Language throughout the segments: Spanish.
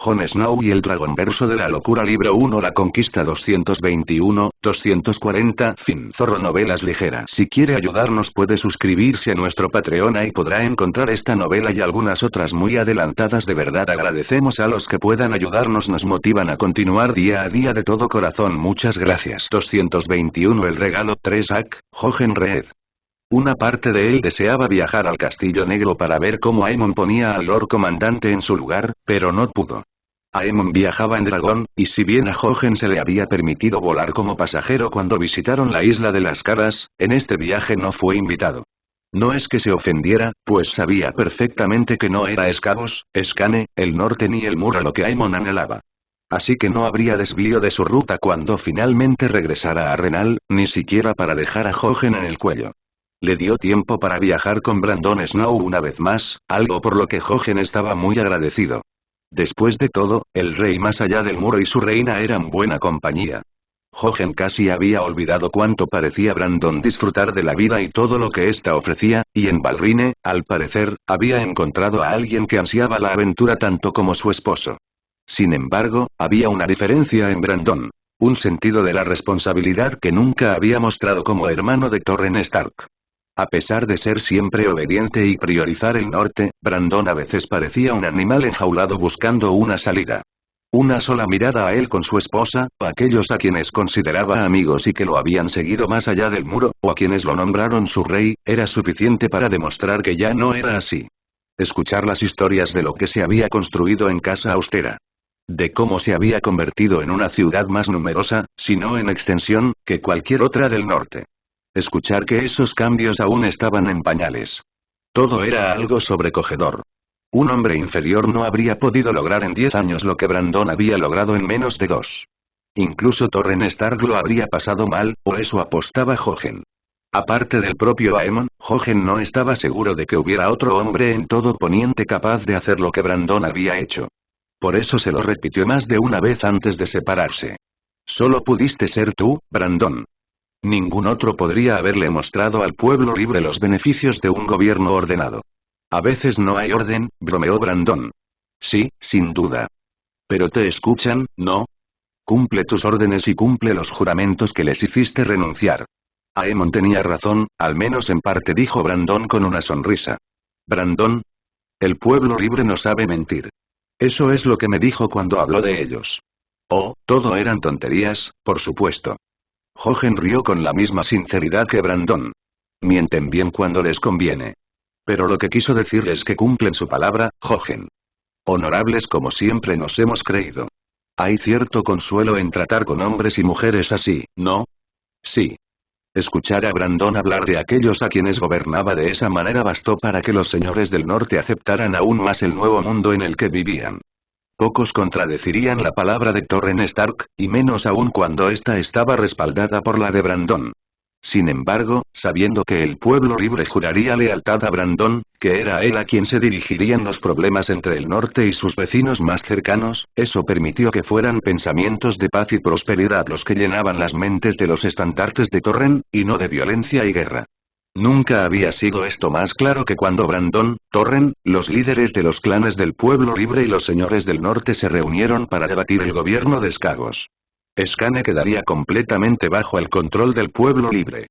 Jon Snow y el Dragonverso de la Locura Libro 1 La Conquista 221, 240 Fin Zorro Novelas ligeras. Si quiere ayudarnos puede suscribirse a nuestro Patreon y podrá encontrar esta novela y algunas otras muy adelantadas. De verdad agradecemos a los que puedan ayudarnos, nos motivan a continuar día a día de todo corazón. Muchas gracias. 221 El regalo 3 Ak, Jochen Reed. Una parte de él deseaba viajar al Castillo Negro para ver cómo Aemon ponía al Lord Comandante en su lugar, pero no pudo. Aemon viajaba en dragón, y si bien a Jochen se le había permitido volar como pasajero cuando visitaron la Isla de las Caras, en este viaje no fue invitado. No es que se ofendiera, pues sabía perfectamente que no era Escavos, Escane, el norte ni el muro lo que Aemon anhelaba. Así que no habría desvío de su ruta cuando finalmente regresara a Renal, ni siquiera para dejar a Jochen en el cuello. Le dio tiempo para viajar con Brandon Snow una vez más, algo por lo que Jochen estaba muy agradecido. Después de todo, el rey más allá del muro y su reina eran buena compañía. Jochen casi había olvidado cuánto parecía Brandon disfrutar de la vida y todo lo que ésta ofrecía, y en Balrine, al parecer, había encontrado a alguien que ansiaba la aventura tanto como su esposo. Sin embargo, había una diferencia en Brandon. Un sentido de la responsabilidad que nunca había mostrado como hermano de Torren Stark. A pesar de ser siempre obediente y priorizar el norte, Brandon a veces parecía un animal enjaulado buscando una salida. Una sola mirada a él con su esposa, o aquellos a quienes consideraba amigos y que lo habían seguido más allá del muro, o a quienes lo nombraron su rey, era suficiente para demostrar que ya no era así. Escuchar las historias de lo que se había construido en Casa Austera. De cómo se había convertido en una ciudad más numerosa, si no en extensión, que cualquier otra del norte. Escuchar que esos cambios aún estaban en pañales. Todo era algo sobrecogedor. Un hombre inferior no habría podido lograr en 10 años lo que Brandon había logrado en menos de 2. Incluso Torren Stark lo habría pasado mal, o eso apostaba Jochen. Aparte del propio Aemon, Jochen no estaba seguro de que hubiera otro hombre en todo Poniente capaz de hacer lo que Brandon había hecho. Por eso se lo repitió más de una vez antes de separarse. Solo pudiste ser tú, Brandon. Ningún otro podría haberle mostrado al pueblo libre los beneficios de un gobierno ordenado. A veces no hay orden, bromeó Brandon. Sí, sin duda. Pero te escuchan, ¿no? Cumple tus órdenes y cumple los juramentos que les hiciste renunciar. Aemon tenía razón, al menos en parte, dijo Brandon con una sonrisa. Brandon. El pueblo libre no sabe mentir. Eso es lo que me dijo cuando habló de ellos. Oh, todo eran tonterías, por supuesto. Jochen rió con la misma sinceridad que Brandon. Mienten bien cuando les conviene. Pero lo que quiso decir es que cumplen su palabra, Jochen. Honorables como siempre nos hemos creído. Hay cierto consuelo en tratar con hombres y mujeres así, ¿no? Sí. Escuchar a Brandon hablar de aquellos a quienes gobernaba de esa manera bastó para que los señores del norte aceptaran aún más el nuevo mundo en el que vivían. Pocos contradecirían la palabra de Torren Stark, y menos aún cuando ésta estaba respaldada por la de Brandon. Sin embargo, sabiendo que el pueblo libre juraría lealtad a Brandon, que era a él a quien se dirigirían los problemas entre el norte y sus vecinos más cercanos, eso permitió que fueran pensamientos de paz y prosperidad los que llenaban las mentes de los estandartes de Torren, y no de violencia y guerra. Nunca había sido esto más claro que cuando Brandon, Torren, los líderes de los clanes del pueblo libre y los señores del norte se reunieron para debatir el gobierno de Skagos. Escane quedaría completamente bajo el control del pueblo libre.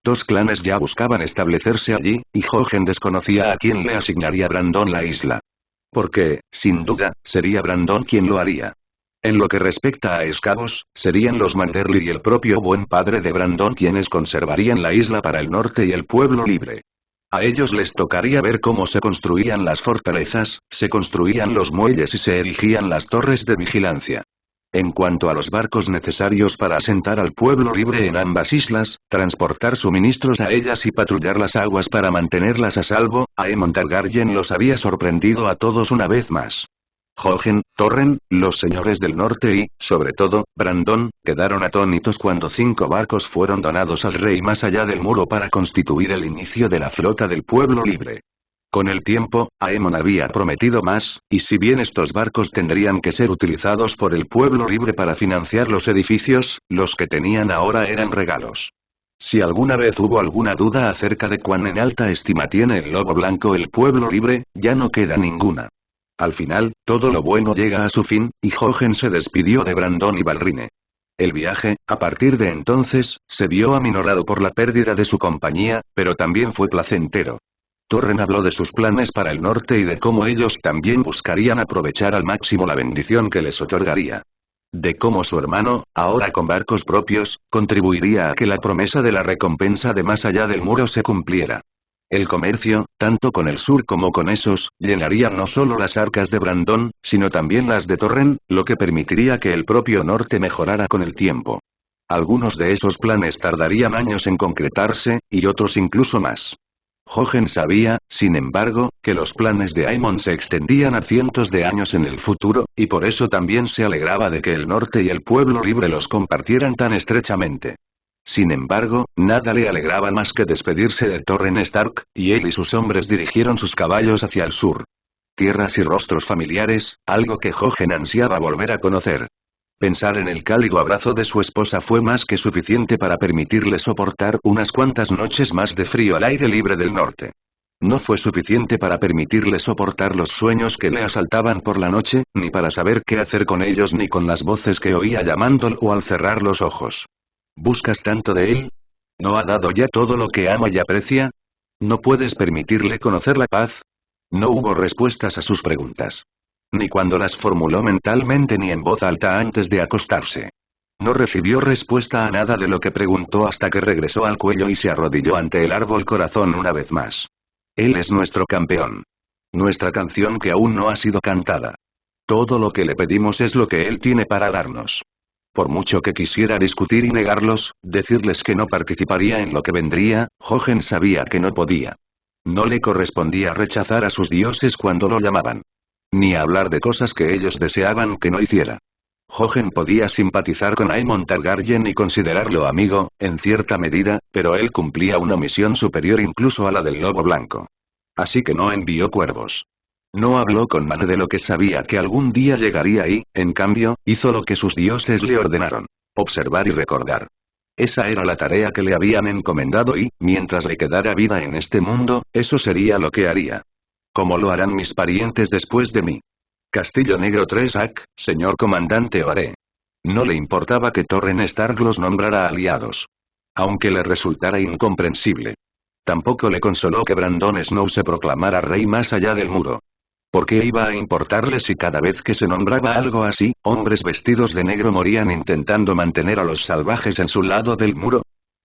2 clanes ya buscaban establecerse allí, y Jochen desconocía a quién le asignaría Brandon la isla. Porque, sin duda, sería Brandon quien lo haría. En lo que respecta a Skagos, serían los Manderly y el propio buen padre de Brandon quienes conservarían la isla para el norte y el pueblo libre. A ellos les tocaría ver cómo se construían las fortalezas, se construían los muelles y se erigían las torres de vigilancia. En cuanto a los barcos necesarios para asentar al pueblo libre en ambas islas, transportar suministros a ellas y patrullar las aguas para mantenerlas a salvo, Aemon Targaryen los había sorprendido a todos una vez más. Jochen, Torren, los señores del norte y, sobre todo, Brandon, quedaron atónitos cuando 5 barcos fueron donados al rey más allá del muro para constituir el inicio de la flota del pueblo libre. Con el tiempo, Aemon había prometido más, y si bien estos barcos tendrían que ser utilizados por el pueblo libre para financiar los edificios, los que tenían ahora eran regalos. Si alguna vez hubo alguna duda acerca de cuán en alta estima tiene el lobo blanco el pueblo libre, ya no queda ninguna. Al final, todo lo bueno llega a su fin, y Jojen se despidió de Brandon y Balrine. El viaje, a partir de entonces, se vio aminorado por la pérdida de su compañía, pero también fue placentero. Torren habló de sus planes para el norte y de cómo ellos también buscarían aprovechar al máximo la bendición que les otorgaría. De cómo su hermano, ahora con barcos propios, contribuiría a que la promesa de la recompensa de más allá del muro se cumpliera. El comercio, tanto con el sur como con esos, llenaría no solo las arcas de Brandon, sino también las de Torren, lo que permitiría que el propio norte mejorara con el tiempo. Algunos de esos planes tardarían años en concretarse, y otros incluso más. Jojen sabía, sin embargo, que los planes de Aemon se extendían a cientos de años en el futuro, y por eso también se alegraba de que el norte y el pueblo libre los compartieran tan estrechamente. Sin embargo, nada le alegraba más que despedirse de Torren Stark, y él y sus hombres dirigieron sus caballos hacia el sur. Tierras y rostros familiares, algo que Jojen ansiaba volver a conocer. Pensar en el cálido abrazo de su esposa fue más que suficiente para permitirle soportar unas cuantas noches más de frío al aire libre del norte. No fue suficiente para permitirle soportar los sueños que le asaltaban por la noche, ni para saber qué hacer con ellos ni con las voces que oía llamándolo al cerrar los ojos. ¿Buscas tanto de él? ¿No ha dado ya todo lo que ama y aprecia? ¿No puedes permitirle conocer la paz? No hubo respuestas a sus preguntas. Ni cuando las formuló mentalmente ni en voz alta antes de acostarse. No recibió respuesta a nada de lo que preguntó hasta que regresó al cuello y se arrodilló ante el árbol corazón una vez más. Él es nuestro campeón. Nuestra canción que aún no ha sido cantada. Todo lo que le pedimos es lo que él tiene para darnos. Por mucho que quisiera discutir y negarlos, decirles que no participaría en lo que vendría, Jojen sabía que no podía. No le correspondía rechazar a sus dioses cuando lo llamaban. Ni hablar de cosas que ellos deseaban que no hiciera. Jojen podía simpatizar con Aemon Targaryen y considerarlo amigo, en cierta medida, pero él cumplía una misión superior incluso a la del Lobo Blanco. Así que no envió cuervos. No habló con Mane de lo que sabía que algún día llegaría y, en cambio, hizo lo que sus dioses le ordenaron. Observar y recordar. Esa era la tarea que le habían encomendado y, mientras le quedara vida en este mundo, eso sería lo que haría. Como lo harán mis parientes después de mí. Castillo Negro 3 AC, señor comandante Ore. No le importaba que Torren Stark los nombrara aliados. Aunque le resultara incomprensible. Tampoco le consoló que Brandon Snow se proclamara rey más allá del muro. ¿Por qué iba a importarle si cada vez que se nombraba algo así, hombres vestidos de negro morían intentando mantener a los salvajes en su lado del muro?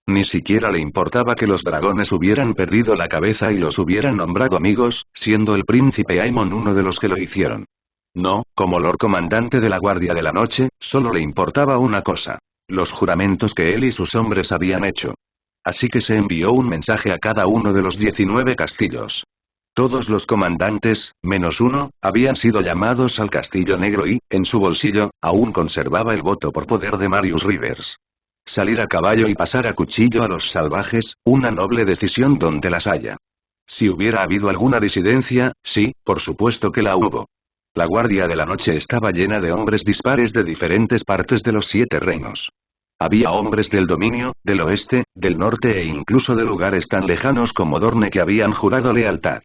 Ni siquiera le importaba que los dragones hubieran perdido la cabeza y los hubieran nombrado amigos, siendo el príncipe Aemon uno de los que lo hicieron. No, como Lord Comandante de la Guardia de la Noche, solo le importaba una cosa. Los juramentos que él y sus hombres habían hecho. Así que se envió un mensaje a cada uno de los 19 castillos. Todos los comandantes, menos uno, habían sido llamados al Castillo Negro y, en su bolsillo, aún conservaba el voto por poder de Marius Rivers. Salir a caballo y pasar a cuchillo a los salvajes, una noble decisión donde las haya. Si hubiera habido alguna disidencia, sí, por supuesto que la hubo. La Guardia de la Noche estaba llena de hombres dispares de diferentes partes de los 7 reinos. Había hombres del dominio, del oeste, del norte e incluso de lugares tan lejanos como Dorne que habían jurado lealtad.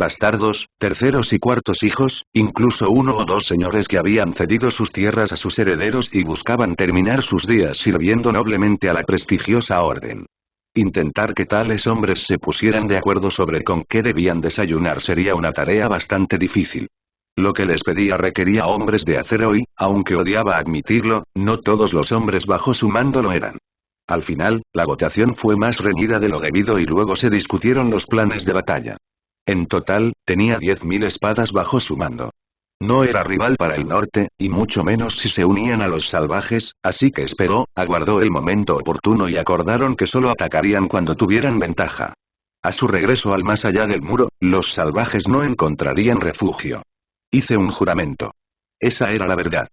Bastardos, terceros y cuartos hijos, incluso uno o dos señores que habían cedido sus tierras a sus herederos y buscaban terminar sus días sirviendo noblemente a la prestigiosa orden. Intentar que tales hombres se pusieran de acuerdo sobre con qué debían desayunar sería una tarea bastante difícil. Lo que les pedía requería hombres de acero y, aunque odiaba admitirlo, no todos los hombres bajo su mando lo eran. Al final, la votación fue más reñida de lo debido y luego se discutieron los planes de batalla. En total, tenía 10.000 espadas bajo su mando. No era rival para el norte, y mucho menos si se unían a los salvajes, así que esperó, aguardó el momento oportuno y acordaron que solo atacarían cuando tuvieran ventaja. A su regreso al más allá del muro, los salvajes no encontrarían refugio. Hice un juramento. Esa era la verdad.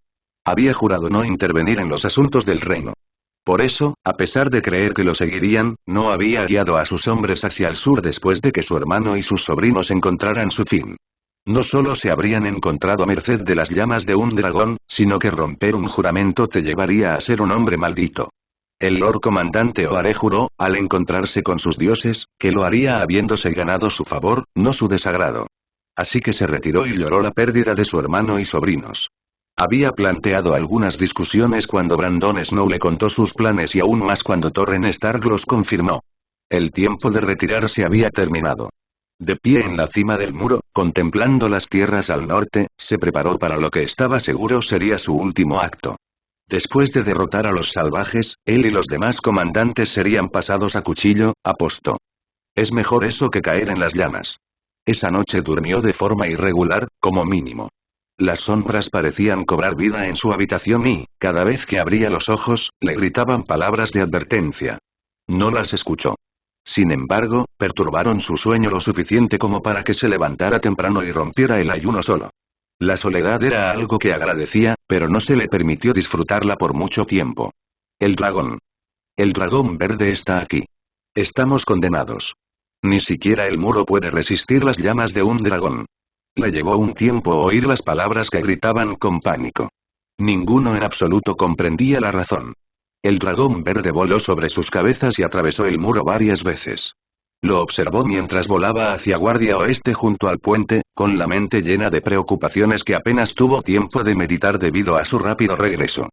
Había jurado no intervenir en los asuntos del reino. Por eso, a pesar de creer que lo seguirían, no había guiado a sus hombres hacia el sur después de que su hermano y sus sobrinos encontraran su fin. No solo se habrían encontrado a merced de las llamas de un dragón, sino que romper un juramento te llevaría a ser un hombre maldito. El Lord Comandante Oare juró, al encontrarse con sus dioses, que lo haría habiéndose ganado su favor, no su desagrado. Así que se retiró y lloró la pérdida de su hermano y sobrinos. Había planteado algunas discusiones cuando Brandon Snow le contó sus planes y aún más cuando Torren Stark los confirmó. El tiempo de retirarse había terminado. De pie en la cima del muro, contemplando las tierras al norte, se preparó para lo que estaba seguro sería su último acto. Después de derrotar a los salvajes, él y los demás comandantes serían pasados a cuchillo, apostó. Es mejor eso que caer en las llamas. Esa noche durmió de forma irregular, como mínimo. Las sombras parecían cobrar vida en su habitación y, cada vez que abría los ojos, le gritaban palabras de advertencia. No las escuchó. Sin embargo, perturbaron su sueño lo suficiente como para que se levantara temprano y rompiera el ayuno solo. La soledad era algo que agradecía, pero no se le permitió disfrutarla por mucho tiempo. El dragón. El dragón verde está aquí. Estamos condenados. Ni siquiera el muro puede resistir las llamas de un dragón. Le llevó un tiempo oír las palabras que gritaban con pánico. Ninguno en absoluto comprendía la razón. El dragón verde voló sobre sus cabezas y atravesó el muro varias veces. Lo observó mientras volaba hacia Guardia Oeste junto al puente, con la mente llena de preocupaciones que apenas tuvo tiempo de meditar debido a su rápido regreso.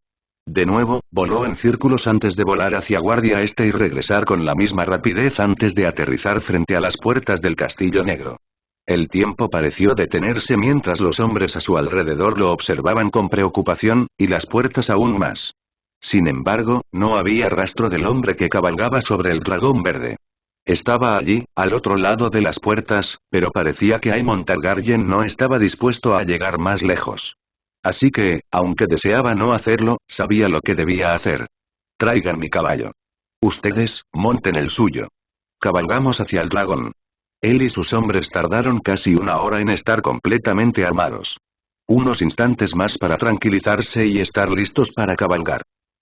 De nuevo, voló en círculos antes de volar hacia Guardia Este y regresar con la misma rapidez antes de aterrizar frente a las puertas del Castillo Negro. El tiempo pareció detenerse mientras los hombres a su alrededor lo observaban con preocupación, y las puertas aún más. Sin embargo, no había rastro del hombre que cabalgaba sobre el dragón verde. Estaba allí, al otro lado de las puertas, pero parecía que Aemon Targaryen no estaba dispuesto a llegar más lejos. Así que, aunque deseaba no hacerlo, sabía lo que debía hacer. Traigan mi caballo. Ustedes, monten el suyo. Cabalgamos hacia el dragón. Él y sus hombres tardaron casi una hora en estar completamente armados. Unos instantes más para tranquilizarse y estar listos para cabalgar.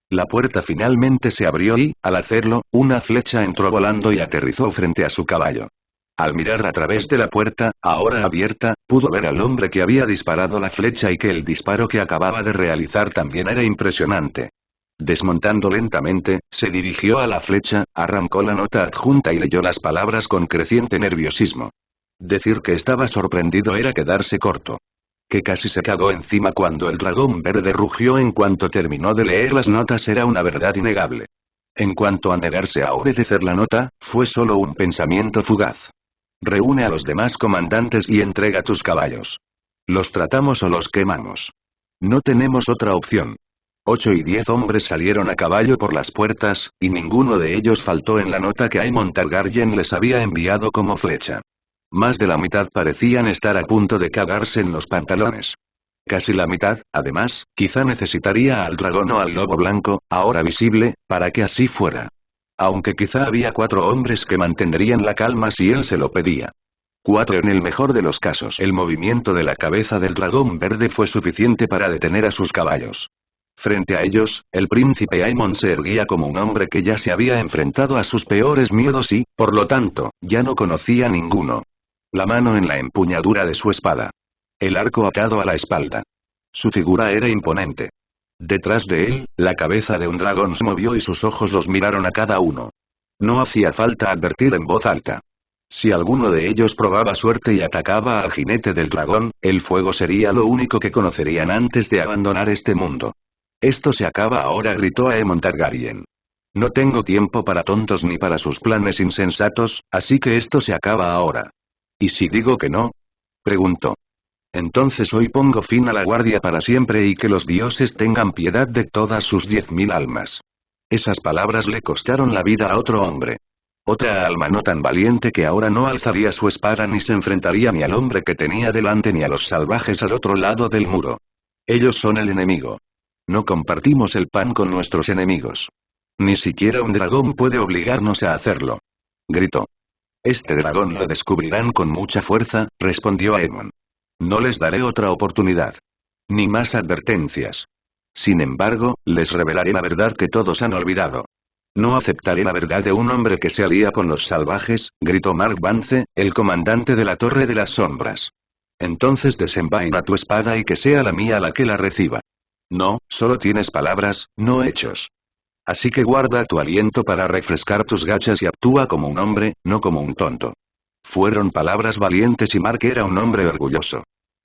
La puerta finalmente se abrió y, al hacerlo, una flecha entró volando y aterrizó frente a su caballo. Al mirar a través de la puerta, ahora abierta, pudo ver al hombre que había disparado la flecha y que el disparo que acababa de realizar también era impresionante. Desmontando lentamente, se dirigió a la flecha, arrancó la nota adjunta y leyó las palabras con creciente nerviosismo. Decir que estaba sorprendido era quedarse corto. Que casi se cagó encima cuando el dragón verde rugió en cuanto terminó de leer las notas era una verdad innegable. En cuanto a negarse a obedecer la nota, fue solo un pensamiento fugaz. Reúne a los demás comandantes y entrega tus caballos. Los tratamos o los quemamos. No tenemos otra opción. 8 y 10 hombres salieron a caballo por las puertas, y ninguno de ellos faltó en la nota que Aemon Targaryen les había enviado como flecha. Más de la mitad parecían estar a punto de cagarse en los pantalones. Casi la mitad, además, quizá necesitaría al dragón o al lobo blanco, ahora visible, para que así fuera. Aunque quizá había 4 hombres que mantendrían la calma si él se lo pedía. 4 en el mejor de los casos. El movimiento de la cabeza del dragón verde fue suficiente para detener a sus caballos. Frente a ellos, el príncipe Aemon se erguía como un hombre que ya se había enfrentado a sus peores miedos y, por lo tanto, ya no conocía ninguno. La mano en la empuñadura de su espada. El arco atado a la espalda. Su figura era imponente. Detrás de él, la cabeza de un dragón se movió y sus ojos los miraron a cada uno. No hacía falta advertir en voz alta. Si alguno de ellos probaba suerte y atacaba al jinete del dragón, el fuego sería lo único que conocerían antes de abandonar este mundo. Esto se acaba ahora, gritó Aemon Targaryen. No tengo tiempo para tontos ni para sus planes insensatos, así que esto se acaba ahora. ¿Y si digo que no? Preguntó. Entonces hoy pongo fin a la guardia para siempre y que los dioses tengan piedad de todas sus 10.000 almas. Esas palabras le costaron la vida a otro hombre. Otra alma no tan valiente que ahora no alzaría su espada ni se enfrentaría ni al hombre que tenía delante ni a los salvajes al otro lado del muro. Ellos son el enemigo. No compartimos el pan con nuestros enemigos. Ni siquiera un dragón puede obligarnos a hacerlo. Gritó. Este dragón lo descubrirán con mucha fuerza, respondió Aemon. No les daré otra oportunidad. Ni más advertencias. Sin embargo, les revelaré la verdad que todos han olvidado. No aceptaré la verdad de un hombre que se alía con los salvajes, gritó Mark Vance, el comandante de la Torre de las Sombras. Entonces desenvaina tu espada y que sea la mía la que la reciba. No, solo tienes palabras, no hechos. Así que guarda tu aliento para refrescar tus gachas y actúa como un hombre, no como un tonto. Fueron palabras valientes y Mark era un hombre orgulloso.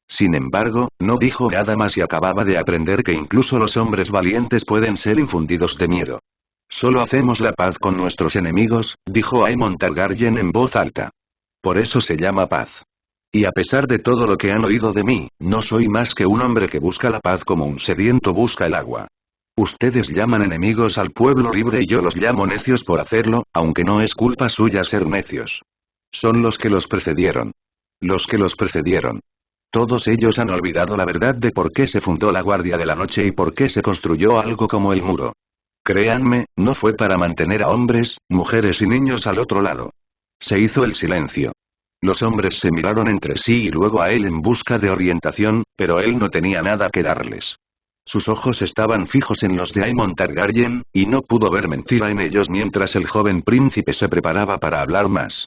Sin embargo, no dijo nada más y acababa de aprender que incluso los hombres valientes pueden ser infundidos de miedo. Solo hacemos la paz con nuestros enemigos, dijo Aemon Targaryen en voz alta. Por eso se llama paz. Y a pesar de todo lo que han oído de mí, no soy más que un hombre que busca la paz como un sediento busca el agua. Ustedes llaman enemigos al pueblo libre y yo los llamo necios por hacerlo, aunque no es culpa suya ser necios. Son los que los precedieron. Los que los precedieron. Todos ellos han olvidado la verdad de por qué se fundó la Guardia de la Noche y por qué se construyó algo como el muro. Créanme, no fue para mantener a hombres, mujeres y niños al otro lado. Se hizo el silencio. Los hombres se miraron entre sí y luego a él en busca de orientación, pero él no tenía nada que darles. Sus ojos estaban fijos en los de Aemon Targaryen, y no pudo ver mentira en ellos mientras el joven príncipe se preparaba para hablar más.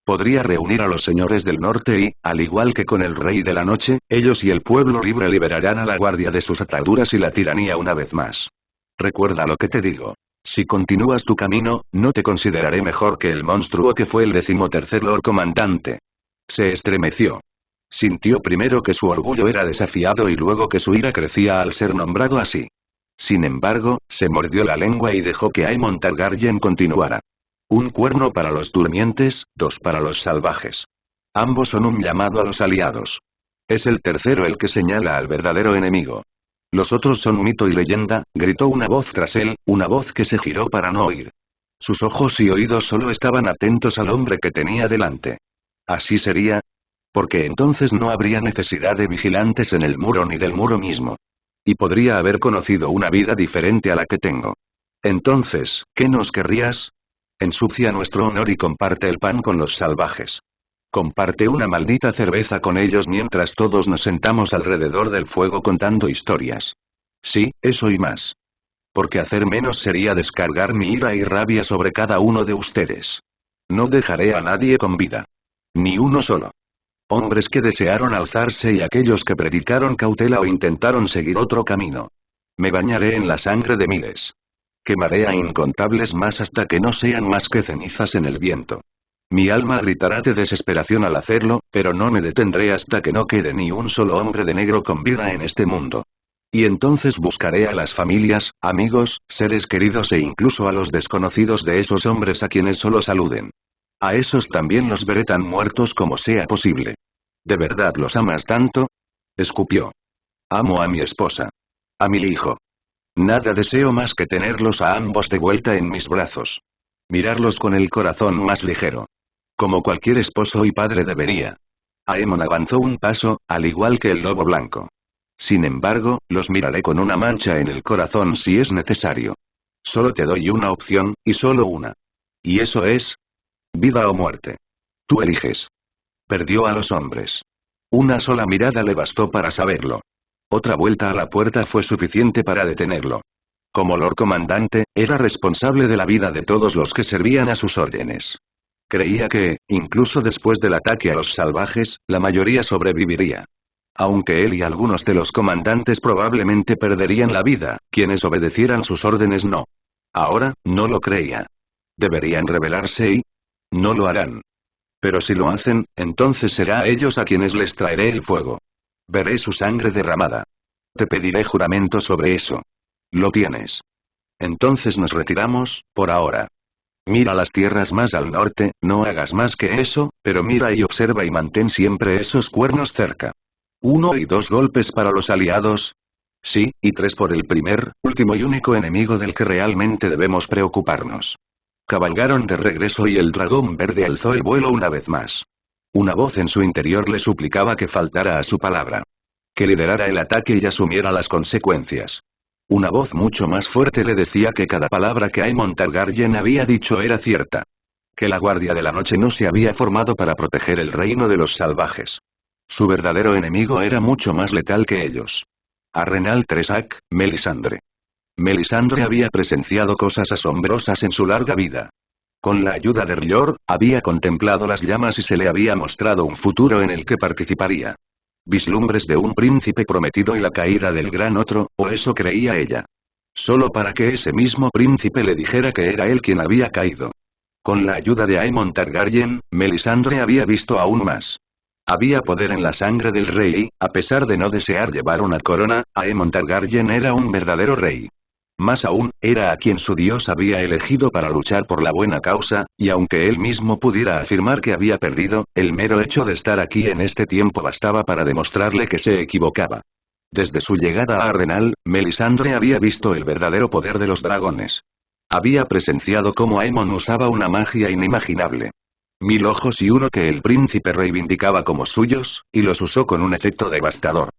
Podría reunir a los señores del norte y, al igual que con el rey de la noche, ellos y el pueblo libre liberarán a la guardia de sus ataduras y la tiranía una vez más. Recuerda lo que te digo. Si continúas tu camino, no te consideraré mejor que el monstruo que fue el 13º Lord Comandante. Se estremeció. Sintió primero que su orgullo era desafiado y luego que su ira crecía al ser nombrado así. Sin embargo, se mordió la lengua y dejó que Aemon Targaryen continuara. Un cuerno para los durmientes, 2 para los salvajes. Ambos son un llamado a los aliados. Es el tercero el que señala al verdadero enemigo. Los otros son mito y leyenda, gritó una voz tras él, una voz que se giró para no oír. Sus ojos y oídos solo estaban atentos al hombre que tenía delante. ¿Así sería? Porque entonces no habría necesidad de vigilantes en el muro ni del muro mismo. Y podría haber conocido una vida diferente a la que tengo. Entonces, ¿qué nos querrías? Ensucia nuestro honor y comparte el pan con los salvajes. Comparte una maldita cerveza con ellos mientras todos nos sentamos alrededor del fuego contando historias. Sí, eso y más. Porque hacer menos sería descargar mi ira y rabia sobre cada uno de ustedes. No dejaré a nadie con vida. Ni uno solo. Hombres que desearon alzarse y aquellos que predicaron cautela o intentaron seguir otro camino. Me bañaré en la sangre de miles. Quemaré a incontables más hasta que no sean más que cenizas en el viento. Mi alma gritará de desesperación al hacerlo, pero no me detendré hasta que no quede ni un solo hombre de negro con vida en este mundo. Y entonces buscaré a las familias, amigos, seres queridos e incluso a los desconocidos de esos hombres a quienes solo saluden. A esos también los veré tan muertos como sea posible. ¿De verdad los amas tanto? Escupió. Amo a mi esposa. A mi hijo. Nada deseo más que tenerlos a ambos de vuelta en mis brazos. Mirarlos con el corazón más ligero. Como cualquier esposo y padre debería. Aemon avanzó un paso, al igual que el lobo blanco. Sin embargo, los miraré con una mancha en el corazón si es necesario. Solo te doy una opción, y solo una. Y eso es... vida o muerte. Tú eliges. Perdió a los hombres. Una sola mirada le bastó para saberlo. Otra vuelta a la puerta fue suficiente para detenerlo. Como Lord Comandante, era responsable de la vida de todos los que servían a sus órdenes. Creía que, incluso después del ataque a los salvajes, la mayoría sobreviviría. Aunque él y algunos de los comandantes probablemente perderían la vida, quienes obedecieran sus órdenes no. Ahora, no lo creía. Deberían rebelarse y... no lo harán. Pero si lo hacen, entonces será a ellos a quienes les traeré el fuego. Veré su sangre derramada. Te pediré juramento sobre eso. Lo tienes. Entonces nos retiramos, por ahora. Mira las tierras más al norte, no hagas más que eso, pero mira y observa y mantén siempre esos cuernos cerca. 1 y 2 golpes para los aliados. Sí, y 3 por el primer, último y único enemigo del que realmente debemos preocuparnos. Cabalgaron de regreso y el dragón verde alzó el vuelo una vez más. Una voz en su interior le suplicaba que faltara a su palabra. Que liderara el ataque y asumiera las consecuencias. Una voz mucho más fuerte le decía que cada palabra que Aemon Targaryen había dicho era cierta. Que la Guardia de la Noche no se había formado para proteger el reino de los salvajes. Su verdadero enemigo era mucho más letal que ellos. Arrenal Tresak, Melisandre. Melisandre había presenciado cosas asombrosas en su larga vida. Con la ayuda de R'hllor, había contemplado las llamas y se le había mostrado un futuro en el que participaría. Vislumbres de un príncipe prometido y la caída del gran otro, o eso creía ella. Solo para que ese mismo príncipe le dijera que era él quien había caído. Con la ayuda de Aemon Targaryen, Melisandre había visto aún más. Había poder en la sangre del rey y, a pesar de no desear llevar una corona, Aemon Targaryen era un verdadero rey. Más aún, era a quien su dios había elegido para luchar por la buena causa, y aunque él mismo pudiera afirmar que había perdido, el mero hecho de estar aquí en este tiempo bastaba para demostrarle que se equivocaba. Desde su llegada a Ardenal, Melisandre había visto el verdadero poder de los dragones. Había presenciado cómo Aemon usaba una magia inimaginable. 1000 ojos y uno que el príncipe reivindicaba como suyos, y los usó con un efecto devastador.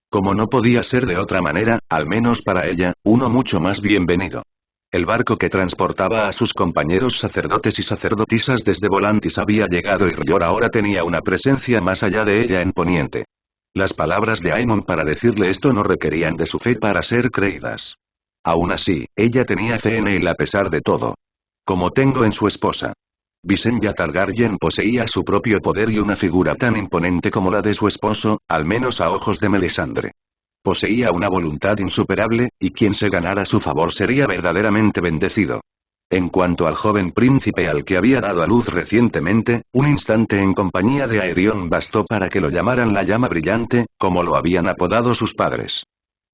Como no podía ser de otra manera, al menos para ella, uno mucho más bienvenido. El barco que transportaba a sus compañeros sacerdotes y sacerdotisas desde Volantis había llegado y Rior ahora tenía una presencia más allá de ella en Poniente. Las palabras de Aemon para decirle esto no requerían de su fe para ser creídas. Aún así, ella tenía fe en él a pesar de todo. Como tengo en su esposa. Visenya Targaryen poseía su propio poder y una figura tan imponente como la de su esposo, al menos a ojos de Melisandre. Poseía una voluntad insuperable, y quien se ganara su favor sería verdaderamente bendecido. En cuanto al joven príncipe al que había dado a luz recientemente, un instante en compañía de Aerion bastó para que lo llamaran la llama brillante, como lo habían apodado sus padres.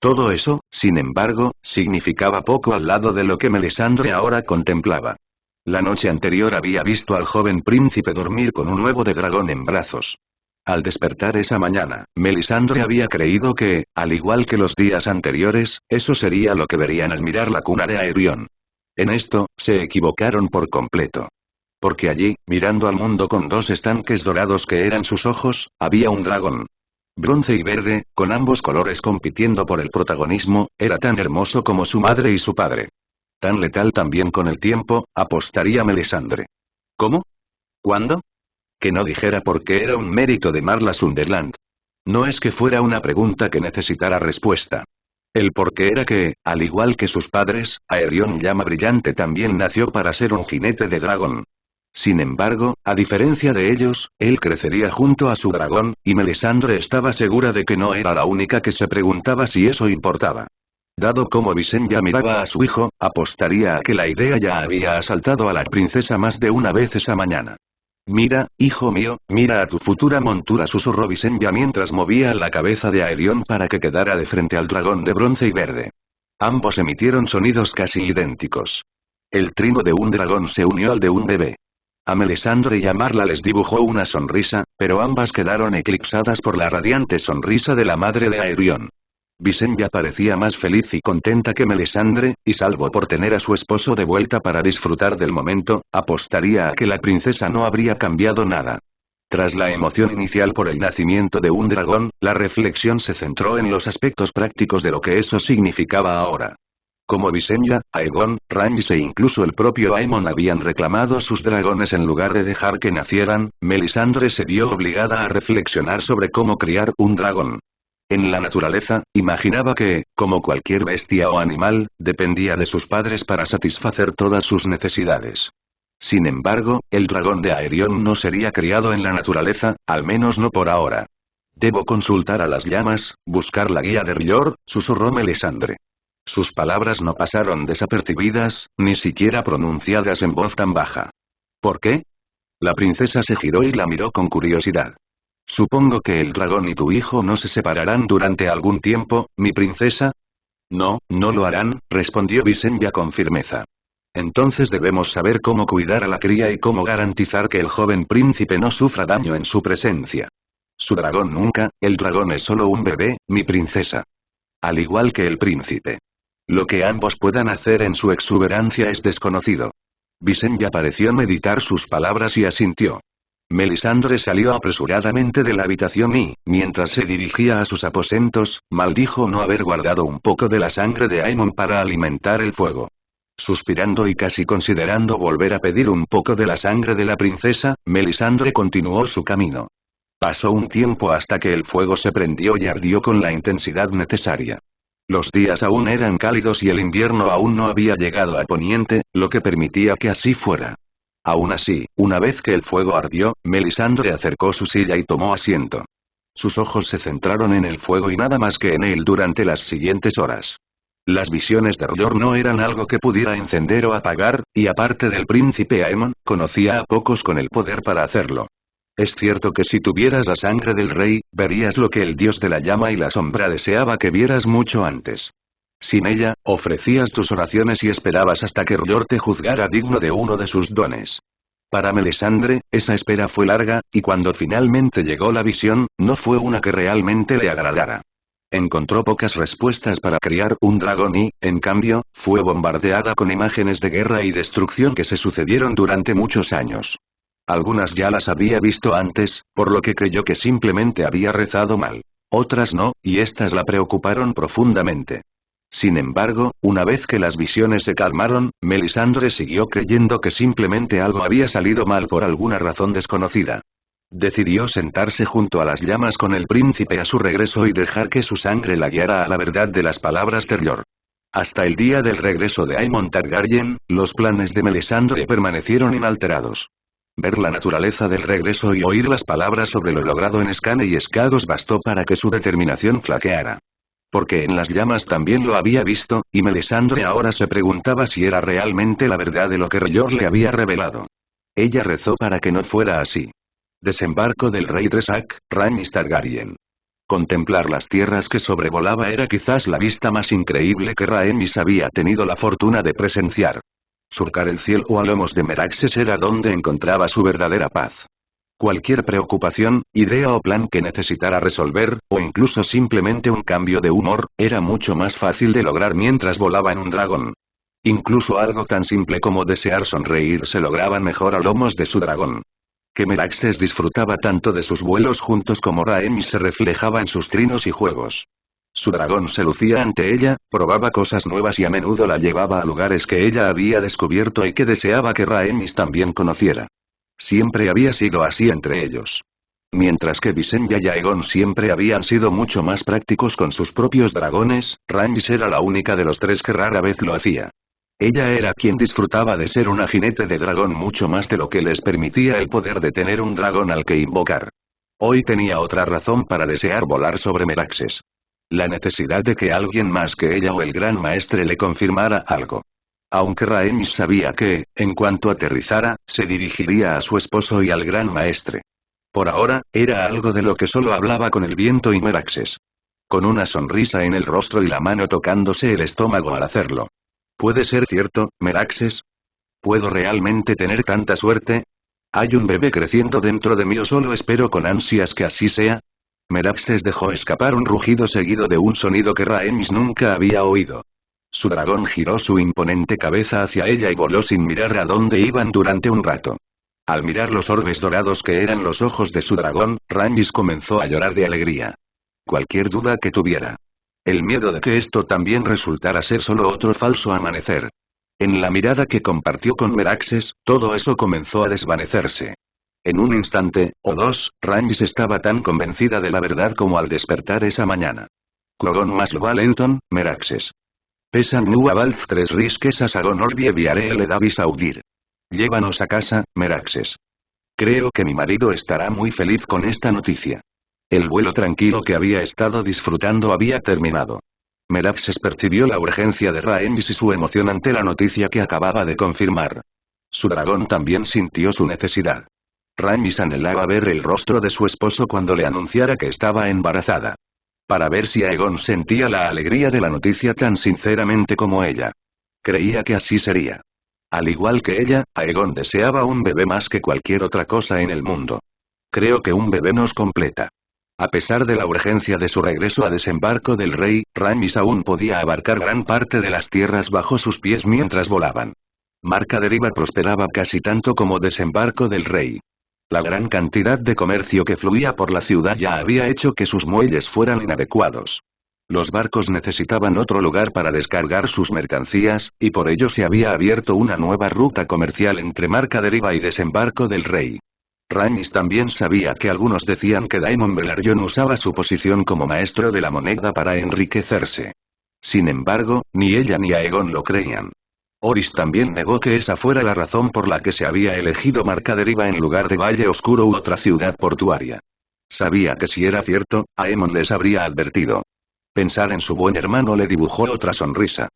Todo eso, sin embargo, significaba poco al lado de lo que Melisandre ahora contemplaba. La noche anterior había visto al joven príncipe dormir con un huevo de dragón en brazos. Al despertar esa mañana, Melisandre había creído que, al igual que los días anteriores, eso sería lo que verían al mirar la cuna de Aerion. En esto, se equivocaron por completo. Porque allí, mirando al mundo con dos estanques dorados que eran sus ojos, había un dragón. Bronce y verde, con ambos colores compitiendo por el protagonismo, era tan hermoso como su madre y su padre. Tan letal también con el tiempo, apostaría Melisandre. ¿Cómo? ¿Cuándo? Que no dijera porque era un mérito de Marla Sunderland. No es que fuera una pregunta que necesitara respuesta. El porqué era que, al igual que sus padres, Aerion Llama Brillante también nació para ser un jinete de dragón. Sin embargo, a diferencia de ellos, él crecería junto a su dragón, y Melisandre estaba segura de que no era la única que se preguntaba si eso importaba. Dado cómo Visenya miraba a su hijo, apostaría a que la idea ya había asaltado a la princesa más de una vez esa mañana. Mira, hijo mío, mira a tu futura montura, susurró Visenya mientras movía la cabeza de Aerion para que quedara de frente al dragón de bronce y verde. Ambos emitieron sonidos casi idénticos. El trino de un dragón se unió al de un bebé. A Melisandre y a Marla les dibujó una sonrisa, pero ambas quedaron eclipsadas por la radiante sonrisa de la madre de Aerion. Visenya parecía más feliz y contenta que Melisandre, y salvo por tener a su esposo de vuelta para disfrutar del momento, apostaría a que la princesa no habría cambiado nada. Tras la emoción inicial por el nacimiento de un dragón, la reflexión se centró en los aspectos prácticos de lo que eso significaba ahora. Como Visenya, Aegon, Rhaenys e incluso el propio Aemon habían reclamado sus dragones en lugar de dejar que nacieran, Melisandre se vio obligada a reflexionar sobre cómo criar un dragón. En la naturaleza, imaginaba que, como cualquier bestia o animal, dependía de sus padres para satisfacer todas sus necesidades. Sin embargo, el dragón de Aerion no sería criado en la naturaleza, al menos no por ahora. Debo consultar a las llamas, buscar la guía de Rior, susurró Melisandre. Sus palabras no pasaron desapercibidas, ni siquiera pronunciadas en voz tan baja. ¿Por qué? La princesa se giró y la miró con curiosidad. Supongo que el dragón y tu hijo no se separarán durante algún tiempo, mi princesa. No, no lo harán, respondió Visenya con firmeza. Entonces debemos saber cómo cuidar a la cría y cómo garantizar que el joven príncipe no sufra daño en su presencia. Su dragón nunca, el dragón es solo un bebé, mi princesa. Al igual que el príncipe. Lo que ambos puedan hacer en su exuberancia es desconocido. Visenya pareció meditar sus palabras y asintió. Melisandre salió apresuradamente de la habitación y, mientras se dirigía a sus aposentos, maldijo no haber guardado un poco de la sangre de Aemon para alimentar el fuego. Suspirando y casi considerando volver a pedir un poco de la sangre de la princesa, Melisandre continuó su camino. Pasó un tiempo hasta que el fuego se prendió y ardió con la intensidad necesaria. Los días aún eran cálidos y el invierno aún no había llegado a Poniente, lo que permitía que así fuera. Aún así, una vez que el fuego ardió, Melisandre acercó su silla y tomó asiento. Sus ojos se centraron en el fuego y nada más que en él durante las siguientes horas. Las visiones de R'yor no eran algo que pudiera encender o apagar, y aparte del príncipe Aemon, conocía a pocos con el poder para hacerlo. Es cierto que si tuvieras la sangre del rey, verías lo que el dios de la llama y la sombra deseaba que vieras mucho antes. Sin ella, ofrecías tus oraciones y esperabas hasta que R'yor te juzgara digno de uno de sus dones. Para Melisandre, esa espera fue larga, y cuando finalmente llegó la visión, no fue una que realmente le agradara. Encontró pocas respuestas para criar un dragón y, en cambio, fue bombardeada con imágenes de guerra y destrucción que se sucedieron durante muchos años. Algunas ya las había visto antes, por lo que creyó que simplemente había rezado mal. Otras no, y estas la preocuparon profundamente. Sin embargo, una vez que las visiones se calmaron, Melisandre siguió creyendo que simplemente algo había salido mal por alguna razón desconocida. Decidió sentarse junto a las llamas con el príncipe a su regreso y dejar que su sangre la guiara a la verdad de las palabras de R'yor. Hasta el día del regreso de Aemon Targaryen, los planes de Melisandre permanecieron inalterados. Ver la naturaleza del regreso y oír las palabras sobre lo logrado en Skane y Skagos bastó para que su determinación flaqueara. Porque en las llamas también lo había visto, y Melisandre ahora se preguntaba si era realmente la verdad de lo que R'yor le había revelado. Ella rezó para que no fuera así. Desembarco del rey Dresak, Rhaenys Targaryen. Contemplar las tierras que sobrevolaba era quizás la vista más increíble que Rhaenys había tenido la fortuna de presenciar. Surcar el cielo a lomos de Meraxes era donde encontraba su verdadera paz. Cualquier preocupación, idea o plan que necesitara resolver, o incluso simplemente un cambio de humor, era mucho más fácil de lograr mientras volaba en un dragón. Incluso algo tan simple como desear sonreír se lograba mejor a lomos de su dragón. Que Meraxes disfrutaba tanto de sus vuelos juntos como Rhaenys se reflejaba en sus trinos y juegos. Su dragón se lucía ante ella, probaba cosas nuevas y a menudo la llevaba a lugares que ella había descubierto y que deseaba que Rhaenys también conociera. Siempre había sido así entre ellos. Mientras que Visenya y Aegon siempre habían sido mucho más prácticos con sus propios dragones, Rhaenys era la única de los tres que rara vez lo hacía. Ella era quien disfrutaba de ser una jinete de dragón mucho más de lo que les permitía el poder de tener un dragón al que invocar. Hoy tenía otra razón para desear volar sobre Meraxes. La necesidad de que alguien más que ella o el gran maestre le confirmara algo. Aunque Rhaenys sabía que, en cuanto aterrizara, se dirigiría a su esposo y al gran maestre. Por ahora, era algo de lo que solo hablaba con el viento y Meraxes. Con una sonrisa en el rostro y la mano tocándose el estómago al hacerlo. ¿Puede ser cierto, Meraxes? ¿Puedo realmente tener tanta suerte? ¿Hay un bebé creciendo dentro de mí o solo espero con ansias que así sea? Meraxes dejó escapar un rugido seguido de un sonido que Rhaenys nunca había oído. Su dragón giró su imponente cabeza hacia ella y voló sin mirar a dónde iban durante un rato. Al mirar los orbes dorados que eran los ojos de su dragón, Rhaenys comenzó a llorar de alegría. Cualquier duda que tuviera. El miedo de que esto también resultara ser solo otro falso amanecer. En la mirada que compartió con Meraxes, todo eso comenzó a desvanecerse. En un instante, o dos, Rhaenys estaba tan convencida de la verdad como al despertar esa mañana. Cogon más Valenton, Meraxes. Pesan nu avalz 3 risques a Sagon Olbie viare el Davis audir. Llévanos a casa, Meraxes. Creo que mi marido estará muy feliz con esta noticia. El vuelo tranquilo que había estado disfrutando había terminado. Meraxes percibió la urgencia de Rhaenys y su emoción ante la noticia que acababa de confirmar. Su dragón también sintió su necesidad. Rhaenys anhelaba ver el rostro de su esposo cuando le anunciara que estaba embarazada. Para ver si Aegon sentía la alegría de la noticia tan sinceramente como ella. Creía que así sería. Al igual que ella, Aegon deseaba un bebé más que cualquier otra cosa en el mundo. Creo que un bebé nos completa. A pesar de la urgencia de su regreso a desembarco del rey, Rhaenys aún podía abarcar gran parte de las tierras bajo sus pies mientras volaban. Marca Deriva prosperaba casi tanto como desembarco del rey. La gran cantidad de comercio que fluía por la ciudad ya había hecho que sus muelles fueran inadecuados. Los barcos necesitaban otro lugar para descargar sus mercancías, y por ello se había abierto una nueva ruta comercial entre Marca Deriva y desembarco del rey. Rhaenys también sabía que algunos decían que Daemon Velaryon usaba su posición como maestro de la moneda para enriquecerse. Sin embargo, ni ella ni Aegon lo creían. Orys también negó que esa fuera la razón por la que se había elegido Marca Deriva en lugar de Valle Oscuro u otra ciudad portuaria. Sabía que si era cierto, Aemon les habría advertido. Pensar en su buen hermano le dibujó otra sonrisa.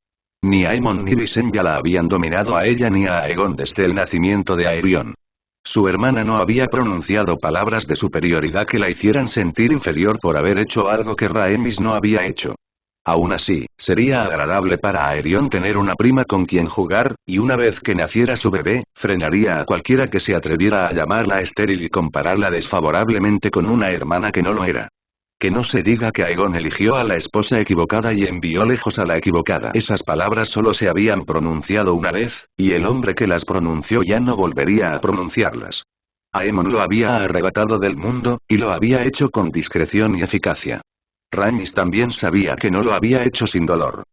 Ni Aemon ni Visenya la habían dominado a ella ni a Aegon desde el nacimiento de Aerion. Su hermana no había pronunciado palabras de superioridad que la hicieran sentir inferior por haber hecho algo que Rhaenys no había hecho. Aún así, sería agradable para Aerion tener una prima con quien jugar, y una vez que naciera su bebé, frenaría a cualquiera que se atreviera a llamarla estéril y compararla desfavorablemente con una hermana que no lo era. Que no se diga que Aegon eligió a la esposa equivocada y envió lejos a la equivocada. Esas palabras solo se habían pronunciado una vez, y el hombre que las pronunció ya no volvería a pronunciarlas. Aemon lo había arrebatado del mundo, y lo había hecho con discreción y eficacia. Rhaenys también sabía que no lo había hecho sin dolor.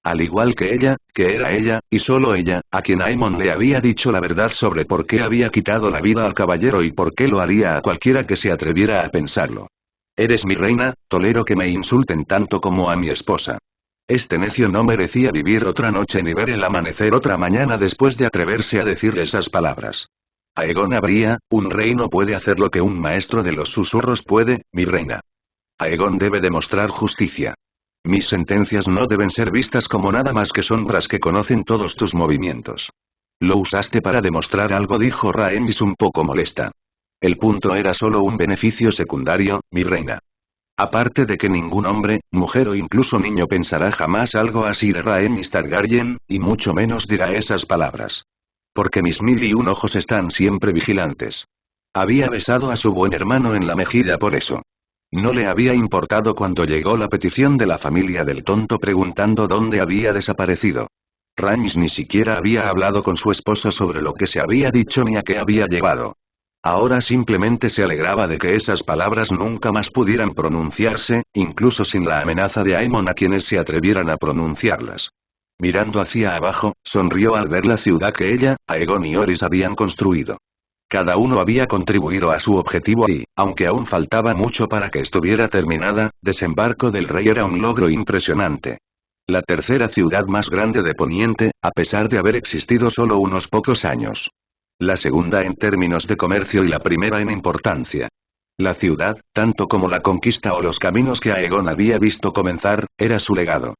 Al igual que ella, que era ella, y solo ella, a quien Aemon le había dicho la verdad sobre por qué había quitado la vida al caballero y por qué lo haría a cualquiera que se atreviera a pensarlo. Eres mi reina, tolero que me insulten tanto como a mi esposa. Este necio no merecía vivir otra noche ni ver el amanecer otra mañana después de atreverse a decir esas palabras. Aegon habría, un rey no puede hacer lo que un maestro de los susurros puede, mi reina. Aegon debe demostrar justicia. Mis sentencias no deben ser vistas como nada más que sombras que conocen todos tus movimientos. Lo usaste para demostrar algo, dijo Rhaenys un poco molesta. El punto era solo un beneficio secundario, mi reina. Aparte de que ningún hombre, mujer o incluso niño pensará jamás algo así de Rhaenys Targaryen, y mucho menos dirá esas palabras. Porque mis 1001 ojos están siempre vigilantes. Había besado a su buen hermano en la mejilla por eso. No le había importado cuando llegó la petición de la familia del tonto preguntando dónde había desaparecido. Rhaenys ni siquiera había hablado con su esposo sobre lo que se había dicho ni a qué había llevado. Ahora simplemente se alegraba de que esas palabras nunca más pudieran pronunciarse, incluso sin la amenaza de Aemon a quienes se atrevieran a pronunciarlas. Mirando hacia abajo, sonrió al ver la ciudad que ella, Aegon y Orys habían construido. Cada uno había contribuido a su objetivo y, aunque aún faltaba mucho para que estuviera terminada, Desembarco del Rey era un logro impresionante. La tercera ciudad más grande de Poniente, a pesar de haber existido solo unos pocos años. La segunda en términos de comercio y la primera en importancia. La ciudad, tanto como la conquista o los caminos que Aegon había visto comenzar, era su legado.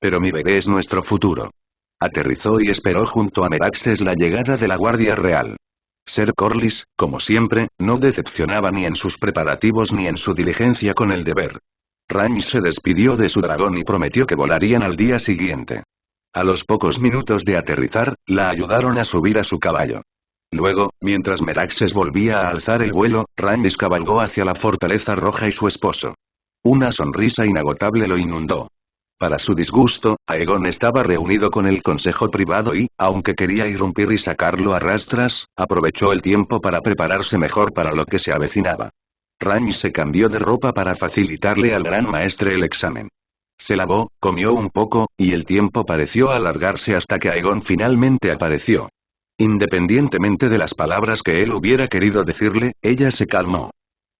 Pero mi bebé es nuestro futuro. Aterrizó y esperó junto a Meraxes la llegada de la Guardia Real. Ser Corlys, como siempre, no decepcionaba ni en sus preparativos ni en su diligencia con el deber. Rhaenys se despidió de su dragón y prometió que volarían al día siguiente. A los pocos minutos de aterrizar, la ayudaron a subir a su caballo. Luego, mientras Meraxes volvía a alzar el vuelo, Rhaenys cabalgó hacia la Fortaleza Roja y su esposo. Una sonrisa inagotable lo inundó. Para su disgusto, Aegon estaba reunido con el consejo privado y, aunque quería irrumpir y sacarlo a rastras, aprovechó el tiempo para prepararse mejor para lo que se avecinaba. Rhaenys se cambió de ropa para facilitarle al gran maestre el examen. Se lavó, comió un poco, y el tiempo pareció alargarse hasta que Aegon finalmente apareció. Independientemente de las palabras que él hubiera querido decirle, ella se calmó.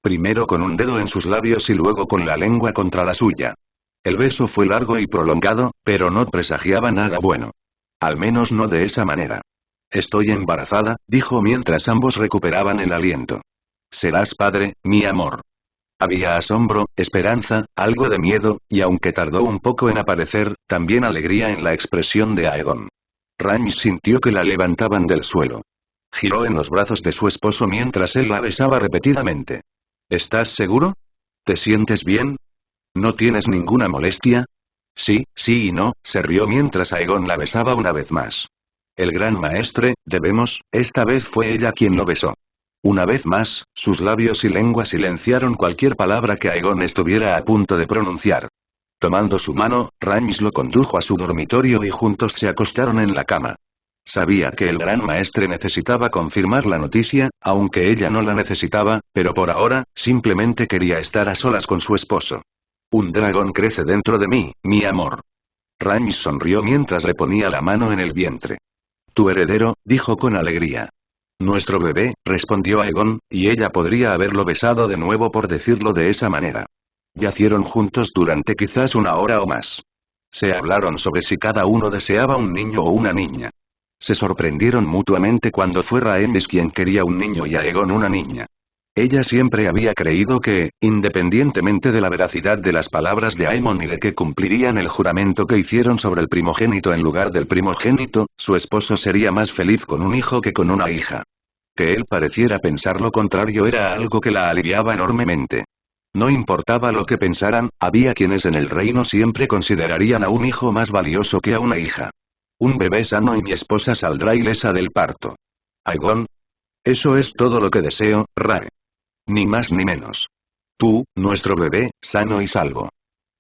Primero con un dedo en sus labios y luego con la lengua contra la suya. El beso fue largo y prolongado, pero no presagiaba nada bueno. Al menos no de esa manera. Estoy embarazada, dijo mientras ambos recuperaban el aliento. Serás padre, mi amor. Había asombro, esperanza, algo de miedo, y aunque tardó un poco en aparecer, también alegría en la expresión de Aegon. Rhaenys sintió que la levantaban del suelo. Giró en los brazos de su esposo mientras él la besaba repetidamente. ¿Estás seguro? ¿Te sientes bien? ¿No tienes ninguna molestia? Sí, sí y no, se rió mientras Aegon la besaba una vez más. El gran maestre, debemos, esta vez fue ella quien lo besó. Una vez más, sus labios y lengua silenciaron cualquier palabra que Aegon estuviera a punto de pronunciar. Tomando su mano, Rhaenys lo condujo a su dormitorio y juntos se acostaron en la cama. Sabía que el gran maestre necesitaba confirmar la noticia, aunque ella no la necesitaba, pero por ahora, simplemente quería estar a solas con su esposo. Un dragón crece dentro de mí, mi amor. Rhaenys sonrió mientras le ponía la mano en el vientre. Tu heredero, dijo con alegría. Nuestro bebé, respondió Aegon, y ella podría haberlo besado de nuevo por decirlo de esa manera. Yacieron juntos durante quizás una hora o más. Se hablaron sobre si cada uno deseaba un niño o una niña. Se sorprendieron mutuamente cuando fue Rhaenys quien quería un niño y Aegon una niña. Ella siempre había creído que, independientemente de la veracidad de las palabras de Aemon y de que cumplirían el juramento que hicieron sobre el primogénito en lugar del primogénito, su esposo sería más feliz con un hijo que con una hija. Que él pareciera pensar lo contrario era algo que la aliviaba enormemente. No importaba lo que pensaran, había quienes en el reino siempre considerarían a un hijo más valioso que a una hija. Un bebé sano y mi esposa saldrá ilesa del parto. Aegon. Eso es todo lo que deseo, Rae. Ni más ni menos. Tú, nuestro bebé, sano y salvo.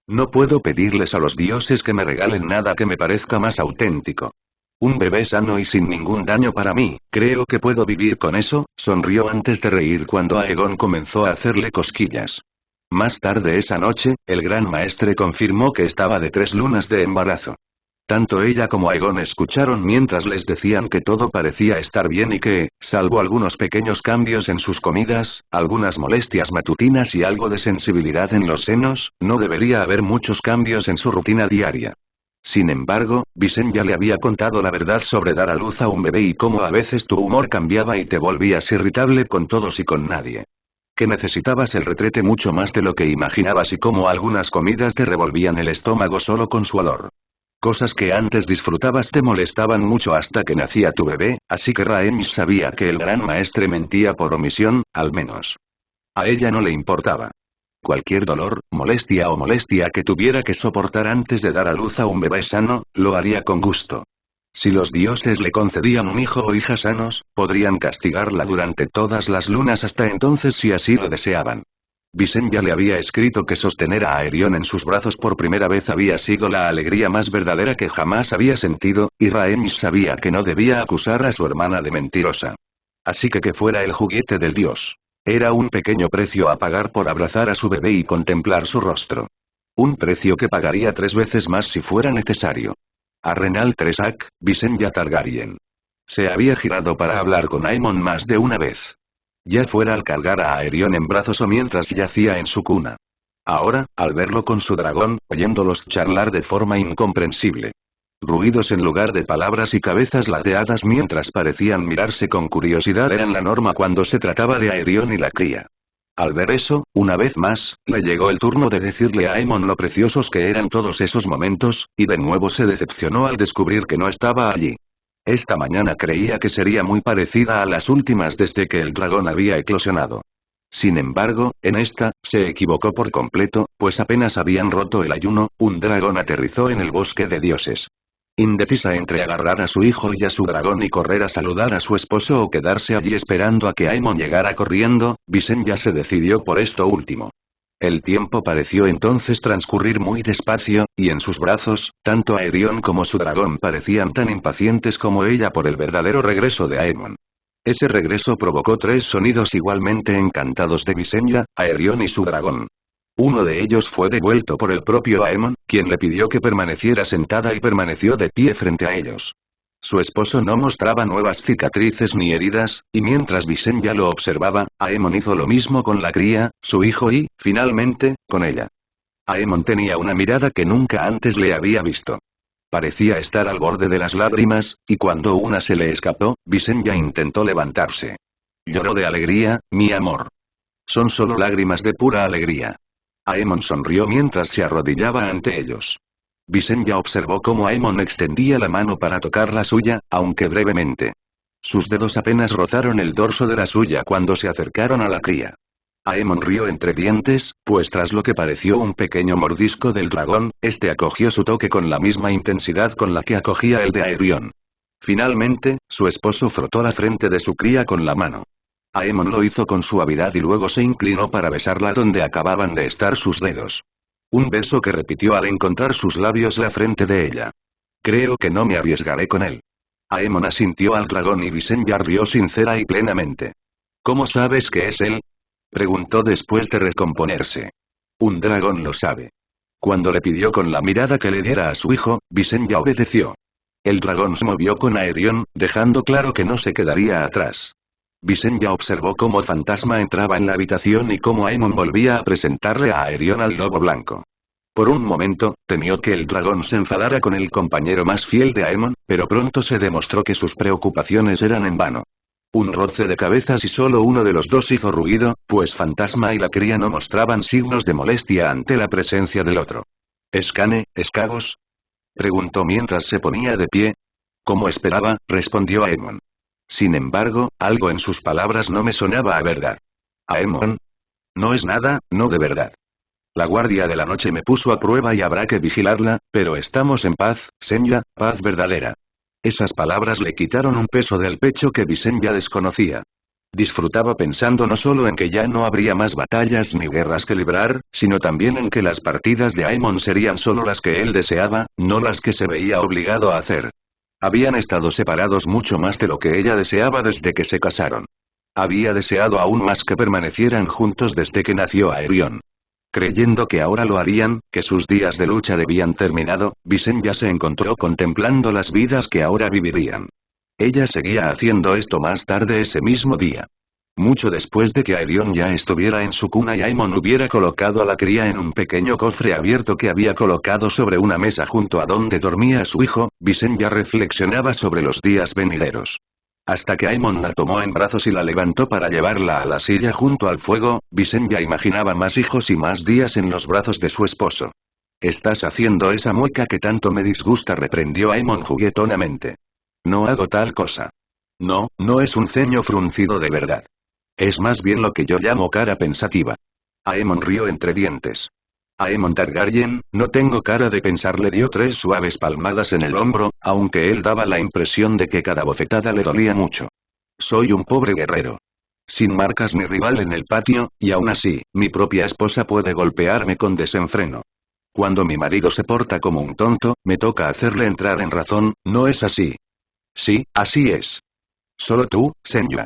No puedo pedirles a los dioses que me regalen nada que me parezca más auténtico. Un bebé sano y sin ningún daño para mí, creo que puedo vivir con eso, sonrió antes de reír cuando Aegon comenzó a hacerle cosquillas. Más tarde esa noche, el gran maestre confirmó que estaba de 3 lunas de embarazo. Tanto ella como Aegon escucharon mientras les decían que todo parecía estar bien y que, salvo algunos pequeños cambios en sus comidas, algunas molestias matutinas y algo de sensibilidad en los senos, no debería haber muchos cambios en su rutina diaria. Sin embargo, Visenya le había contado la verdad sobre dar a luz a un bebé y cómo a veces tu humor cambiaba y te volvías irritable con todos y con nadie. Que necesitabas el retrete mucho más de lo que imaginabas y cómo algunas comidas te revolvían el estómago solo con su olor. Cosas que antes disfrutabas te molestaban mucho hasta que nacía tu bebé, así que Rhaenys sabía que el gran maestre mentía por omisión, al menos. A ella no le importaba. Cualquier dolor, molestia que tuviera que soportar antes de dar a luz a un bebé sano, lo haría con gusto. Si los dioses le concedían un hijo o hija sanos, podrían castigarla durante todas las lunas hasta entonces si así lo deseaban. Visenya le había escrito que sostener a Aerion en sus brazos por primera vez había sido la alegría más verdadera que jamás había sentido, y Rhaenys sabía que no debía acusar a su hermana de mentirosa. Así que fuera el juguete del dios. Era un pequeño precio a pagar por abrazar a su bebé y contemplar su rostro. Un precio que pagaría 3 veces más si fuera necesario. A Renal Tresak, Visenya Targaryen. Se había girado para hablar con Aemon más de una vez. Ya fuera al cargar a Aerion en brazos o mientras yacía en su cuna. Ahora, al verlo con su dragón, oyéndolos charlar de forma incomprensible. Ruidos en lugar de palabras y cabezas ladeadas mientras parecían mirarse con curiosidad eran la norma cuando se trataba de Aerion y la cría. Al ver eso, una vez más, le llegó el turno de decirle a Aemon lo preciosos que eran todos esos momentos, y de nuevo se decepcionó al descubrir que no estaba allí. Esta mañana creía que sería muy parecida a las últimas desde que el dragón había eclosionado. Sin embargo, en esta, se equivocó por completo, pues apenas habían roto el ayuno, un dragón aterrizó en el bosque de dioses. Indecisa entre agarrar a su hijo y a su dragón y correr a saludar a su esposo o quedarse allí esperando a que Aemon llegara corriendo, Visenya se decidió por esto último. El tiempo pareció entonces transcurrir muy despacio, y en sus brazos, tanto Aerion como su dragón parecían tan impacientes como ella por el verdadero regreso de Aemon. Ese regreso provocó 3 sonidos igualmente encantados de Visenya, Aerion y su dragón. Uno de ellos fue devuelto por el propio Aemon, quien le pidió que permaneciera sentada y permaneció de pie frente a ellos. Su esposo no mostraba nuevas cicatrices ni heridas, y mientras Visenya lo observaba, Aemon hizo lo mismo con la cría, su hijo y, finalmente, con ella. Aemon tenía una mirada que nunca antes le había visto. Parecía estar al borde de las lágrimas, y cuando una se le escapó, Visenya intentó levantarse. Lloró de alegría, mi amor. Son solo lágrimas de pura alegría. Aemon sonrió mientras se arrodillaba ante ellos. Visenya observó cómo Aemon extendía la mano para tocar la suya, aunque brevemente. Sus dedos apenas rozaron el dorso de la suya cuando se acercaron a la cría. Aemon rió entre dientes, pues tras lo que pareció un pequeño mordisco del dragón, este acogió su toque con la misma intensidad con la que acogía el de Aerion. Finalmente, su esposo frotó la frente de su cría con la mano. Aemon lo hizo con suavidad y luego se inclinó para besarla donde acababan de estar sus dedos. Un beso que repitió al encontrar sus labios la frente de ella. Creo que no me arriesgaré con él. Aemon asintió al dragón y Visenya rió sincera y plenamente. ¿Cómo sabes que es él? Preguntó después de recomponerse. Un dragón lo sabe. Cuando le pidió con la mirada que le diera a su hijo, Visenya obedeció. El dragón se movió con Aerion, dejando claro que no se quedaría atrás. Visenya observó cómo Fantasma entraba en la habitación y cómo Aemon volvía a presentarle a Aerion al lobo blanco. Por un momento, temió que el dragón se enfadara con el compañero más fiel de Aemon, pero pronto se demostró que sus preocupaciones eran en vano. Un roce de cabezas y solo uno de los dos hizo ruido, pues Fantasma y la cría no mostraban signos de molestia ante la presencia del otro. —¿Escane, escagos? —preguntó mientras se ponía de pie. —Como esperaba —respondió Aemon. Sin embargo, algo en sus palabras no me sonaba a verdad. —Aemon. No es nada, no de verdad. La guardia de la noche me puso a prueba y habrá que vigilarla, pero estamos en paz, Senya, paz verdadera. Esas palabras le quitaron un peso del pecho que Visenya desconocía. Disfrutaba pensando no solo en que ya no habría más batallas ni guerras que librar, sino también en que las partidas de Aemon serían solo las que él deseaba, no las que se veía obligado a hacer. Habían estado separados mucho más de lo que ella deseaba desde que se casaron. Había deseado aún más que permanecieran juntos desde que nació Aerion. Creyendo que ahora lo harían, que sus días de lucha debían terminado, Visenya se encontró contemplando las vidas que ahora vivirían. Ella seguía haciendo esto más tarde ese mismo día. Mucho después de que Aerion ya estuviera en su cuna y Aemon hubiera colocado a la cría en un pequeño cofre abierto que había colocado sobre una mesa junto a donde dormía su hijo, Visenya reflexionaba sobre los días venideros. Hasta que Aemon la tomó en brazos y la levantó para llevarla a la silla junto al fuego, Visenya imaginaba más hijos y más días en los brazos de su esposo. «Estás haciendo esa mueca que tanto me disgusta», reprendió Aemon juguetonamente. «No hago tal cosa. No, no es un ceño fruncido de verdad. Es más bien lo que yo llamo cara pensativa». Aemon rió entre dientes. «Aemon Targaryen, no tengo cara de pensar», le dio 3 suaves palmadas en el hombro, aunque él daba la impresión de que cada bofetada le dolía mucho. «Soy un pobre guerrero. Sin marcas ni rival en el patio, y aún así, mi propia esposa puede golpearme con desenfreno. Cuando mi marido se porta como un tonto, me toca hacerle entrar en razón, ¿no es así?» «Sí, así es. Solo tú, Senya.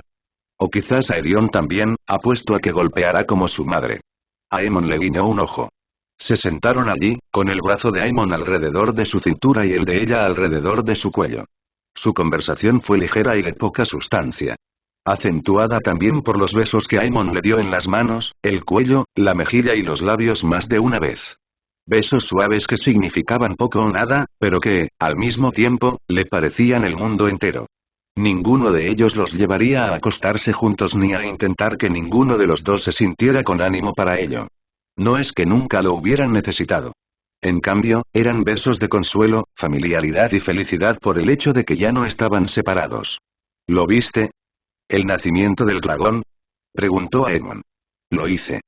O quizás Aerion también, apuesto a que golpeará como su madre». Aemon le guiñó un ojo. Se sentaron allí, con el brazo de Aemon alrededor de su cintura y el de ella alrededor de su cuello. Su conversación fue ligera y de poca sustancia. Acentuada también por los besos que Aemon le dio en las manos, el cuello, la mejilla y los labios más de una vez. Besos suaves que significaban poco o nada, pero que, al mismo tiempo, le parecían el mundo entero. Ninguno de ellos los llevaría a acostarse juntos ni a intentar que ninguno de los dos se sintiera con ánimo para ello. No es que nunca lo hubieran necesitado. En cambio, eran besos de consuelo, familiaridad y felicidad por el hecho de que ya no estaban separados. ¿Lo viste? ¿El nacimiento del dragón?, preguntó Aemon. Lo hice.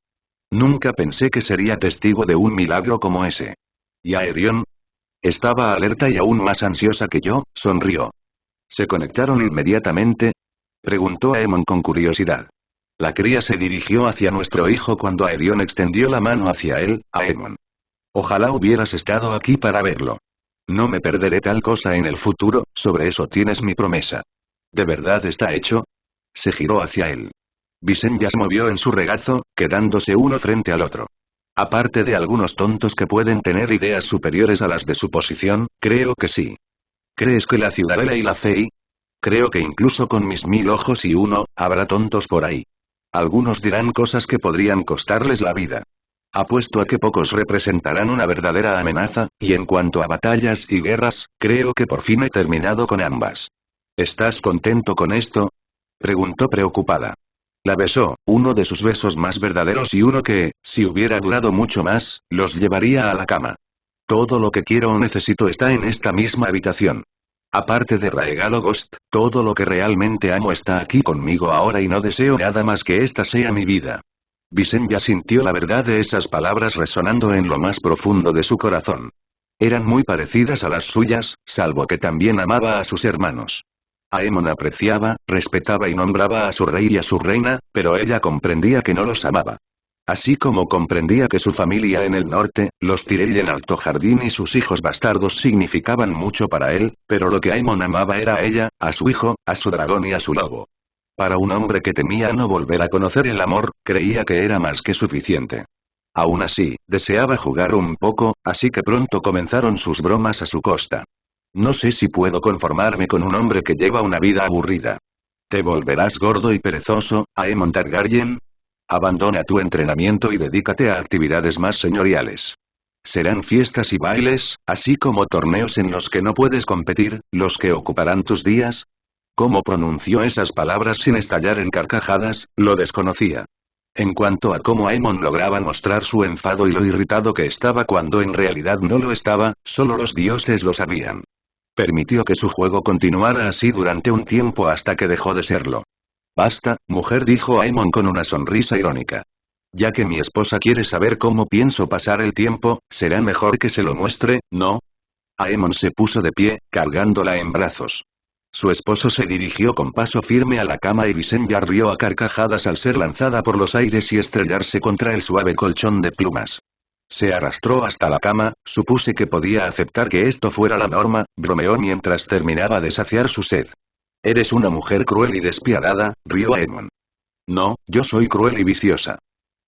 Nunca pensé que sería testigo de un milagro como ese. ¿Y Aerion? Estaba alerta y aún más ansiosa que yo, sonrió. ¿Se conectaron inmediatamente?, preguntó Aemon con curiosidad. La cría se dirigió hacia nuestro hijo cuando Aerion extendió la mano hacia él, Aemon. Ojalá hubieras estado aquí para verlo. No me perderé tal cosa en el futuro, sobre eso tienes mi promesa. ¿De verdad está hecho? Se giró hacia él. Visenya se movió en su regazo, quedándose uno frente al otro. Aparte de algunos tontos que pueden tener ideas superiores a las de su posición, creo que sí. ¿Crees que la ciudadela y la Fey? Creo que incluso con mis 1000 ojos y uno, habrá tontos por ahí. Algunos dirán cosas que podrían costarles la vida. Apuesto a que pocos representarán una verdadera amenaza, y en cuanto a batallas y guerras, creo que por fin he terminado con ambas. ¿Estás contento con esto?, preguntó preocupada. La besó, uno de sus besos más verdaderos y uno que, si hubiera durado mucho más, los llevaría a la cama. Todo lo que quiero o necesito está en esta misma habitación. Aparte de Raegalo Ghost, todo lo que realmente amo está aquí conmigo ahora y no deseo nada más que esta sea mi vida. Visenya sintió la verdad de esas palabras resonando en lo más profundo de su corazón. Eran muy parecidas a las suyas, salvo que también amaba a sus hermanos. Aemon apreciaba, respetaba y nombraba a su rey y a su reina, pero ella comprendía que no los amaba. Así como comprendía que su familia en el norte, los Tyrell en Alto Jardín y sus hijos bastardos significaban mucho para él, pero lo que Aemon amaba era a ella, a su hijo, a su dragón y a su lobo. Para un hombre que temía no volver a conocer el amor, creía que era más que suficiente. Aún así, deseaba jugar un poco, así que pronto comenzaron sus bromas a su costa. No sé si puedo conformarme con un hombre que lleva una vida aburrida. ¿Te volverás gordo y perezoso, Aemon Targaryen? Abandona tu entrenamiento y dedícate a actividades más señoriales. Serán fiestas y bailes, así como torneos en los que no puedes competir, los que ocuparán tus días. Cómo pronunció esas palabras sin estallar en carcajadas, lo desconocía. En cuanto a cómo Aemon lograba mostrar su enfado y lo irritado que estaba cuando en realidad no lo estaba, solo los dioses lo sabían. Permitió que su juego continuara así durante un tiempo hasta que dejó de serlo. Basta, mujer, dijo Aemon con una sonrisa irónica. Ya que mi esposa quiere saber cómo pienso pasar el tiempo, será mejor que se lo muestre, ¿no? Aemon se puso de pie, cargándola en brazos. Su esposo se dirigió con paso firme a la cama y Visenya rió a carcajadas al ser lanzada por los aires y estrellarse contra el suave colchón de plumas. Se arrastró hasta la cama, supuse que podía aceptar que esto fuera la norma, bromeó mientras terminaba de saciar su sed. Eres una mujer cruel y despiadada, rió Aemon. No, yo soy cruel y viciosa.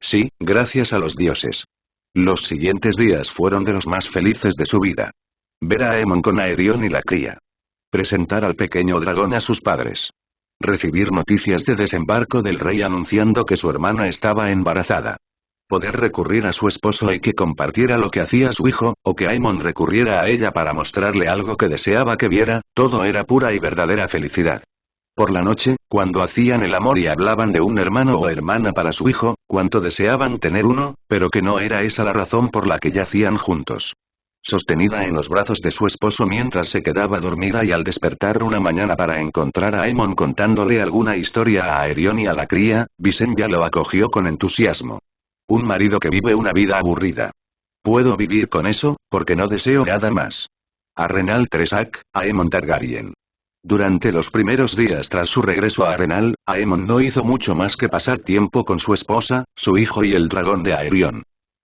Sí, gracias a los dioses. Los siguientes días fueron de los más felices de su vida. Ver a Aemon con Aerion y la cría. Presentar al pequeño dragón a sus padres. Recibir noticias de desembarco del rey anunciando que su hermana estaba embarazada. Poder recurrir a su esposo y que compartiera lo que hacía su hijo, o que Aemon recurriera a ella para mostrarle algo que deseaba que viera, todo era pura y verdadera felicidad. Por la noche, cuando hacían el amor y hablaban de un hermano o hermana para su hijo, cuánto deseaban tener uno, pero que no era esa la razón por la que yacían juntos. Sostenida en los brazos de su esposo mientras se quedaba dormida y al despertar una mañana para encontrar a Aemon contándole alguna historia a Aerion y a la cría, Visenya lo acogió con entusiasmo. Un marido que vive una vida aburrida. Puedo vivir con eso, porque no deseo nada más. Arenal Tresak, Aemon Targaryen. Durante los primeros días tras su regreso a Arenal, Aemon no hizo mucho más que pasar tiempo con su esposa, su hijo y el dragón de Aerion.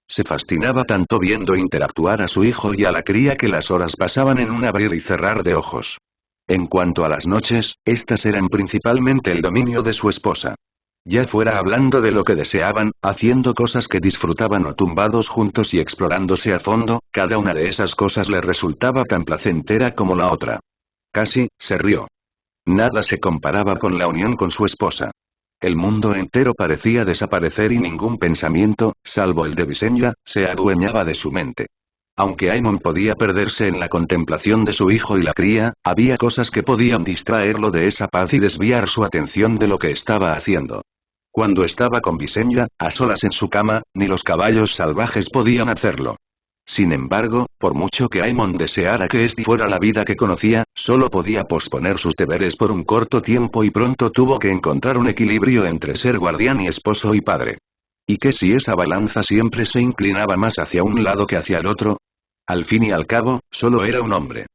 Se fascinaba tanto viendo interactuar a su hijo y a la cría que las horas pasaban en un abrir y cerrar de ojos. En cuanto a las noches, estas eran principalmente el dominio de su esposa. Ya fuera hablando de lo que deseaban, haciendo cosas que disfrutaban o tumbados juntos y explorándose a fondo, cada una de esas cosas le resultaba tan placentera como la otra. Casi, se rió. Nada se comparaba con la unión con su esposa. El mundo entero parecía desaparecer y ningún pensamiento, salvo el de Visenya, se adueñaba de su mente. Aunque Aemon podía perderse en la contemplación de su hijo y la cría, había cosas que podían distraerlo de esa paz y desviar su atención de lo que estaba haciendo. Cuando estaba con Visenya, a solas en su cama, ni los caballos salvajes podían hacerlo. Sin embargo, por mucho que Aemon deseara que esta fuera la vida que conocía, solo podía posponer sus deberes por un corto tiempo y pronto tuvo que encontrar un equilibrio entre ser guardián y esposo y padre. ¿Y qué si esa balanza siempre se inclinaba más hacia un lado que hacia el otro? Al fin y al cabo, solo era un hombre.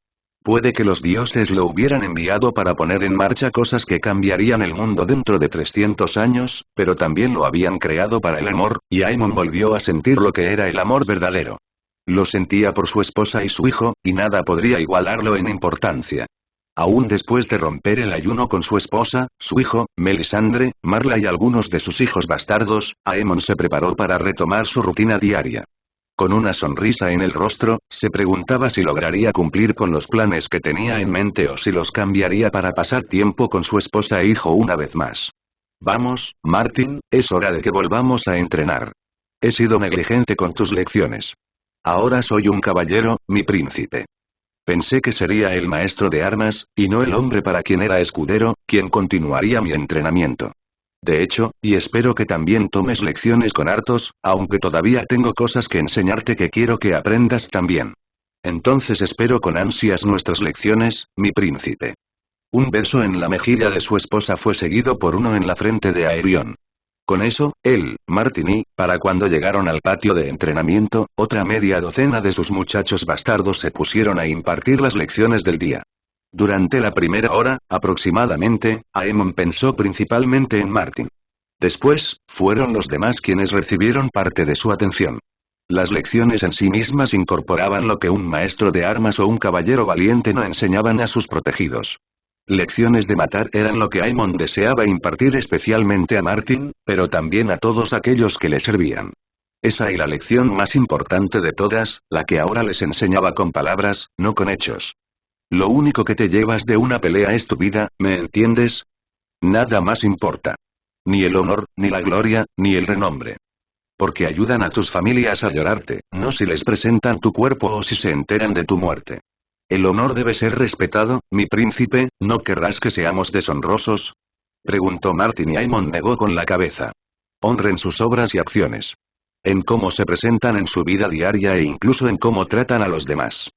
Puede que los dioses lo hubieran enviado para poner en marcha cosas que cambiarían el mundo dentro de 300 años, pero también lo habían creado para el amor, y Aemon volvió a sentir lo que era el amor verdadero. Lo sentía por su esposa y su hijo, y nada podría igualarlo en importancia. Aún después de romper el ayuno con su esposa, su hijo, Melisandre, Marla y algunos de sus hijos bastardos, Aemon se preparó para retomar su rutina diaria. Con una sonrisa en el rostro, se preguntaba si lograría cumplir con los planes que tenía en mente o si los cambiaría para pasar tiempo con su esposa e hijo una vez más. Vamos, Martin, es hora de que volvamos a entrenar. He sido negligente con tus lecciones. Ahora soy un caballero, mi príncipe. Pensé que sería el maestro de armas, y no el hombre para quien era escudero, quien continuaría mi entrenamiento. De hecho, y espero que también tomes lecciones con Arthos, aunque todavía tengo cosas que enseñarte que quiero que aprendas también. Entonces espero con ansias nuestras lecciones, mi príncipe. Un beso en la mejilla de su esposa fue seguido por uno en la frente de Aerion. Con eso, él, Martin y, para cuando llegaron al patio de entrenamiento, otra media docena de sus muchachos bastardos se pusieron a impartir las lecciones del día. Durante la primera hora, aproximadamente, Aemon pensó principalmente en Martin. Después, fueron los demás quienes recibieron parte de su atención. Las lecciones en sí mismas incorporaban lo que un maestro de armas o un caballero valiente no enseñaban a sus protegidos. Lecciones de matar eran lo que Aemon deseaba impartir especialmente a Martin, pero también a todos aquellos que le servían. Esa y la lección más importante de todas, la que ahora les enseñaba con palabras, no con hechos. Lo único que te llevas de una pelea es tu vida, ¿me entiendes? Nada más importa. Ni el honor, ni la gloria, ni el renombre. Porque ayudan a tus familias a llorarte, no si les presentan tu cuerpo o si se enteran de tu muerte. El honor debe ser respetado, mi príncipe, ¿no querrás que seamos deshonrosos? Preguntó Martin y Aemon negó con la cabeza. Honren sus obras y acciones. En cómo se presentan en su vida diaria e incluso en cómo tratan a los demás.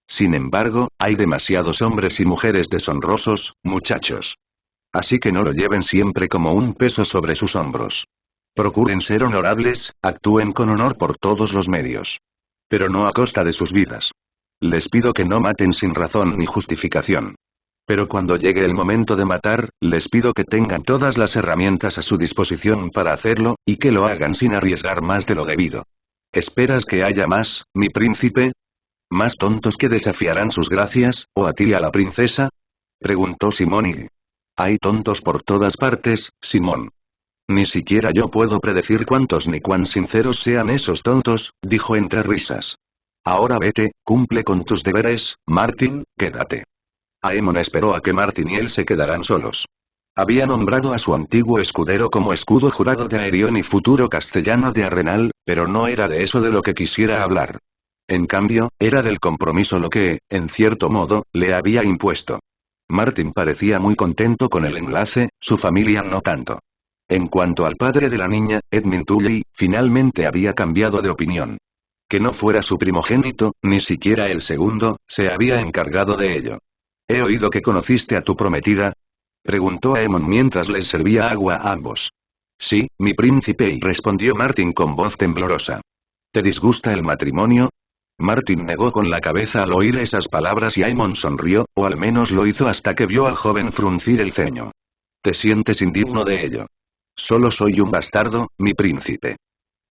Sin embargo, hay demasiados hombres y mujeres deshonrosos, muchachos. Así que no lo lleven siempre como un peso sobre sus hombros. Procuren ser honorables, actúen con honor por todos los medios. Pero no a costa de sus vidas. Les pido que no maten sin razón ni justificación. Pero cuando llegue el momento de matar, les pido que tengan todas las herramientas a su disposición para hacerlo, y que lo hagan sin arriesgar más de lo debido. ¿Esperas que haya más, mi príncipe? ¿Más tontos que desafiarán sus gracias, o a ti y a la princesa? Preguntó Simón y... Hay tontos por todas partes, Simón. Ni siquiera yo puedo predecir cuántos ni cuán sinceros sean esos tontos, dijo entre risas. Ahora vete, cumple con tus deberes, Martin, quédate. Aemon esperó a que Martin y él se quedaran solos. Había nombrado a su antiguo escudero como escudo jurado de Aerion y futuro castellano de Arrenal, pero no era de eso de lo que quisiera hablar. En cambio, era del compromiso lo que, en cierto modo, le había impuesto. Martin parecía muy contento con el enlace, su familia no tanto. En cuanto al padre de la niña, Edmund Tully, finalmente había cambiado de opinión. Que no fuera su primogénito, ni siquiera el segundo, se había encargado de ello. «He oído que conociste a tu prometida», preguntó Aemon mientras les servía agua a ambos. «Sí, mi príncipe», respondió Martin con voz temblorosa. «¿Te disgusta el matrimonio?» Martin negó con la cabeza al oír esas palabras y Aemon sonrió, o al menos lo hizo hasta que vio al joven fruncir el ceño. «¿Te sientes indigno de ello?» «Solo soy un bastardo, mi príncipe.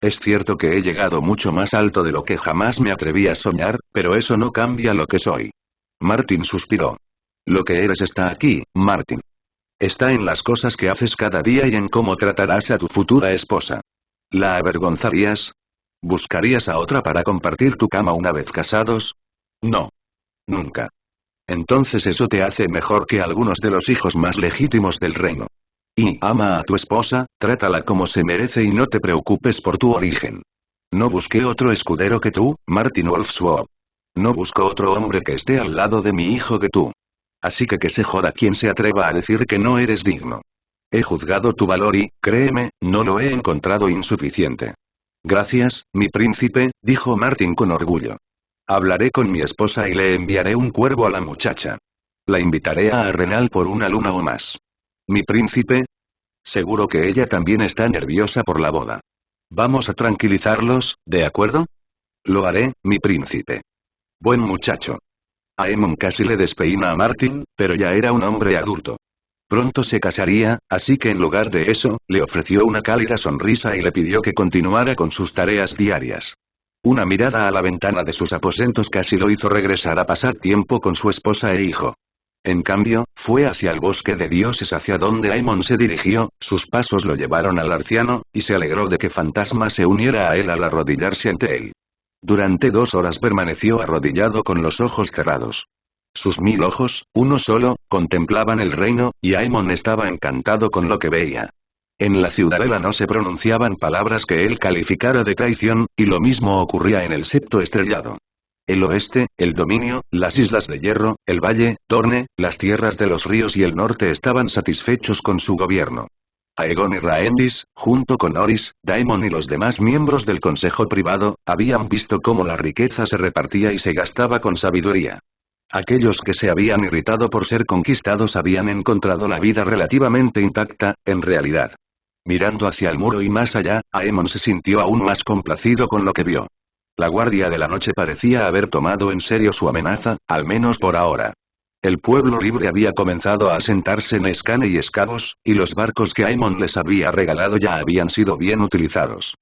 Es cierto que he llegado mucho más alto de lo que jamás me atreví a soñar, pero eso no cambia lo que soy». Martin suspiró. «Lo que eres está aquí, Martin. Está en las cosas que haces cada día y en cómo tratarás a tu futura esposa. ¿La avergonzarías? ¿Buscarías a otra para compartir tu cama una vez casados? No. Nunca. Entonces eso te hace mejor que algunos de los hijos más legítimos del reino. Y ama a tu esposa, trátala como se merece y no te preocupes por tu origen. No busqué otro escudero que tú, Martin Wolfsword. No busco otro hombre que esté al lado de mi hijo que tú. Así que se joda quien se atreva a decir que no eres digno. He juzgado tu valor y, créeme, no lo he encontrado insuficiente». «Gracias, mi príncipe», dijo Martin con orgullo. «Hablaré con mi esposa y le enviaré un cuervo a la muchacha. La invitaré a Arrenal por una luna o más. Mi príncipe. Seguro que ella también está nerviosa por la boda. Vamos a tranquilizarlos, ¿de acuerdo?» «Lo haré, mi príncipe». «Buen muchacho». Aemon casi le despeina a Martin, pero ya era un hombre adulto. Pronto se casaría, así que en lugar de eso, le ofreció una cálida sonrisa y le pidió que continuara con sus tareas diarias. Una mirada a la ventana de sus aposentos casi lo hizo regresar a pasar tiempo con su esposa e hijo. En cambio, fue hacia el bosque de dioses hacia donde Aemon se dirigió, sus pasos lo llevaron al arciano, y se alegró de que Fantasma se uniera a él al arrodillarse ante él. Durante 2 horas permaneció arrodillado con los ojos cerrados. Sus 1000 ojos, uno solo, contemplaban el reino, y Aemon estaba encantado con lo que veía. En la ciudadela no se pronunciaban palabras que él calificara de traición, y lo mismo ocurría en el septo estrellado. El oeste, el dominio, las islas de hierro, el valle, Dorne, las tierras de los ríos y el norte estaban satisfechos con su gobierno. Aegon y Rhaenys, junto con Orys, Daemon y los demás miembros del consejo privado, habían visto cómo la riqueza se repartía y se gastaba con sabiduría. Aquellos que se habían irritado por ser conquistados habían encontrado la vida relativamente intacta, en realidad. Mirando hacia el muro y más allá, Aemon se sintió aún más complacido con lo que vio. La Guardia de la Noche parecía haber tomado en serio su amenaza, al menos por ahora. El pueblo libre había comenzado a asentarse en Escane y Escavos, y los barcos que Aemon les había regalado ya habían sido bien utilizados.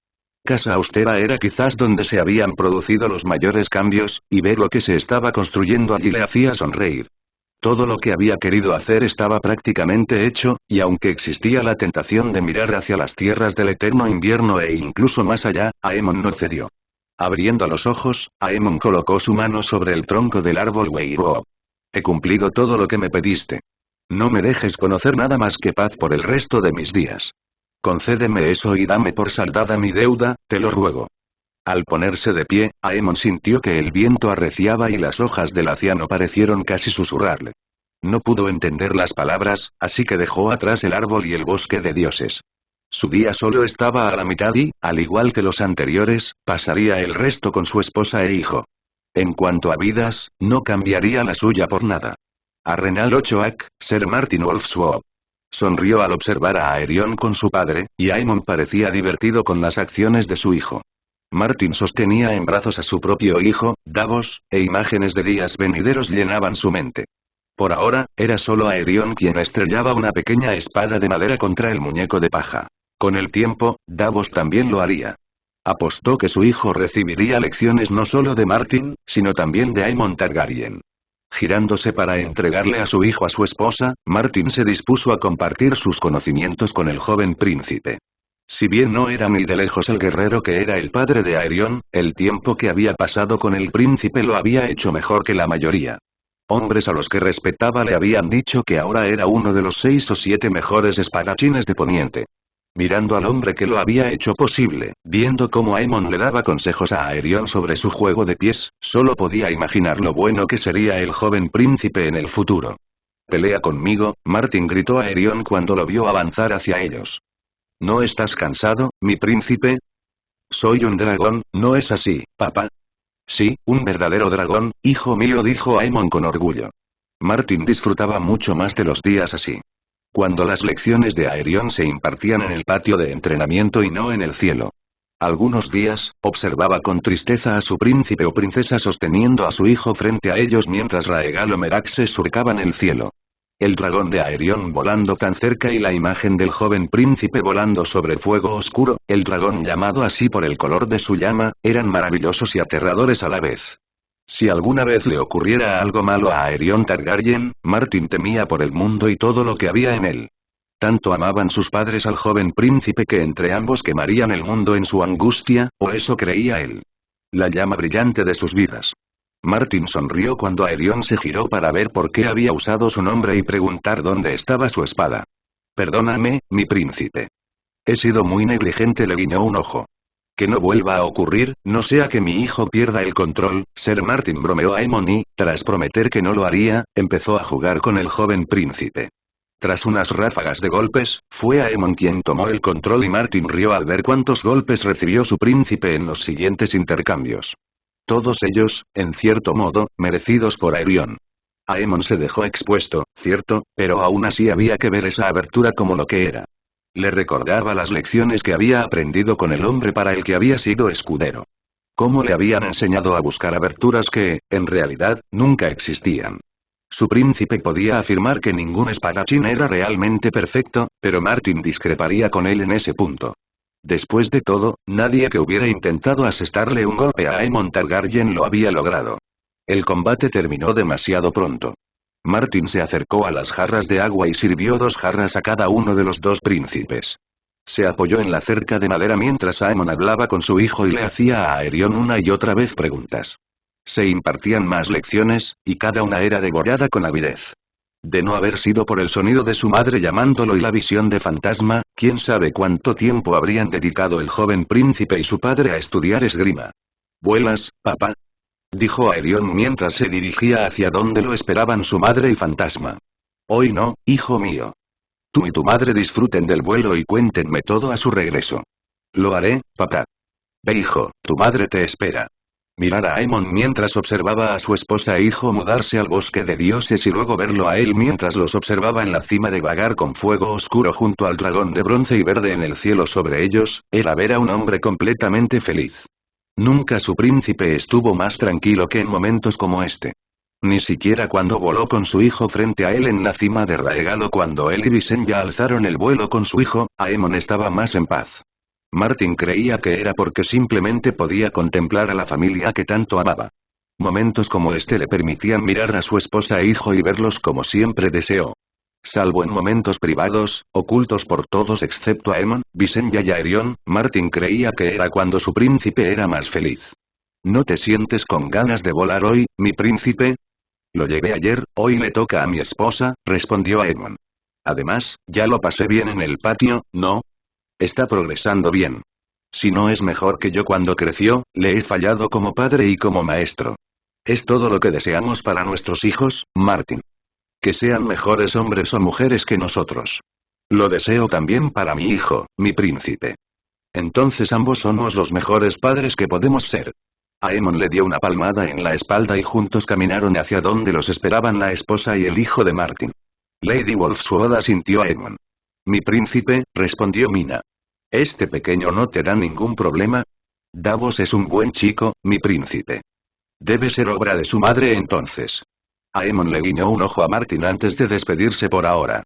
Casa Austera era quizás donde se habían producido los mayores cambios, y ver lo que se estaba construyendo allí le hacía sonreír. Todo lo que había querido hacer estaba prácticamente hecho, y aunque existía la tentación de mirar hacia las tierras del eterno invierno e incluso más allá, Aemon no cedió. Abriendo los ojos, Aemon colocó su mano sobre el tronco del árbol Weirwood. «He cumplido todo lo que me pediste. No me dejes conocer nada más que paz por el resto de mis días. Concédeme eso y dame por saldada mi deuda, te lo ruego». Al ponerse de pie, Aemon sintió que el viento arreciaba y las hojas del aciano parecieron casi susurrarle. No pudo entender las palabras, así que dejó atrás el árbol y el bosque de dioses. Su día solo estaba a la mitad y, al igual que los anteriores, pasaría el resto con su esposa e hijo. En cuanto a vidas, no cambiaría la suya por nada. Arenal Ochoak, Sir Martin Wolfswap. Sonrió al observar a Aerion con su padre, y Aemon parecía divertido con las acciones de su hijo. Martin sostenía en brazos a su propio hijo, Davos, e imágenes de días venideros llenaban su mente. Por ahora, era solo Aerion quien estrellaba una pequeña espada de madera contra el muñeco de paja. Con el tiempo, Davos también lo haría. Apostó que su hijo recibiría lecciones no solo de Martin, sino también de Aemon Targaryen. Girándose para entregarle a su hijo a su esposa, Martin se dispuso a compartir sus conocimientos con el joven príncipe. Si bien no era ni de lejos el guerrero que era el padre de Aerion, el tiempo que había pasado con el príncipe lo había hecho mejor que la mayoría. Hombres a los que respetaba le habían dicho que ahora era uno de los 6 o 7 mejores espadachines de Poniente. Mirando al hombre que lo había hecho posible, viendo cómo Aemon le daba consejos a Aerion sobre su juego de pies, solo podía imaginar lo bueno que sería el joven príncipe en el futuro. «Pelea conmigo», Martin gritó a Aerion cuando lo vio avanzar hacia ellos. «¿No estás cansado, mi príncipe?» «Soy un dragón, ¿no es así, papá?» «Sí, un verdadero dragón, hijo mío», dijo Aemon con orgullo. Martin disfrutaba mucho más de los días así. Cuando las lecciones de Aerion se impartían en el patio de entrenamiento y no en el cielo. Algunos días, observaba con tristeza a su príncipe o princesa sosteniendo a su hijo frente a ellos mientras Raegal o Meraxe surcaban el cielo. El dragón de Aerion volando tan cerca y la imagen del joven príncipe volando sobre fuego oscuro, el dragón llamado así por el color de su llama, eran maravillosos y aterradores a la vez. Si alguna vez le ocurriera algo malo a Aerion Targaryen, Martin temía por el mundo y todo lo que había en él. Tanto amaban sus padres al joven príncipe que entre ambos quemarían el mundo en su angustia, o eso creía él. La llama brillante de sus vidas. Martin sonrió cuando Aerion se giró para ver por qué había usado su nombre y preguntar dónde estaba su espada. «Perdóname, mi príncipe. He sido muy negligente», le guiñó un ojo. «Que no vuelva a ocurrir, no sea que mi hijo pierda el control», Sir Martin bromeó a Aemon y, tras prometer que no lo haría, empezó a jugar con el joven príncipe. Tras unas ráfagas de golpes, fue Aemon quien tomó el control y Martin rió al ver cuántos golpes recibió su príncipe en los siguientes intercambios. Todos ellos, en cierto modo, merecidos por Aerion. Aemon se dejó expuesto, cierto, pero aún así había que ver esa abertura como lo que era. Le recordaba las lecciones que había aprendido con el hombre para el que había sido escudero. Cómo le habían enseñado a buscar aberturas que, en realidad, nunca existían. Su príncipe podía afirmar que ningún espadachín era realmente perfecto, pero Martin discreparía con él en ese punto. Después de todo, nadie que hubiera intentado asestarle un golpe a Aemon Targaryen lo había logrado. El combate terminó demasiado pronto. Martin se acercó a las jarras de agua y sirvió 2 jarras a cada uno de los 2 príncipes. Se apoyó en la cerca de madera mientras Aemon hablaba con su hijo y le hacía a Aerion una y otra vez preguntas. Se impartían más lecciones, y cada una era devorada con avidez. De no haber sido por el sonido de su madre llamándolo y la visión de fantasma, quién sabe cuánto tiempo habrían dedicado el joven príncipe y su padre a estudiar esgrima. «¿Vuelas, papá?», dijo Aerion mientras se dirigía hacia donde lo esperaban su madre y fantasma. «Hoy no, hijo mío. Tú y tu madre disfruten del vuelo y cuéntenme todo a su regreso». «Lo haré, papá». «Ve, hijo, tu madre te espera». Mirar a Aemon mientras observaba a su esposa e hijo mudarse al bosque de dioses y luego verlo a él mientras los observaba en la cima de vagar con fuego oscuro junto al dragón de bronce y verde en el cielo sobre ellos, era ver a un hombre completamente feliz. Nunca su príncipe estuvo más tranquilo que en momentos como este. Ni siquiera cuando voló con su hijo frente a él en la cima de Raegal o cuando él y Visenya alzaron el vuelo con su hijo, Aemon estaba más en paz. Martin creía que era porque simplemente podía contemplar a la familia que tanto amaba. Momentos como este le permitían mirar a su esposa e hijo y verlos como siempre deseó. Salvo en momentos privados, ocultos por todos excepto Aemon, Visenya y Aerion, Martin creía que era cuando su príncipe era más feliz. ¿No te sientes con ganas de volar hoy, mi príncipe? Lo llevé ayer, hoy le toca a mi esposa, respondió Aemon. Además, ya lo pasé bien en el patio, ¿no? Está progresando bien. Si no es mejor que yo cuando creció, le he fallado como padre y como maestro. Es todo lo que deseamos para nuestros hijos, Martin. Que sean mejores hombres o mujeres que nosotros. Lo deseo también para mi hijo, mi príncipe. Entonces ambos somos los mejores padres que podemos ser. Aemon le dio una palmada en la espalda y juntos caminaron hacia donde los esperaban la esposa y el hijo de Martin. Lady Wolfsword asintió a Aemon. Mi príncipe, respondió Mina. Este pequeño no te da ningún problema. Davos es un buen chico, mi príncipe. Debe ser obra de su madre entonces. Aemon le guiñó un ojo a Martin antes de despedirse por ahora.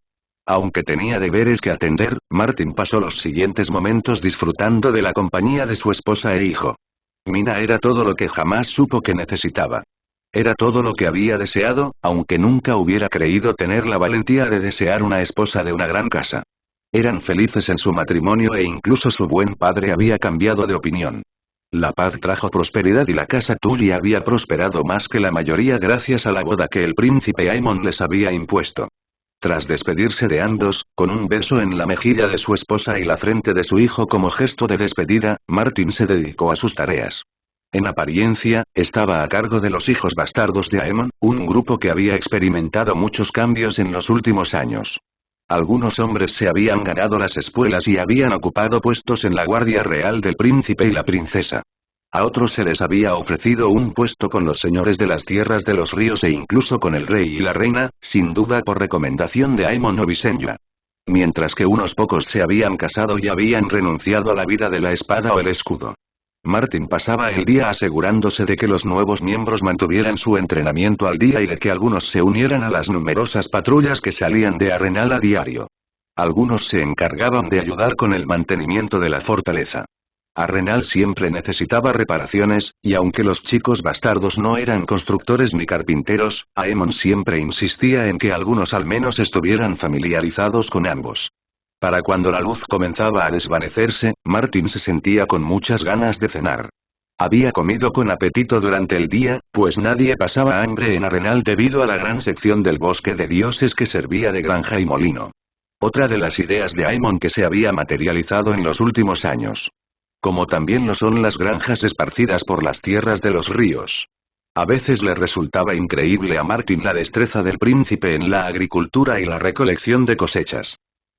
Aunque tenía deberes que atender, Martin pasó los siguientes momentos disfrutando de la compañía de su esposa e hijo. Mina era todo lo que jamás supo que necesitaba. Era todo lo que había deseado, aunque nunca hubiera creído tener la valentía de desear una esposa de una gran casa. Eran felices en su matrimonio e incluso su buen padre había cambiado de opinión. La paz trajo prosperidad y la casa Tully había prosperado más que la mayoría gracias a la boda que el príncipe Aemon les había impuesto. Tras despedirse de ambos, con un beso en la mejilla de su esposa y la frente de su hijo como gesto de despedida, Martin se dedicó a sus tareas. En apariencia, estaba a cargo de los hijos bastardos de Aemon, un grupo que había experimentado muchos cambios en los últimos años. Algunos hombres se habían ganado las espuelas y habían ocupado puestos en la guardia real del príncipe y la princesa. A otros se les había ofrecido un puesto con los señores de las tierras de los ríos e incluso con el rey y la reina, sin duda por recomendación de Aemon o Visenya. Mientras que unos pocos se habían casado y habían renunciado a la vida de la espada o el escudo. Martin pasaba el día asegurándose de que los nuevos miembros mantuvieran su entrenamiento al día y de que algunos se unieran a las numerosas patrullas que salían de Arenal a diario. Algunos se encargaban de ayudar con el mantenimiento de la fortaleza. Arenal siempre necesitaba reparaciones, y aunque los chicos bastardos no eran constructores ni carpinteros, Aemon siempre insistía en que algunos al menos estuvieran familiarizados con ambos. Para cuando la luz comenzaba a desvanecerse, Martin se sentía con muchas ganas de cenar. Había comido con apetito durante el día, pues nadie pasaba hambre en Arenal debido a la gran sección del bosque de dioses que servía de granja y molino. Otra de las ideas de Aemon que se había materializado en los últimos años. Como también lo son las granjas esparcidas por las tierras de los ríos. A veces le resultaba increíble a Martin la destreza del príncipe en la agricultura y la recolección de cosechas.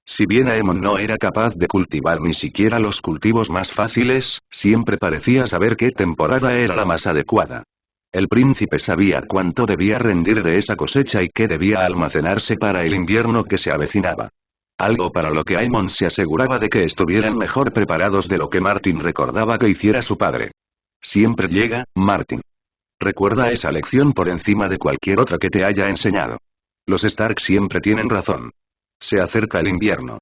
Si bien Aemon no era capaz de cultivar ni siquiera los cultivos más fáciles, siempre parecía saber qué temporada era la más adecuada. El príncipe sabía cuánto debía rendir de esa cosecha y qué debía almacenarse para el invierno que se avecinaba. Algo para lo que Aemon se aseguraba de que estuvieran mejor preparados de lo que Martin recordaba que hiciera su padre. Siempre llega, Martin. Recuerda esa lección por encima de cualquier otra que te haya enseñado. Los Stark siempre tienen razón. Se acerca el invierno.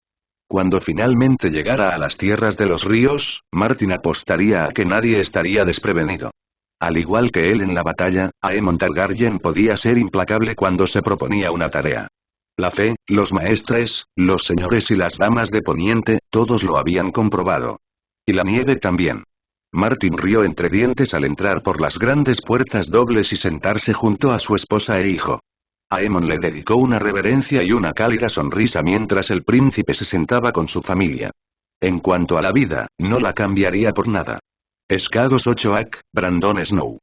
Cuando finalmente llegara a las tierras de los ríos, Martin apostaría a que nadie estaría desprevenido. Al igual que él en la batalla, Aemon Targaryen podía ser implacable cuando se proponía una tarea. La fe, los maestres, los señores y las damas de Poniente, todos lo habían comprobado. Y la nieve también. Martin rió entre dientes al entrar por las grandes puertas dobles y sentarse junto a su esposa e hijo. Aemon le dedicó una reverencia y una cálida sonrisa mientras el príncipe se sentaba con su familia. En cuanto a la vida, no la cambiaría por nada. Skagos 8 Brandon Snow.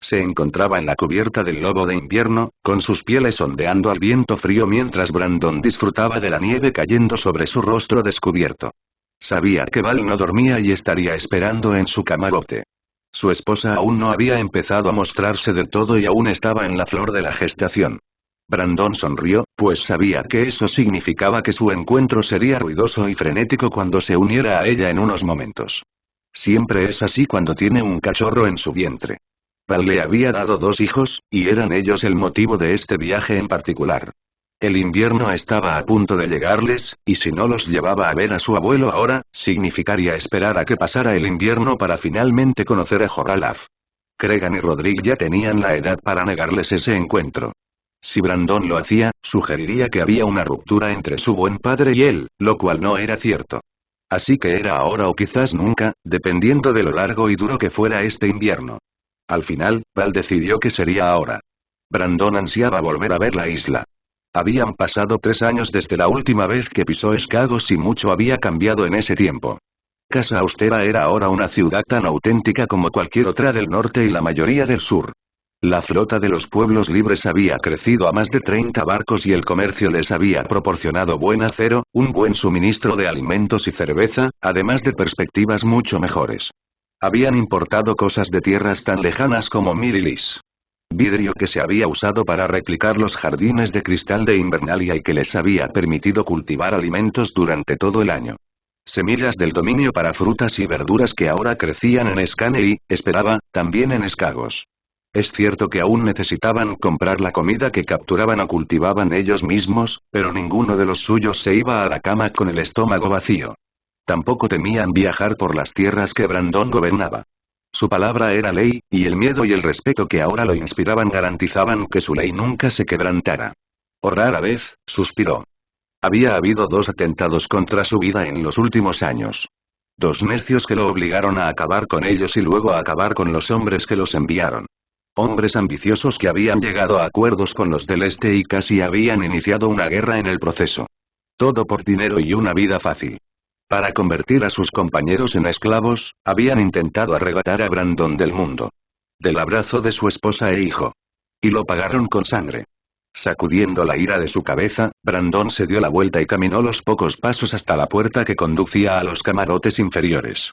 Se encontraba en la cubierta del lobo de invierno, con sus pieles ondeando al viento frío mientras Brandon disfrutaba de la nieve cayendo sobre su rostro descubierto. Sabía que Val no dormía y estaría esperando en su camarote. Su esposa aún no había empezado a mostrarse del todo y aún estaba en la flor de la gestación. Brandon sonrió, pues sabía que eso significaba que su encuentro sería ruidoso y frenético cuando se uniera a ella en unos momentos. Siempre es así cuando tiene un cachorro en su vientre. Val le había dado 2 hijos, y eran ellos el motivo de este viaje en particular. El invierno estaba a punto de llegarles, y si no los llevaba a ver a su abuelo ahora, significaría esperar a que pasara el invierno para finalmente conocer a Joralaf. Cregan y Roderick ya tenían la edad para negarles ese encuentro. Si Brandon lo hacía, sugeriría que había una ruptura entre su buen padre y él, lo cual no era cierto. Así que era ahora o quizás nunca, dependiendo de lo largo y duro que fuera este invierno. Al final, Val decidió que sería ahora. Brandon ansiaba volver a ver la isla. Habían pasado 3 años desde la última vez que pisó Skagos y mucho había cambiado en ese tiempo. Casa Austera era ahora una ciudad tan auténtica como cualquier otra del norte y la mayoría del sur. La flota de los pueblos libres había crecido a más de 30 barcos y el comercio les había proporcionado buen acero, un buen suministro de alimentos y cerveza, además de perspectivas mucho mejores. Habían importado cosas de tierras tan lejanas como Mirilis. Vidrio que se había usado para replicar los jardines de cristal de Invernalia y que les había permitido cultivar alimentos durante todo el año. Semillas del dominio para frutas y verduras que ahora crecían en Escane y, esperaba, también en Escagos. Es cierto que aún necesitaban comprar la comida que capturaban o cultivaban ellos mismos, pero ninguno de los suyos se iba a la cama con el estómago vacío. Tampoco temían viajar por las tierras que Brandon gobernaba. Su palabra era ley, y el miedo y el respeto que ahora lo inspiraban garantizaban que su ley nunca se quebrantara. O rara vez, suspiró. Había habido 2 atentados contra su vida en los últimos años. 2 necios que lo obligaron a acabar con ellos y luego a acabar con los hombres que los enviaron. Hombres ambiciosos que habían llegado a acuerdos con los del Este y casi habían iniciado una guerra en el proceso. Todo por dinero y una vida fácil. Para convertir a sus compañeros en esclavos, habían intentado arrebatar a Brandon del mundo. Del abrazo de su esposa e hijo. Y lo pagaron con sangre. Sacudiendo la ira de su cabeza, Brandon se dio la vuelta y caminó los pocos pasos hasta la puerta que conducía a los camarotes inferiores.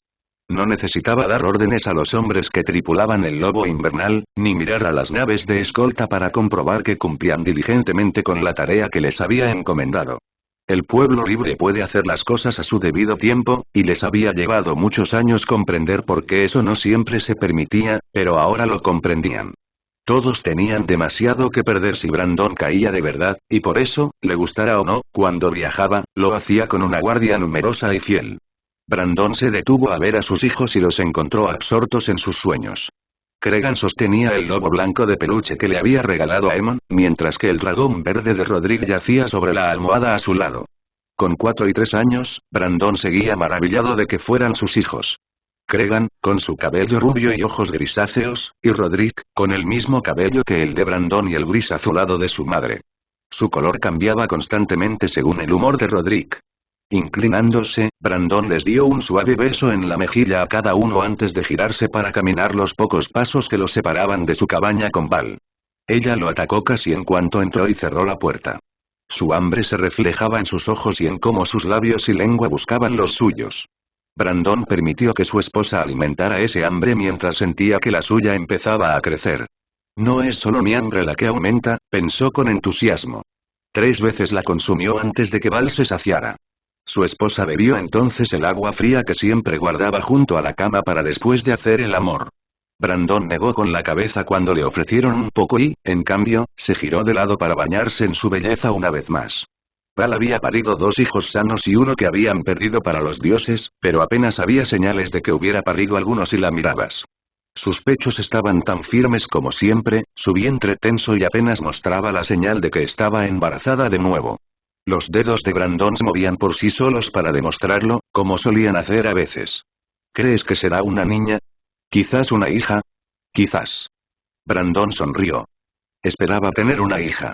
No necesitaba dar órdenes a los hombres que tripulaban el lobo invernal, ni mirar a las naves de escolta para comprobar que cumplían diligentemente con la tarea que les había encomendado. El pueblo libre puede hacer las cosas a su debido tiempo, y les había llevado muchos años comprender por qué eso no siempre se permitía, pero ahora lo comprendían. Todos tenían demasiado que perder si Brandon caía de verdad, y por eso, le gustara o no, cuando viajaba, lo hacía con una guardia numerosa y fiel. Brandon se detuvo a ver a sus hijos y los encontró absortos en sus sueños. Cregan sostenía el lobo blanco de peluche que le había regalado a Aemon, mientras que el dragón verde de Roderick yacía sobre la almohada a su lado. Con 4 y 3 años, Brandon seguía maravillado de que fueran sus hijos. Cregan, con su cabello rubio y ojos grisáceos, y Roderick, con el mismo cabello que el de Brandon y el gris azulado de su madre. Su color cambiaba constantemente según el humor de Roderick. Inclinándose, Brandon les dio un suave beso en la mejilla a cada uno antes de girarse para caminar los pocos pasos que los separaban de su cabaña con Val. Ella lo atacó casi en cuanto entró y cerró la puerta. Su hambre se reflejaba en sus ojos y en cómo sus labios y lengua buscaban los suyos. Brandon permitió que su esposa alimentara ese hambre mientras sentía que la suya empezaba a crecer. No es solo mi hambre la que aumenta, pensó con entusiasmo. 3 veces la consumió antes de que Val se saciara. Su esposa bebió entonces el agua fría que siempre guardaba junto a la cama para después de hacer el amor. Brandon negó con la cabeza cuando le ofrecieron un poco y, en cambio, se giró de lado para bañarse en su belleza una vez más. Val había parido 2 hijos sanos y uno que habían perdido para los dioses, pero apenas había señales de que hubiera parido alguno si la mirabas. Sus pechos estaban tan firmes como siempre, su vientre tenso y apenas mostraba la señal de que estaba embarazada de nuevo. Los dedos de Brandon se movían por sí solos para demostrarlo, como solían hacer a veces. ¿Crees que será una niña? ¿Quizás una hija? Quizás. Brandon sonrió. Esperaba tener una hija.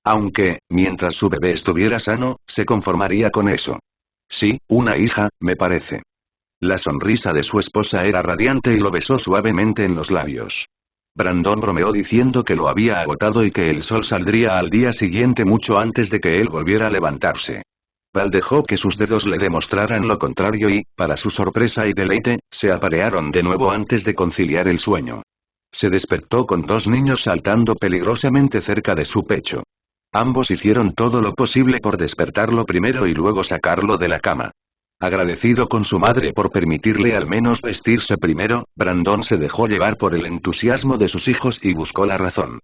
Aunque, mientras su bebé estuviera sano, se conformaría con eso. Sí, una hija, me parece. La sonrisa de su esposa era radiante y lo besó suavemente en los labios. Brandon bromeó diciendo que lo había agotado y que el sol saldría al día siguiente mucho antes de que él volviera a levantarse. Val dejó que sus dedos le demostraran lo contrario y, para su sorpresa y deleite, se aparearon de nuevo antes de conciliar el sueño. Se despertó con 2 niños saltando peligrosamente cerca de su pecho. Ambos hicieron todo lo posible por despertarlo primero y luego sacarlo de la cama. Agradecido con su madre por permitirle al menos vestirse primero, Brandon se dejó llevar por el entusiasmo de sus hijos y buscó la razón.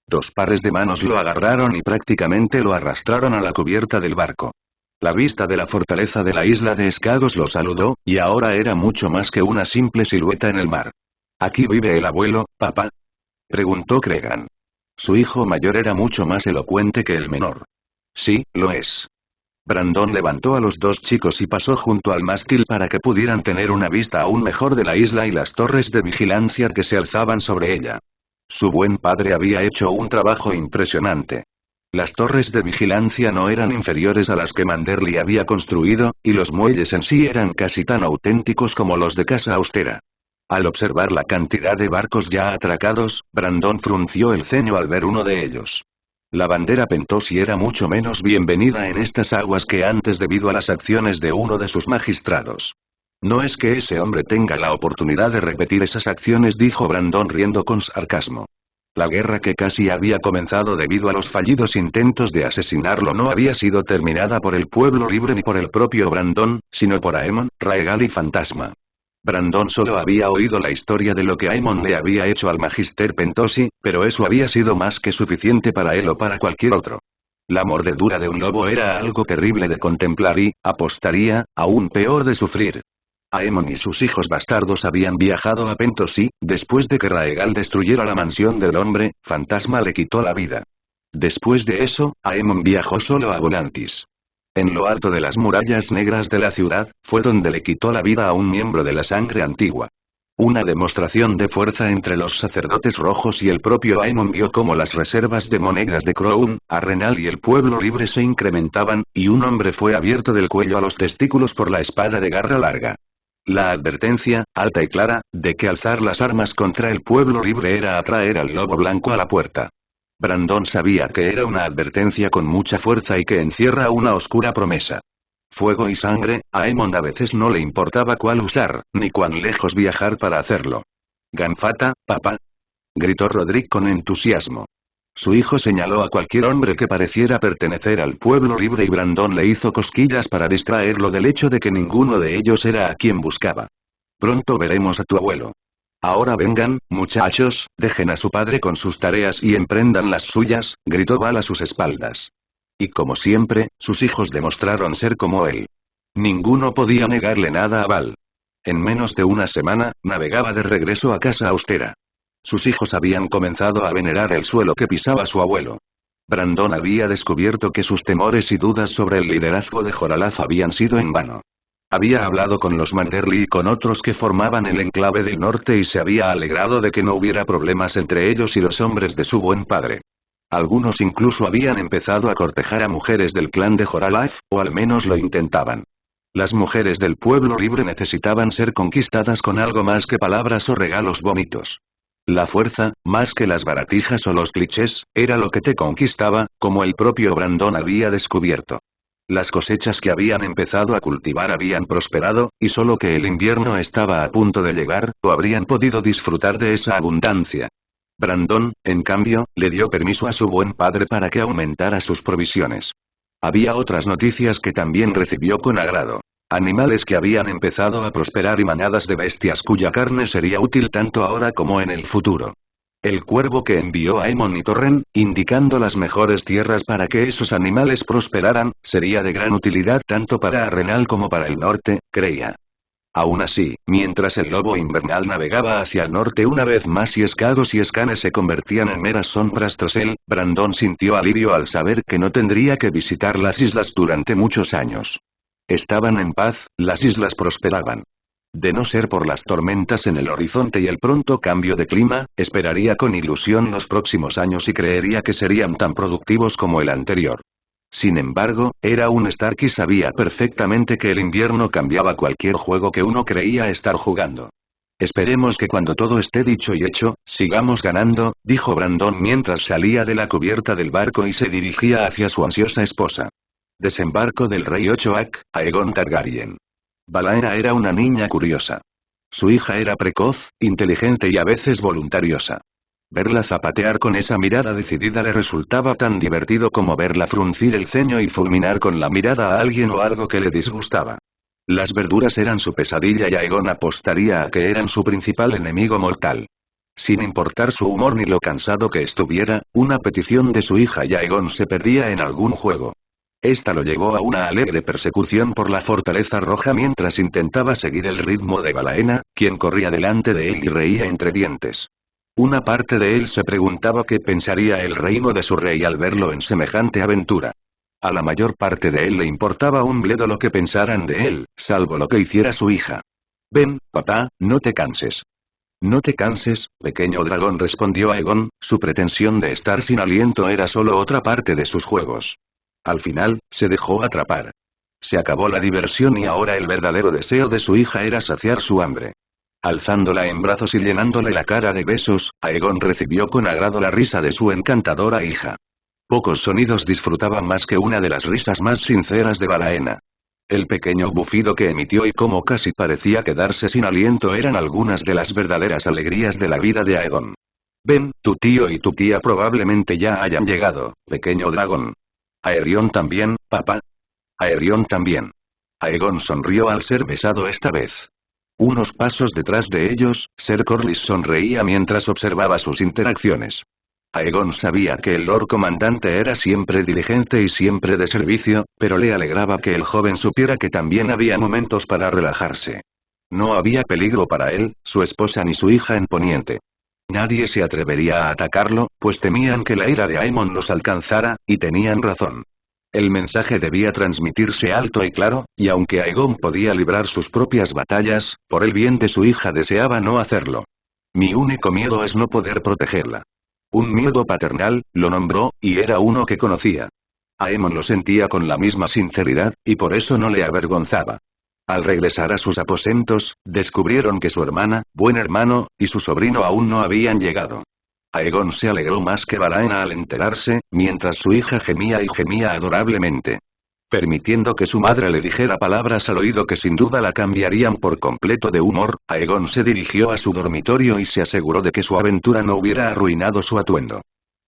2 pares de manos lo agarraron y prácticamente lo arrastraron a la cubierta del barco. La vista de la fortaleza de la isla de Escagos lo saludó, y ahora era mucho más que una simple silueta en el mar. ¿Aquí vive el abuelo, papá?, preguntó Cregan. Su hijo mayor era mucho más elocuente que el menor. Sí, lo es. Brandon levantó a los 2 chicos y pasó junto al mástil para que pudieran tener una vista aún mejor de la isla y las torres de vigilancia que se alzaban sobre ella. Su buen padre había hecho un trabajo impresionante. Las torres de vigilancia no eran inferiores a las que Manderley había construido, y los muelles en sí eran casi tan auténticos como los de Casa Austera. Al observar la cantidad de barcos ya atracados, Brandon frunció el ceño al ver uno de ellos. La bandera Pentosi era mucho menos bienvenida en estas aguas que antes debido a las acciones de uno de sus magistrados. No es que ese hombre tenga la oportunidad de repetir esas acciones, dijo Brandon riendo con sarcasmo. La guerra que casi había comenzado debido a los fallidos intentos de asesinarlo no había sido terminada por el pueblo libre ni por el propio Brandon, sino por Aemon, Raegal y Fantasma. Brandon solo había oído la historia de lo que Aemon le había hecho al Magister Pentosi, pero eso había sido más que suficiente para él o para cualquier otro. La mordedura de un lobo era algo terrible de contemplar y, apostaría, aún peor de sufrir. Aemon y sus hijos bastardos habían viajado a Pentosi, después de que Raegal destruyera la mansión del hombre, Fantasma le quitó la vida. Después de eso, Aemon viajó solo a Volantis. En lo alto de las murallas negras de la ciudad, fue donde le quitó la vida a un miembro de la sangre antigua. Una demostración de fuerza entre los sacerdotes rojos y el propio Aemon vio cómo las reservas de monedas de Crown, Arenal y el pueblo libre se incrementaban, y un hombre fue abierto del cuello a los testículos por la espada de garra larga. La advertencia, alta y clara, de que alzar las armas contra el pueblo libre era atraer al lobo blanco a la puerta. Brandon sabía que era una advertencia con mucha fuerza y que encierra una oscura promesa. Fuego y sangre, a Aemon a veces no le importaba cuál usar, ni cuán lejos viajar para hacerlo. «Ganfata, papá», gritó Roderick con entusiasmo. Su hijo señaló a cualquier hombre que pareciera pertenecer al pueblo libre y Brandon le hizo cosquillas para distraerlo del hecho de que ninguno de ellos era a quien buscaba. «Pronto veremos a tu abuelo. Ahora vengan, muchachos, dejen a su padre con sus tareas y emprendan las suyas», gritó Val a sus espaldas. Y como siempre, sus hijos demostraron ser como él. Ninguno podía negarle nada a Val. En menos de una semana, navegaba de regreso a Casa Austera. Sus hijos habían comenzado a venerar el suelo que pisaba su abuelo. Brandon había descubierto que sus temores y dudas sobre el liderazgo de Joralaz habían sido en vano. Había hablado con los Manderley y con otros que formaban el enclave del norte y se había alegrado de que no hubiera problemas entre ellos y los hombres de su buen padre. Algunos incluso habían empezado a cortejar a mujeres del clan de Joralaf, o al menos lo intentaban. Las mujeres del pueblo libre necesitaban ser conquistadas con algo más que palabras o regalos bonitos. La fuerza, más que las baratijas o los clichés, era lo que te conquistaba, como el propio Brandon había descubierto. Las cosechas que habían empezado a cultivar habían prosperado, y solo que el invierno estaba a punto de llegar, o habrían podido disfrutar de esa abundancia. Brandon, en cambio, le dio permiso a su buen padre para que aumentara sus provisiones. Había otras noticias que también recibió con agrado. Animales que habían empezado a prosperar y manadas de bestias cuya carne sería útil tanto ahora como en el futuro. El cuervo que envió a Aemon y Torren, indicando las mejores tierras para que esos animales prosperaran, sería de gran utilidad tanto para Arenal como para el norte, creía. Aún así, mientras el lobo invernal navegaba hacia el norte una vez más y Skagos y Skane se convertían en meras sombras tras él, Brandon sintió alivio al saber que no tendría que visitar las islas durante muchos años. Estaban en paz, las islas prosperaban. De no ser por las tormentas en el horizonte y el pronto cambio de clima, esperaría con ilusión los próximos años y creería que serían tan productivos como el anterior. Sin embargo, era un Stark y sabía perfectamente que el invierno cambiaba cualquier juego que uno creía estar jugando. Esperemos que cuando todo esté dicho y hecho, sigamos ganando, dijo Brandon mientras salía de la cubierta del barco y se dirigía hacia su ansiosa esposa. Desembarco del rey Ochoak, Aegon Targaryen. Valaera era una niña curiosa. Su hija era precoz, inteligente y a veces voluntariosa. Verla zapatear con esa mirada decidida le resultaba tan divertido como verla fruncir el ceño y fulminar con la mirada a alguien o algo que le disgustaba. Las verduras eran su pesadilla y Aegon apostaría a que eran su principal enemigo mortal. Sin importar su humor ni lo cansado que estuviera, una petición de su hija y Aegon se perdía en algún juego. Esta lo llevó a una alegre persecución por la fortaleza roja mientras intentaba seguir el ritmo de Balaena, quien corría delante de él y reía entre dientes. Una parte de él se preguntaba qué pensaría el reino de su rey al verlo en semejante aventura. A la mayor parte de él le importaba un bledo lo que pensaran de él, salvo lo que hiciera su hija. «Ven, papá, no te canses». No te canses, pequeño dragón, respondió Aegon, su pretensión de estar sin aliento era solo otra parte de sus juegos. Al final, se dejó atrapar. Se acabó la diversión y ahora el verdadero deseo de su hija era saciar su hambre. Alzándola en brazos y llenándole la cara de besos, Aegon recibió con agrado la risa de su encantadora hija. Pocos sonidos disfrutaban más que una de las risas más sinceras de Balaena. El pequeño bufido que emitió y cómo casi parecía quedarse sin aliento eran algunas de las verdaderas alegrías de la vida de Aegon. Ven, tu tío y tu tía probablemente ya hayan llegado, pequeño dragón. Aerion también, papá. Aerion también. Aegon sonrió al ser besado esta vez. Unos pasos detrás de ellos, Ser Corlys sonreía mientras observaba sus interacciones. Aegon sabía que el Lord Comandante era siempre diligente y siempre de servicio, pero le alegraba que el joven supiera que también había momentos para relajarse. No había peligro para él, su esposa ni su hija en Poniente. Nadie se atrevería a atacarlo, pues temían que la ira de Aemon los alcanzara, y tenían razón. El mensaje debía transmitirse alto y claro, y aunque Aegon podía librar sus propias batallas, por el bien de su hija deseaba no hacerlo. Mi único miedo es no poder protegerla. Un miedo paternal, lo nombró, y era uno que conocía. Aemon lo sentía con la misma sinceridad, y por eso no le avergonzaba. Al regresar a sus aposentos, descubrieron que su hermana, buen hermano, y su sobrino aún no habían llegado. Aegon se alegró más que Balaena al enterarse, mientras su hija gemía y gemía adorablemente. Permitiendo que su madre le dijera palabras al oído que sin duda la cambiarían por completo de humor, Aegon se dirigió a su dormitorio y se aseguró de que su aventura no hubiera arruinado su atuendo.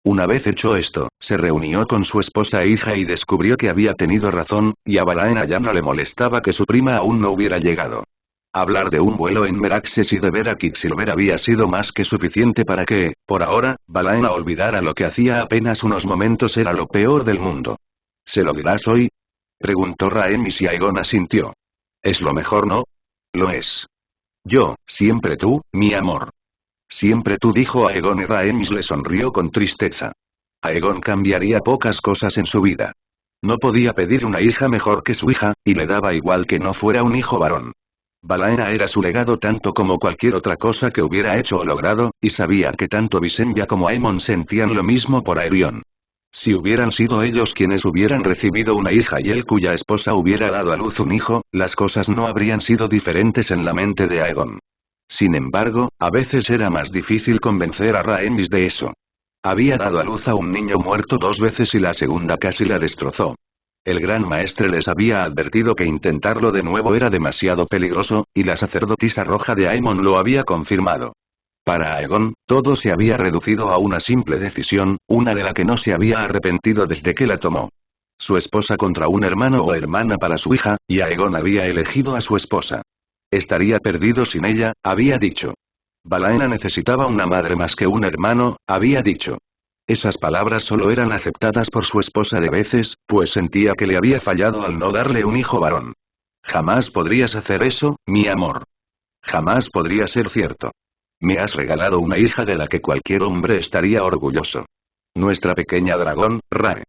Una vez hecho esto, se reunió con su esposa e hija y descubrió que había tenido razón, y a Balaena ya no le molestaba que su prima aún no hubiera llegado. Hablar de un vuelo en Meraxes y de ver a Quicksilver había sido más que suficiente para que, por ahora, Balaena olvidara lo que hacía apenas unos momentos era lo peor del mundo. ¿Se lo dirás hoy?, preguntó Rhaenys y Aegon asintió. Es lo mejor, ¿no? Lo es. Yo, siempre tú, mi amor. Siempre tú, dijo Aegon, y Rhaenys le sonrió con tristeza. Aegon cambiaría pocas cosas en su vida. No podía pedir una hija mejor que su hija, y le daba igual que no fuera un hijo varón. Balaena era su legado tanto como cualquier otra cosa que hubiera hecho o logrado, y sabía que tanto Visenya como Aemon sentían lo mismo por Aerion. Si hubieran sido ellos quienes hubieran recibido una hija y él cuya esposa hubiera dado a luz un hijo, las cosas no habrían sido diferentes en la mente de Aegon. Sin embargo, a veces era más difícil convencer a Rhaenys de eso. Había dado a luz a un niño muerto 2 veces y la segunda casi la destrozó. El gran maestre les había advertido que intentarlo de nuevo era demasiado peligroso, y la sacerdotisa roja de Aemon lo había confirmado. Para Aegon, todo se había reducido a una simple decisión, una de la que no se había arrepentido desde que la tomó. Su esposa contra un hermano o hermana para su hija, y Aegon había elegido a su esposa. Estaría perdido sin ella, había dicho. Balaena necesitaba una madre más que un hermano, había dicho. Esas palabras solo eran aceptadas por su esposa de veces, pues sentía que le había fallado al no darle un hijo varón. Jamás podrías hacer eso, mi amor. Jamás podría ser cierto. Me has regalado una hija de la que cualquier hombre estaría orgulloso. Nuestra pequeña dragón, Rae.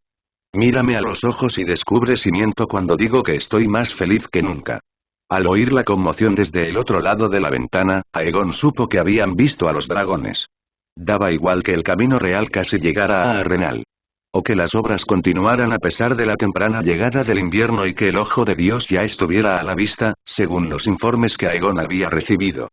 Mírame a los ojos y descubre si miento cuando digo que estoy más feliz que nunca. Al oír la conmoción desde el otro lado de la ventana, Aegon supo que habían visto a los dragones. Daba igual que el camino real casi llegara a Arrenal. O que las obras continuaran a pesar de la temprana llegada del invierno y que el ojo de Dios ya estuviera a la vista, según los informes que Aegon había recibido.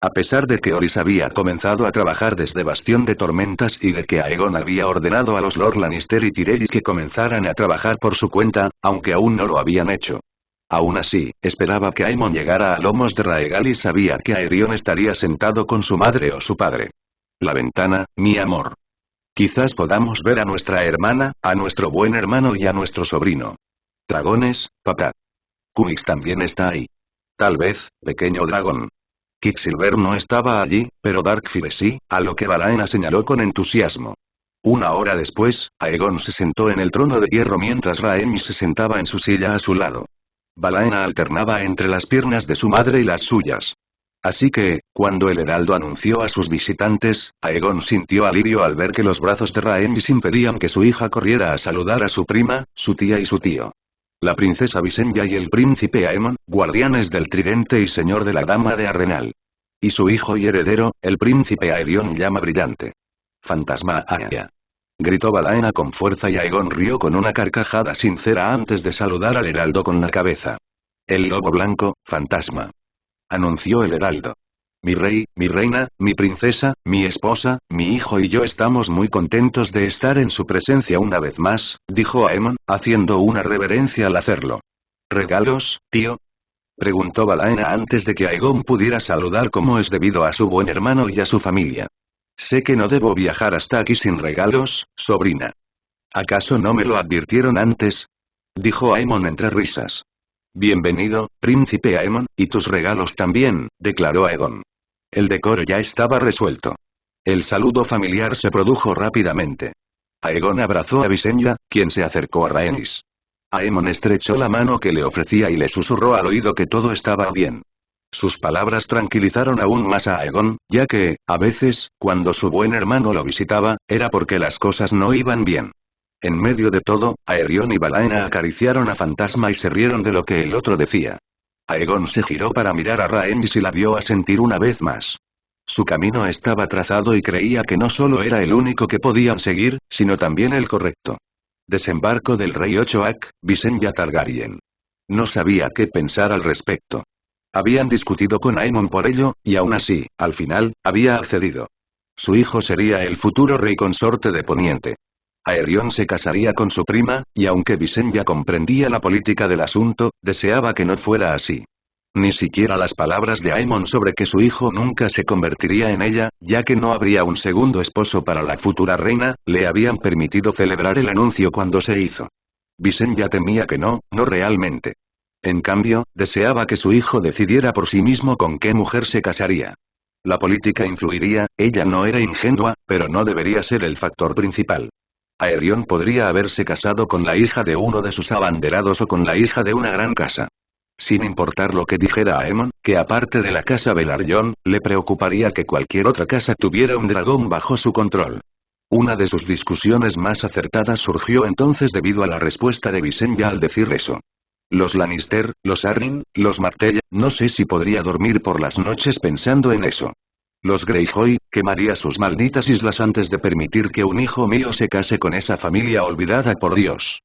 A pesar de que Orys había comenzado a trabajar desde Bastión de Tormentas y de que Aegon había ordenado a los Lord Lannister y Tyrell que comenzaran a trabajar por su cuenta, aunque aún no lo habían hecho. Aún así, esperaba que Aemon llegara a lomos de Raegal y sabía que Aerion estaría sentado con su madre o su padre. La ventana, mi amor. Quizás podamos ver a nuestra hermana, a nuestro buen hermano y a nuestro sobrino. Dragones, papá. Quix también está ahí. Tal vez, pequeño dragón. Quicksilver no estaba allí, pero Darkfire sí, a lo que Balaena señaló con entusiasmo. Una hora después, Aegon se sentó en el trono de hierro mientras Rhaenys se sentaba en su silla a su lado. Balaena alternaba entre las piernas de su madre y las suyas. Así que, cuando el heraldo anunció a sus visitantes, Aegon sintió alivio al ver que los brazos de Rhaenys impedían que su hija corriera a saludar a su prima, su tía y su tío. La princesa Visenya y el príncipe Aemon, guardianes del tridente y señor de la dama de Arrenal. Y su hijo y heredero, el príncipe Aerion llama brillante. Fantasma Aya. Gritó Balaena con fuerza y Aegon rió con una carcajada sincera antes de saludar al heraldo con la cabeza. El lobo blanco, fantasma. Anunció el heraldo. Mi rey, mi reina, mi princesa, mi esposa, mi hijo y yo estamos muy contentos de estar en su presencia una vez más, dijo Aemon, haciendo una reverencia al hacerlo. ¿Regalos, tío? Preguntó Balaena antes de que Aegon pudiera saludar como es debido a su buen hermano y a su familia. Sé que no debo viajar hasta aquí sin regalos, sobrina. ¿Acaso no me lo advirtieron antes? Dijo Aemon entre risas. Bienvenido, príncipe Aemon, y tus regalos también, declaró Aegon. El decoro ya estaba resuelto. El saludo familiar se produjo rápidamente. Aegon abrazó a Visenya, quien se acercó a Rhaenys. Aemon estrechó la mano que le ofrecía y le susurró al oído que todo estaba bien. Sus palabras tranquilizaron aún más a Aegon, ya que, a veces, cuando su buen hermano lo visitaba, era porque las cosas no iban bien. En medio de todo, Aerion y Balaena acariciaron a Fantasma y se rieron de lo que el otro decía. Aegon se giró para mirar a Rhaenys y la vio asentir una vez más. Su camino estaba trazado y creía que no solo era el único que podían seguir, sino también el correcto. Desembarco del rey Ochoak, Visenya Targaryen. No sabía qué pensar al respecto. Habían discutido con Aemon por ello, y aún así, al final, había accedido. Su hijo sería el futuro rey consorte de Poniente. Aerion se casaría con su prima, y aunque Visenya comprendía la política del asunto, deseaba que no fuera así. Ni siquiera las palabras de Aemon sobre que su hijo nunca se convertiría en ella, ya que no habría un segundo esposo para la futura reina, le habían permitido celebrar el anuncio cuando se hizo. Visenya temía que no realmente. En cambio, deseaba que su hijo decidiera por sí mismo con qué mujer se casaría. La política influiría, ella no era ingenua, pero no debería ser el factor principal. Aerion podría haberse casado con la hija de uno de sus abanderados o con la hija de una gran casa. Sin importar lo que dijera Aemon, que aparte de la casa Velaryon, le preocuparía que cualquier otra casa tuviera un dragón bajo su control. Una de sus discusiones más acertadas surgió entonces debido a la respuesta de Visenya al decir eso. Los Lannister, los Arryn, los Martell, no sé si podría dormir por las noches pensando en eso. Los Greyjoy, quemaría sus malditas islas antes de permitir que un hijo mío se case con esa familia olvidada por Dios.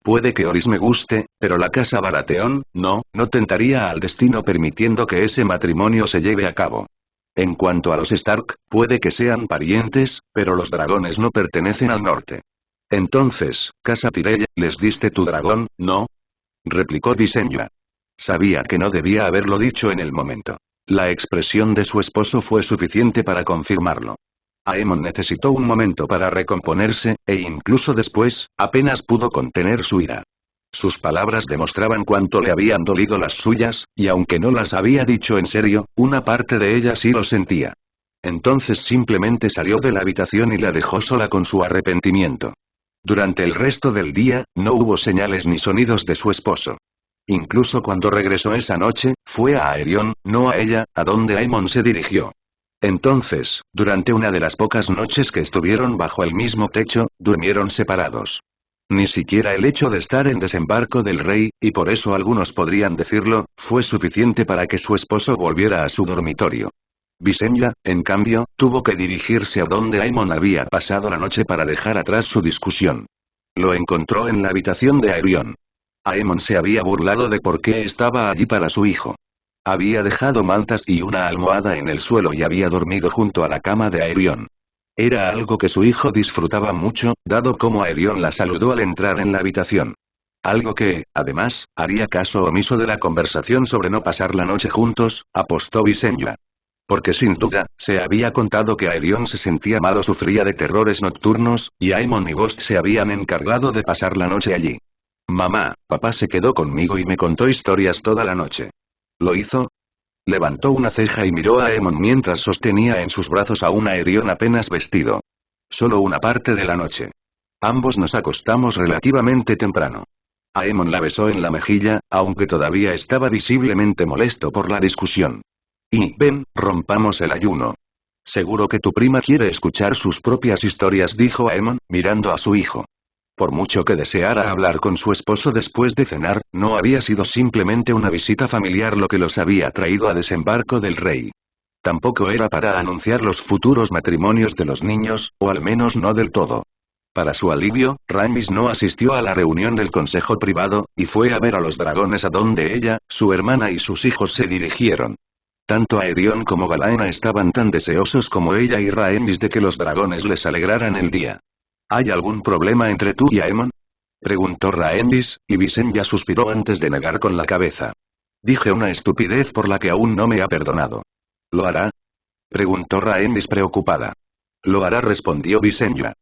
Puede que Oris me guste, pero la casa Baratheon, no tentaría al destino permitiendo que ese matrimonio se lleve a cabo. En cuanto a los Stark, puede que sean parientes, pero los dragones no pertenecen al norte. Entonces, casa Tyrell, ¿les diste tu dragón, no? Replicó Visenya. Sabía que no debía haberlo dicho en el momento. La expresión de su esposo fue suficiente para confirmarlo. Aemon necesitó un momento para recomponerse, e incluso después, apenas pudo contener su ira. Sus palabras demostraban cuánto le habían dolido las suyas, y aunque no las había dicho en serio, una parte de ella sí lo sentía. Entonces simplemente salió de la habitación y la dejó sola con su arrepentimiento. Durante el resto del día, no hubo señales ni sonidos de su esposo. Incluso cuando regresó esa noche, fue a Aerion, no a ella, a donde Aemon se dirigió. Entonces, durante una de las pocas noches que estuvieron bajo el mismo techo, durmieron separados. Ni siquiera el hecho de estar en desembarco del rey, y por eso algunos podrían decirlo, fue suficiente para que su esposo volviera a su dormitorio. Visenya, en cambio, tuvo que dirigirse a donde Aemon había pasado la noche para dejar atrás su discusión. Lo encontró en la habitación de Aerion. Aemon se había burlado de por qué estaba allí para su hijo. Había dejado mantas y una almohada en el suelo y había dormido junto a la cama de Aerion. Era algo que su hijo disfrutaba mucho, dado como Aerion la saludó al entrar en la habitación. Algo que, además, haría caso omiso de la conversación sobre no pasar la noche juntos, apostó Visenya. Porque sin duda, se había contado que Aerion se sentía mal o sufría de terrores nocturnos, y Aemon y Ghost se habían encargado de pasar la noche allí. Mamá, papá se quedó conmigo y me contó historias toda la noche. ¿Lo hizo? Levantó una ceja y miró a Aemon mientras sostenía en sus brazos a un Aerion apenas vestido. Solo una parte de la noche. Ambos nos acostamos relativamente temprano. Aemon la besó en la mejilla, aunque todavía estaba visiblemente molesto por la discusión. Y, ven, rompamos el ayuno. Seguro que tu prima quiere escuchar sus propias historias, dijo Aemon, mirando a su hijo. Por mucho que deseara hablar con su esposo después de cenar, no había sido simplemente una visita familiar lo que los había traído a desembarco del rey. Tampoco era para anunciar los futuros matrimonios de los niños, o al menos no del todo. Para su alivio, Rhaenys no asistió a la reunión del consejo privado, y fue a ver a los dragones a donde ella, su hermana y sus hijos se dirigieron. Tanto Aerion como Valaena estaban tan deseosos como ella y Rhaenys de que los dragones les alegraran el día. ¿Hay algún problema entre tú y Aemon? Preguntó Rhaenys, y Visenya suspiró antes de negar con la cabeza. Dije una estupidez por la que aún no me ha perdonado. ¿Lo hará? Preguntó Rhaenys preocupada. Lo hará, respondió Visenya.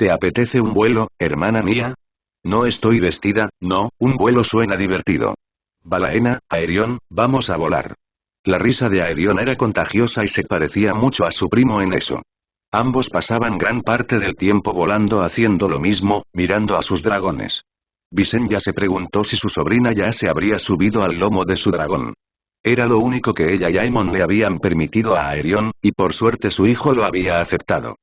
¿Te apetece un vuelo, hermana mía? No estoy vestida, no, un vuelo suena divertido. Valaena, Aerion, vamos a volar. La risa de Aerion era contagiosa y se parecía mucho a su primo en eso. Ambos pasaban gran parte del tiempo volando haciendo lo mismo, mirando a sus dragones. Visenya se preguntó si su sobrina ya se habría subido al lomo de su dragón. Era lo único que ella y Aemon le habían permitido a Aerion, y por suerte su hijo lo había aceptado.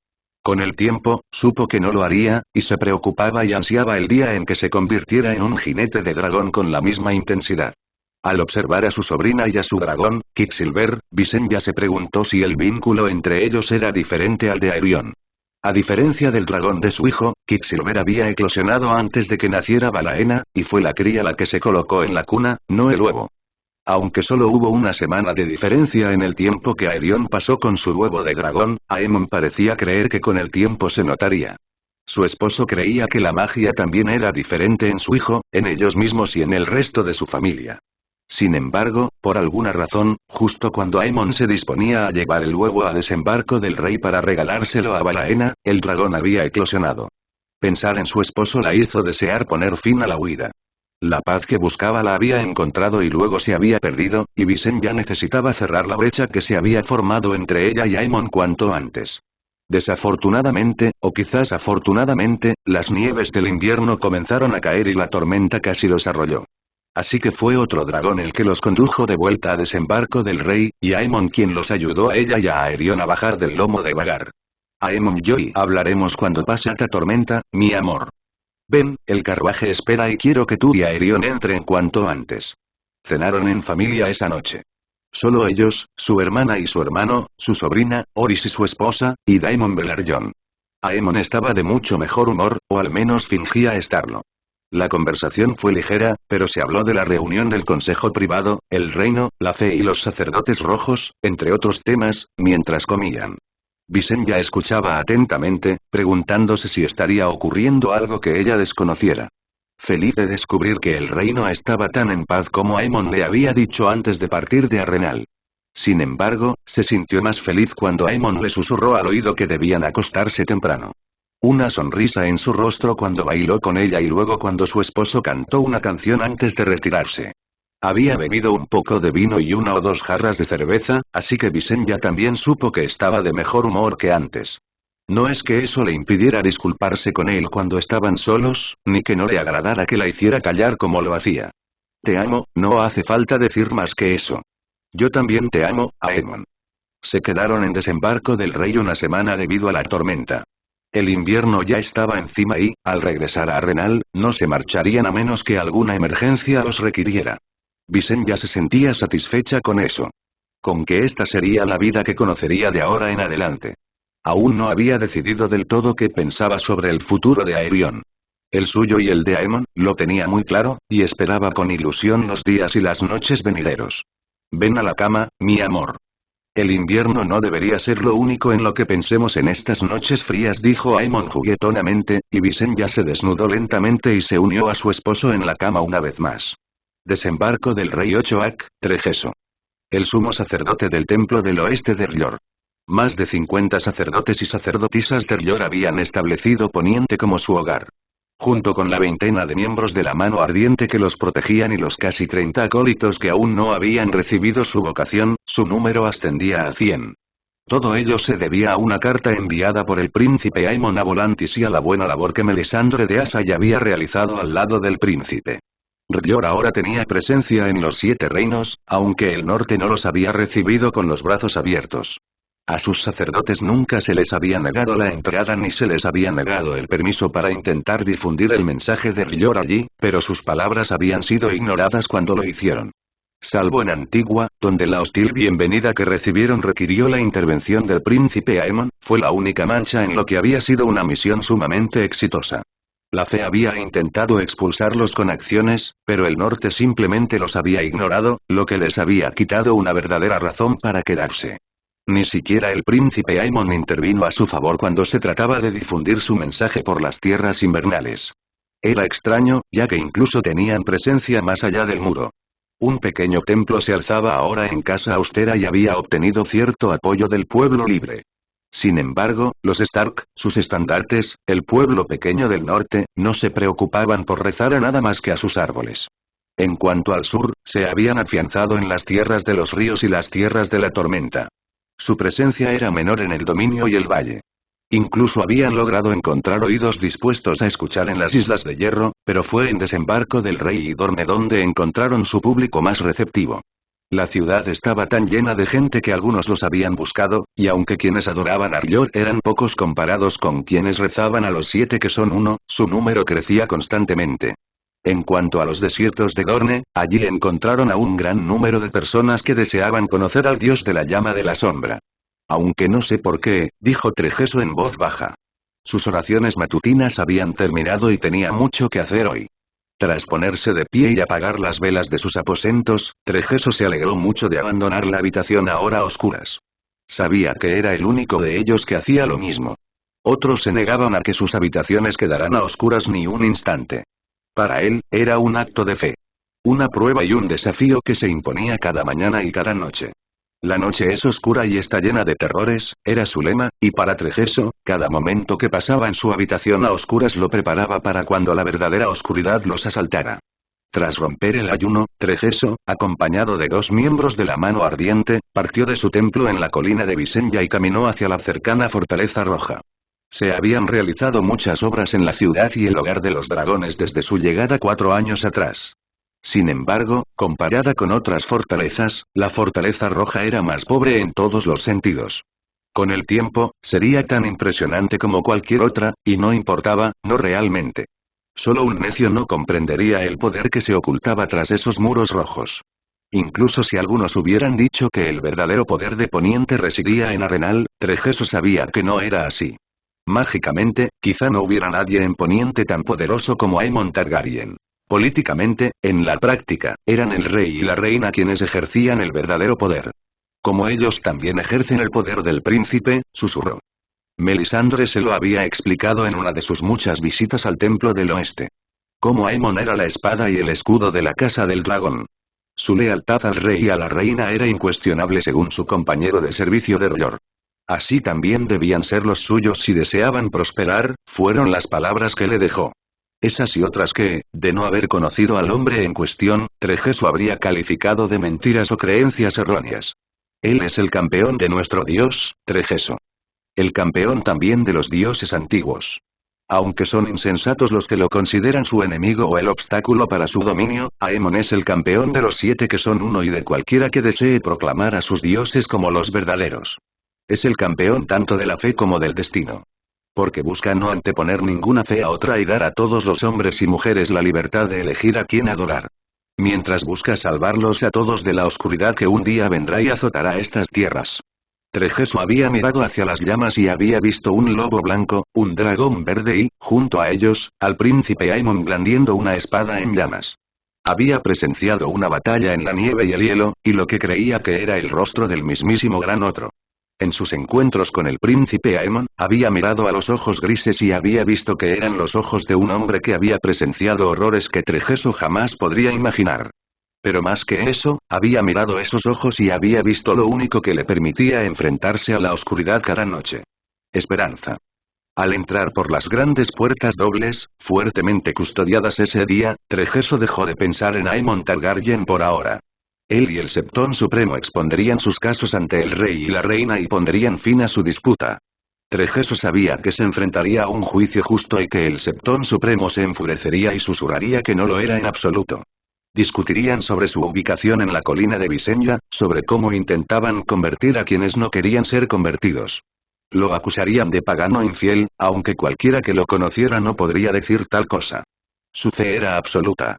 Con el tiempo, supo que no lo haría, y se preocupaba y ansiaba el día en que se convirtiera en un jinete de dragón con la misma intensidad. Al observar a su sobrina y a su dragón, Quicksilver, Visenya se preguntó si el vínculo entre ellos era diferente al de Aerion. A diferencia del dragón de su hijo, Quicksilver había eclosionado antes de que naciera Valaena, y fue la cría la que se colocó en la cuna, no el huevo. Aunque solo hubo una semana de diferencia en el tiempo que Aerion pasó con su huevo de dragón, Aemon parecía creer que con el tiempo se notaría. Su esposo creía que la magia también era diferente en su hijo, en ellos mismos y en el resto de su familia. Sin embargo, por alguna razón, justo cuando Aemon se disponía a llevar el huevo a desembarco del rey para regalárselo a Valaena, el dragón había eclosionado. Pensar en su esposo la hizo desear poner fin a la huida. La paz que buscaba la había encontrado y luego se había perdido, y Visenya necesitaba cerrar la brecha que se había formado entre ella y Aemon cuanto antes. Desafortunadamente, o quizás afortunadamente, las nieves del invierno comenzaron a caer y la tormenta casi los arrolló. Así que fue otro dragón el que los condujo de vuelta a desembarco del rey, y Aemon quien los ayudó a ella y a Aerion a bajar del lomo de Vhagar. Aemon y yo hablaremos cuando pase esta tormenta, mi amor. Ven, el carruaje espera y quiero que tú y Aerion entren cuanto antes. Cenaron en familia esa noche. Solo ellos, su hermana y su hermano, su sobrina, Orys y su esposa, y Daemon Velaryon. Aemon estaba de mucho mejor humor, o al menos fingía estarlo. La conversación fue ligera, pero se habló de la reunión del consejo privado, el reino, la fe y los sacerdotes rojos, entre otros temas, mientras comían. Visenya escuchaba atentamente, preguntándose si estaría ocurriendo algo que ella desconociera. Feliz de descubrir que el reino estaba tan en paz como Aemon le había dicho antes de partir de Arrenal. Sin embargo, se sintió más feliz cuando Aemon le susurró al oído que debían acostarse temprano. Una sonrisa en su rostro cuando bailó con ella y luego cuando su esposo cantó una canción antes de retirarse. Había bebido un poco de vino y una o dos jarras de cerveza, así que Visenya también supo que estaba de mejor humor que antes. No es que eso le impidiera disculparse con él cuando estaban solos, ni que no le agradara que la hiciera callar como lo hacía. Te amo, no hace falta decir más que eso. Yo también te amo, Aemon. Se quedaron en desembarco del rey una semana debido a la tormenta. El invierno ya estaba encima y, al regresar a Arrenal, no se marcharían a menos que alguna emergencia los requiriera. Visenya se sentía satisfecha con eso. Con que esta sería la vida que conocería de ahora en adelante. Aún no había decidido del todo qué pensaba sobre el futuro de Aerion. El suyo y el de Aemon, lo tenía muy claro, y esperaba con ilusión los días y las noches venideros. Ven a la cama, mi amor. El invierno no debería ser lo único en lo que pensemos en estas noches frías, dijo Aemon juguetonamente, y Visenya se desnudó lentamente y se unió a su esposo en la cama una vez más. Desembarco del rey Ochoak, Tregeso. El sumo sacerdote del templo del oeste de R'hllor. Más de 50 sacerdotes y sacerdotisas de R'hllor habían establecido Poniente como su hogar. Junto con la veintena de miembros de la mano ardiente que los protegían y los casi 30 acólitos que aún no habían recibido su vocación, su número ascendía a 100. Todo ello se debía a una carta enviada por el príncipe Aemon a Volantis y a la buena labor que Melisandre de Asai había realizado al lado del príncipe. R'hllor ahora tenía presencia en los 7 reinos, aunque el norte no los había recibido con los brazos abiertos. A sus sacerdotes nunca se les había negado la entrada ni se les había negado el permiso para intentar difundir el mensaje de R'hllor allí, pero sus palabras habían sido ignoradas cuando lo hicieron. Salvo en Antigua, donde la hostil bienvenida que recibieron requirió la intervención del príncipe Aemon, fue la única mancha en lo que había sido una misión sumamente exitosa. La fe había intentado expulsarlos con acciones, pero el norte simplemente los había ignorado, lo que les había quitado una verdadera razón para quedarse. Ni siquiera el príncipe Aemon intervino a su favor cuando se trataba de difundir su mensaje por las tierras invernales. Era extraño, ya que incluso tenían presencia más allá del muro. Un pequeño templo se alzaba ahora en casa austera y había obtenido cierto apoyo del pueblo libre. Sin embargo, los Stark, sus estandartes, el pueblo pequeño del norte, no se preocupaban por rezar a nada más que a sus árboles. En cuanto al sur, se habían afianzado en las tierras de los ríos y las tierras de la tormenta. Su presencia era menor en el dominio y el valle. Incluso habían logrado encontrar oídos dispuestos a escuchar en las Islas de Hierro, pero fue en Desembarco del Rey y Dorne donde encontraron su público más receptivo. La ciudad estaba tan llena de gente que algunos los habían buscado, y aunque quienes adoraban a R'hllor eran pocos comparados con quienes rezaban a los 7 que son uno, su número crecía constantemente. En cuanto a los desiertos de Dorne, allí encontraron a un gran número de personas que deseaban conocer al dios de la llama de la sombra. Aunque no sé por qué, dijo Trejeso en voz baja. Sus oraciones matutinas habían terminado y tenía mucho que hacer hoy. Tras ponerse de pie y apagar las velas de sus aposentos, Trejeso se alegró mucho de abandonar la habitación ahora a oscuras. Sabía que era el único de ellos que hacía lo mismo. Otros se negaban a que sus habitaciones quedaran a oscuras ni un instante. Para él, era un acto de fe. Una prueba y un desafío que se imponía cada mañana y cada noche. La noche es oscura y está llena de terrores, era su lema, y para Trejeso, cada momento que pasaba en su habitación a oscuras lo preparaba para cuando la verdadera oscuridad los asaltara. Tras romper el ayuno, Trejeso, acompañado de 2 miembros de la Mano Ardiente, partió de su templo en la colina de Visenya y caminó hacia la cercana Fortaleza Roja. Se habían realizado muchas obras en la ciudad y el hogar de los dragones desde su llegada 4 años atrás. Sin embargo, comparada con otras fortalezas, la Fortaleza Roja era más pobre en todos los sentidos. Con el tiempo, sería tan impresionante como cualquier otra, y no importaba, no realmente. Solo un necio no comprendería el poder que se ocultaba tras esos muros rojos. Incluso si algunos hubieran dicho que el verdadero poder de Poniente residía en Arenal, Trejeso sabía que no era así. Mágicamente, quizá no hubiera nadie en Poniente tan poderoso como Aemon Targaryen. Políticamente, en la práctica, eran el rey y la reina quienes ejercían el verdadero poder. Como ellos también ejercen el poder del príncipe, susurró. Melisandre se lo había explicado en una de sus muchas visitas al Templo del Oeste. Como Aemon era la espada y el escudo de la Casa del Dragón. Su lealtad al rey y a la reina era incuestionable según su compañero de servicio de R'hllor. Así también debían ser los suyos si deseaban prosperar, fueron las palabras que le dejó. Esas y otras que, de no haber conocido al hombre en cuestión, Trejeso habría calificado de mentiras o creencias erróneas. Él es el campeón de nuestro dios, Trejeso. El campeón también de los dioses antiguos. Aunque son insensatos los que lo consideran su enemigo o el obstáculo para su dominio, Aemon es el campeón de los 7 que son uno y de cualquiera que desee proclamar a sus dioses como los verdaderos. Es el campeón tanto de la fe como del destino. Porque busca no anteponer ninguna fe a otra y dar a todos los hombres y mujeres la libertad de elegir a quién adorar. Mientras busca salvarlos a todos de la oscuridad que un día vendrá y azotará estas tierras. Trejeso había mirado hacia las llamas y había visto un lobo blanco, un dragón verde y, junto a ellos, al príncipe Aemon blandiendo una espada en llamas. Había presenciado una batalla en la nieve y el hielo, y lo que creía que era el rostro del mismísimo Gran Otro. En sus encuentros con el príncipe Aemon, había mirado a los ojos grises y había visto que eran los ojos de un hombre que había presenciado horrores que Trejeso jamás podría imaginar. Pero más que eso, había mirado esos ojos y había visto lo único que le permitía enfrentarse a la oscuridad cada noche. Esperanza. Al entrar por las grandes puertas dobles, fuertemente custodiadas ese día, Trejeso dejó de pensar en Aemon Targaryen por ahora. Él y el Septón Supremo expondrían sus casos ante el rey y la reina y pondrían fin a su disputa. Trejeso sabía que se enfrentaría a un juicio justo y que el Septón Supremo se enfurecería y susurraría que no lo era en absoluto. Discutirían sobre su ubicación en la colina de Visenya, sobre cómo intentaban convertir a quienes no querían ser convertidos. Lo acusarían de pagano infiel, aunque cualquiera que lo conociera no podría decir tal cosa. Su fe era absoluta.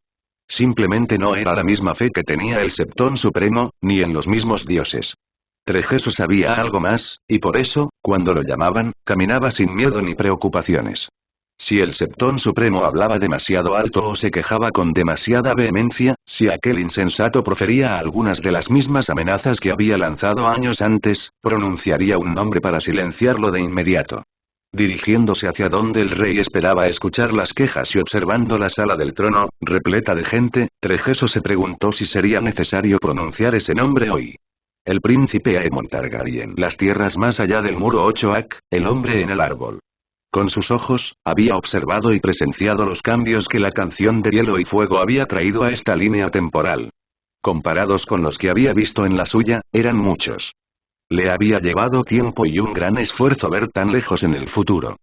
Simplemente no era la misma fe que tenía el Septón Supremo, ni en los mismos dioses. Trejeso sabía algo más, y por eso, cuando lo llamaban, caminaba sin miedo ni preocupaciones. Si el Septón Supremo hablaba demasiado alto o se quejaba con demasiada vehemencia, si aquel insensato profería algunas de las mismas amenazas que había lanzado años antes, pronunciaría un nombre para silenciarlo de inmediato. Dirigiéndose hacia donde el rey esperaba escuchar las quejas y observando la sala del trono, repleta de gente, Trejeso se preguntó si sería necesario pronunciar ese nombre hoy. El príncipe Aemon Targaryen. Las tierras más allá del muro 8 el hombre en el árbol. Con sus ojos, había observado y presenciado los cambios que la canción de Hielo y Fuego había traído a esta línea temporal. Comparados con los que había visto en la suya, eran muchos. Le había llevado tiempo y un gran esfuerzo ver tan lejos en el futuro.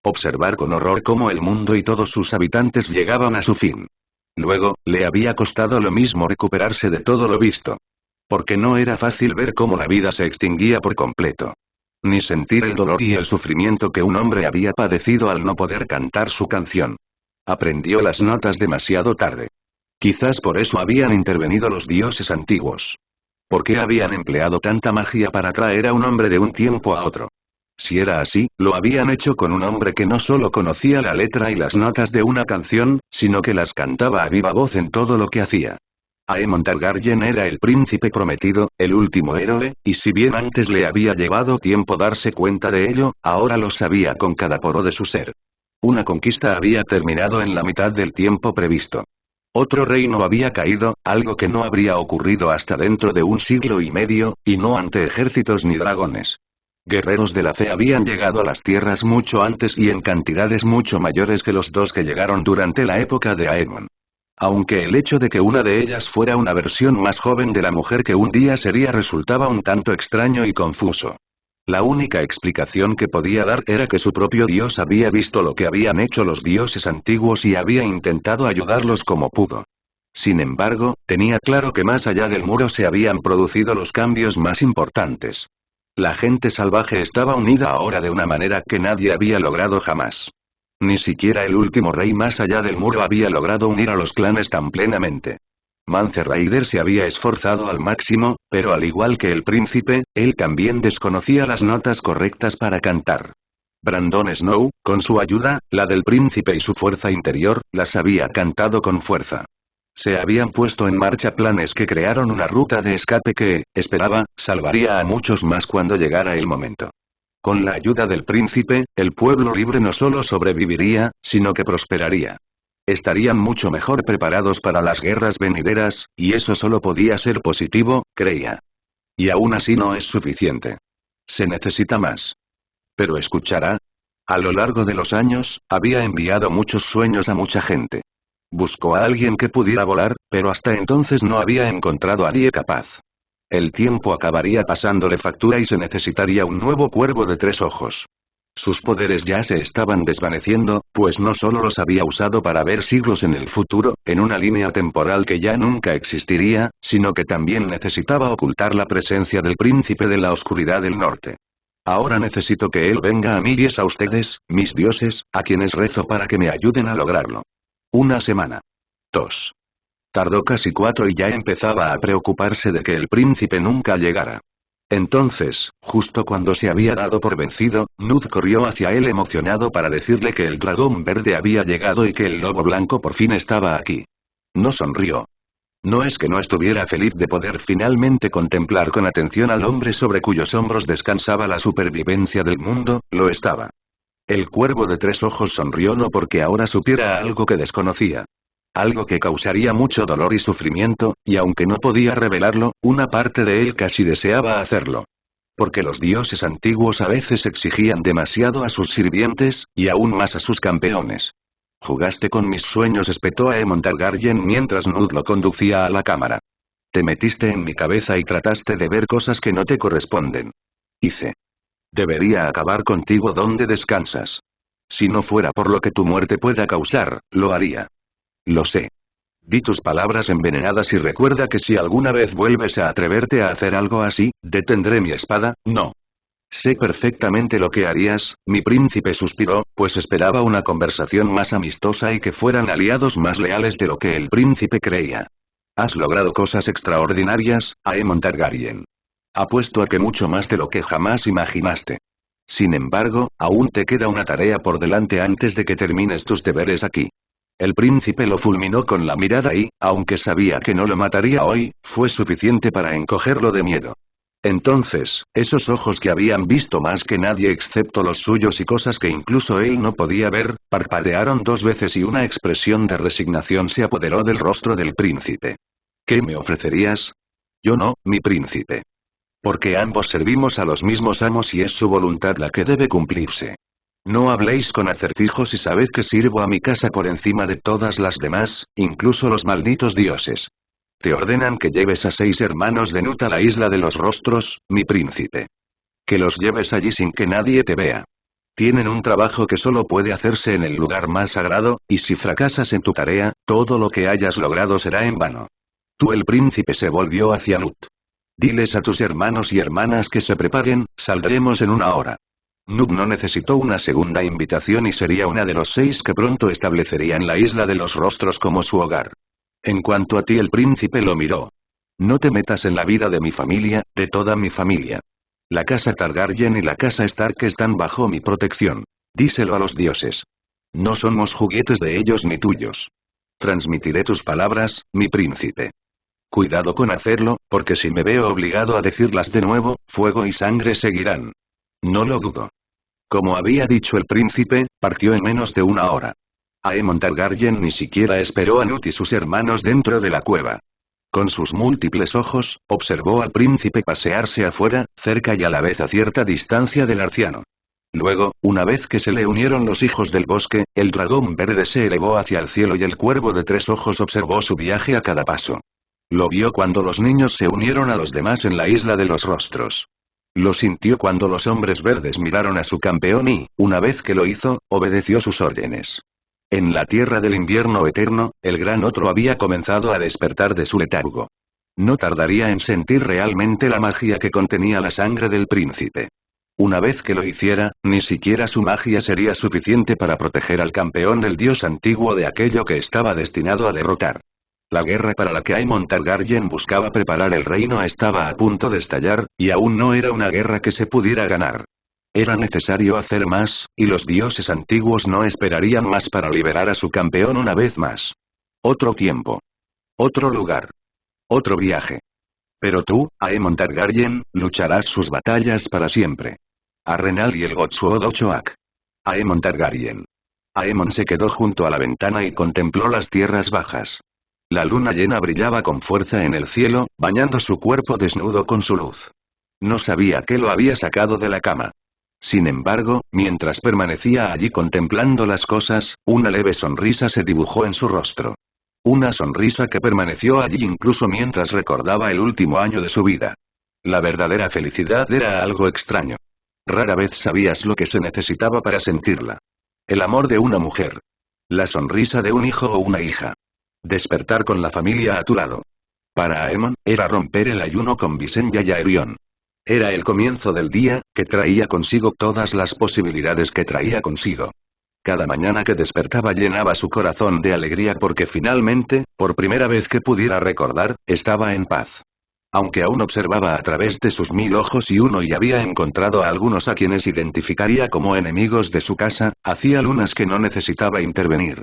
Observar con horror cómo el mundo y todos sus habitantes llegaban a su fin. Luego, le había costado lo mismo recuperarse de todo lo visto. Porque no era fácil ver cómo la vida se extinguía por completo. Ni sentir el dolor y el sufrimiento que un hombre había padecido al no poder cantar su canción. Aprendió las notas demasiado tarde. Quizás por eso habían intervenido los dioses antiguos. ¿Por qué habían empleado tanta magia para traer a un hombre de un tiempo a otro? Si era así, lo habían hecho con un hombre que no solo conocía la letra y las notas de una canción, sino que las cantaba a viva voz en todo lo que hacía. Aemon Targaryen era el príncipe prometido, el último héroe, y si bien antes le había llevado tiempo darse cuenta de ello, ahora lo sabía con cada poro de su ser. Una conquista había terminado en la mitad del tiempo previsto. Otro reino había caído, algo que no habría ocurrido hasta dentro de un siglo y medio, y no ante ejércitos ni dragones. Guerreros de la fe habían llegado a las tierras mucho antes y en cantidades mucho mayores que los dos que llegaron durante la época de Aemon. Aunque el hecho de que una de ellas fuera una versión más joven de la mujer que un día sería resultaba un tanto extraño y confuso. La única explicación que podía dar era que su propio dios había visto lo que habían hecho los dioses antiguos y había intentado ayudarlos como pudo. Sin embargo, tenía claro que más allá del muro se habían producido los cambios más importantes. La gente salvaje estaba unida ahora de una manera que nadie había logrado jamás. Ni siquiera el último rey más allá del muro había logrado unir a los clanes tan plenamente. Mance Rayder se había esforzado al máximo, pero al igual que el príncipe, él también desconocía las notas correctas para cantar. Brandon Snow, con su ayuda, la del príncipe y su fuerza interior, las había cantado con fuerza. Se habían puesto en marcha planes que crearon una ruta de escape que, esperaba, salvaría a muchos más cuando llegara el momento. Con la ayuda del príncipe, el pueblo libre no solo sobreviviría, sino que prosperaría. Estarían mucho mejor preparados para las guerras venideras, y eso solo podía ser positivo, creía. Y aún así no es suficiente. Se necesita más. Pero escuchará. A lo largo de los años, había enviado muchos sueños a mucha gente. Buscó a alguien que pudiera volar, pero hasta entonces no había encontrado a nadie capaz. El tiempo acabaría pasándole factura y se necesitaría un nuevo cuervo de 3 ojos. Sus poderes ya se estaban desvaneciendo, pues no solo los había usado para ver siglos en el futuro, en una línea temporal que ya nunca existiría, sino que también necesitaba ocultar la presencia del príncipe de la oscuridad del norte. Ahora necesito que él venga a mí y es a ustedes, mis dioses, a quienes rezo para que me ayuden a lograrlo. 1 semana. 2. Tardó casi 4 y ya empezaba a preocuparse de que el príncipe nunca llegara. Entonces, justo cuando se había dado por vencido, Nud corrió hacia él emocionado para decirle que el dragón verde había llegado y que el lobo blanco por fin estaba aquí. No sonrió. No es que no estuviera feliz de poder finalmente contemplar con atención al hombre sobre cuyos hombros descansaba la supervivencia del mundo, lo estaba. El cuervo de 3 ojos sonrió no porque ahora supiera algo que desconocía. Algo que causaría mucho dolor y sufrimiento, y aunque no podía revelarlo, una parte de él casi deseaba hacerlo. Porque los dioses antiguos a veces exigían demasiado a sus sirvientes, y aún más a sus campeones. Jugaste con mis sueños, espetó Aemon Targaryen mientras Nud lo conducía a la cámara. Te metiste en mi cabeza y trataste de ver cosas que no te corresponden. Hice. Debería acabar contigo donde descansas. Si no fuera por lo que tu muerte pueda causar, lo haría. Lo sé. Di tus palabras envenenadas y recuerda que si alguna vez vuelves a atreverte a hacer algo así, detendré mi espada, no. Sé perfectamente lo que harías, mi príncipe suspiró, pues esperaba una conversación más amistosa y que fueran aliados más leales de lo que el príncipe creía. Has logrado cosas extraordinarias, Aemon Targaryen. Apuesto a que mucho más de lo que jamás imaginaste. Sin embargo, aún te queda una tarea por delante antes de que termines tus deberes aquí. El príncipe lo fulminó con la mirada y, aunque sabía que no lo mataría hoy, fue suficiente para encogerlo de miedo. Entonces, esos ojos que habían visto más que nadie excepto los suyos y cosas que incluso él no podía ver, parpadearon 2 veces y una expresión de resignación se apoderó del rostro del príncipe. ¿Qué me ofrecerías? Yo no, mi príncipe. Porque ambos servimos a los mismos amos y es su voluntad la que debe cumplirse. No habléis con acertijos y sabed que sirvo a mi casa por encima de todas las demás, incluso los malditos dioses. Te ordenan que lleves a 6 hermanos de Nut a la isla de los rostros, mi príncipe. Que los lleves allí sin que nadie te vea. Tienen un trabajo que solo puede hacerse en el lugar más sagrado, y si fracasas en tu tarea, todo lo que hayas logrado será en vano. Tú el príncipe se volvió hacia Nut. Diles a tus hermanos y hermanas que se preparen, saldremos en 1 hora. Nut no necesitó una segunda invitación y sería una de los 6 que pronto establecerían la isla de los rostros como su hogar. En cuanto a ti el príncipe lo miró. No te metas en la vida de mi familia, de toda mi familia. La casa Targaryen y la casa Stark están bajo mi protección. Díselo a los dioses. No somos juguetes de ellos ni tuyos. Transmitiré tus palabras, mi príncipe. Cuidado con hacerlo, porque si me veo obligado a decirlas de nuevo, fuego y sangre seguirán. No lo dudo. Como había dicho el príncipe, partió en menos de 1 hora. Aemon Targaryen ni siquiera esperó a Nut y sus hermanos dentro de la cueva. Con sus múltiples ojos, observó al príncipe pasearse afuera, cerca y a la vez a cierta distancia del anciano. Luego, una vez que se le unieron los hijos del bosque, el dragón verde se elevó hacia el cielo y el cuervo de 3 ojos observó su viaje a cada paso. Lo vio cuando los niños se unieron a los demás en la isla de los rostros. Lo sintió cuando los hombres verdes miraron a su campeón y, una vez que lo hizo, obedeció sus órdenes. En la tierra del invierno eterno, el gran otro había comenzado a despertar de su letargo. No tardaría en sentir realmente la magia que contenía la sangre del príncipe. Una vez que lo hiciera, ni siquiera su magia sería suficiente para proteger al campeón del dios antiguo de aquello que estaba destinado a derrotar. La guerra para la que Aemon Targaryen buscaba preparar el reino estaba a punto de estallar, y aún no era una guerra que se pudiera ganar. Era necesario hacer más, y los dioses antiguos no esperarían más para liberar a su campeón una vez más. Otro tiempo. Otro lugar. Otro viaje. Pero tú, Aemon Targaryen, lucharás sus batallas para siempre. Arrenal y el Gotsuod Ochoak. Aemon Targaryen. Aemon se quedó junto a la ventana y contempló las tierras bajas. La luna llena brillaba con fuerza en el cielo, bañando su cuerpo desnudo con su luz. No sabía qué lo había sacado de la cama. Sin embargo, mientras permanecía allí contemplando las cosas, una leve sonrisa se dibujó en su rostro. Una sonrisa que permaneció allí incluso mientras recordaba el último año de su vida. La verdadera felicidad era algo extraño. Rara vez sabías lo que se necesitaba para sentirla. El amor de una mujer. La sonrisa de un hijo o una hija. Despertar con la familia a tu lado. Para Aemon, era romper el ayuno con Visenya y Aerion. Era el comienzo del día, que traía consigo todas las posibilidades que traía consigo. Cada mañana que despertaba llenaba su corazón de alegría porque finalmente, por primera vez que pudiera recordar, estaba en paz. Aunque aún observaba a través de sus 1000 ojos y había encontrado a algunos a quienes identificaría como enemigos de su casa, hacía lunas que no necesitaba intervenir.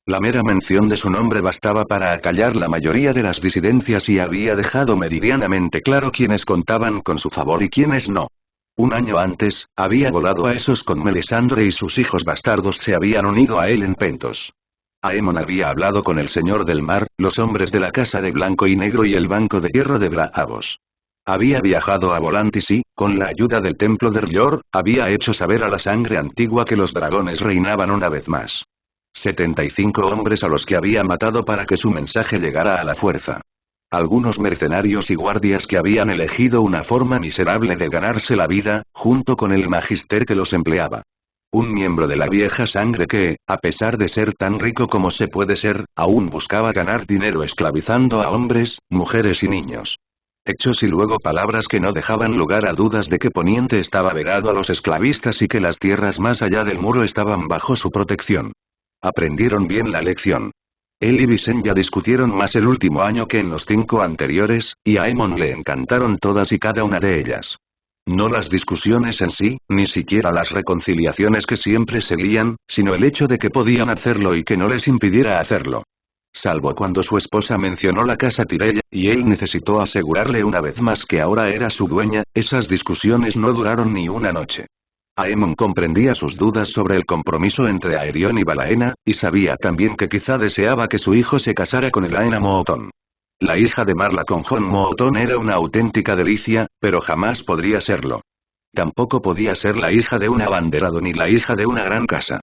La mera mención de su nombre bastaba para acallar la mayoría de las disidencias y había dejado meridianamente claro quiénes contaban con su favor y quiénes no. Un año antes, había volado a Essos con Melisandre y sus hijos bastardos se habían unido a él en Pentos. Aemon había hablado con el Señor del Mar, los hombres de la Casa de Blanco y Negro y el Banco de Hierro de Braavos. Había viajado a Volantis y, con la ayuda del Templo de R'hllor, había hecho saber a la sangre antigua que los dragones reinaban una vez más. 75 hombres a los que había matado para que su mensaje llegara a la fuerza. Algunos mercenarios y guardias que habían elegido una forma miserable de ganarse la vida, junto con el magister que los empleaba. Un miembro de la vieja sangre que, a pesar de ser tan rico como se puede ser, aún buscaba ganar dinero esclavizando a hombres, mujeres y niños. Hechos y luego palabras que no dejaban lugar a dudas de que Poniente estaba vedado a los esclavistas y que las tierras más allá del muro estaban bajo su protección. Aprendieron bien la lección. Él y Visenya discutieron más el último año que en los 5 anteriores, y a Aemon le encantaron todas y cada una de ellas. No las discusiones en sí, ni siquiera las reconciliaciones que siempre seguían, sino el hecho de que podían hacerlo y que no les impidiera hacerlo. Salvo cuando su esposa mencionó la casa Tyrell, y él necesitó asegurarle una vez más que ahora era su dueña, esas discusiones no duraron ni una noche. Aemon comprendía sus dudas sobre el compromiso entre Aerion y Balaena, y sabía también que quizá deseaba que su hijo se casara con Elaena Mooton. La hija de Marla con Jon Mooton era una auténtica delicia, pero jamás podría serlo. Tampoco podía ser la hija de un abanderado ni la hija de una gran casa.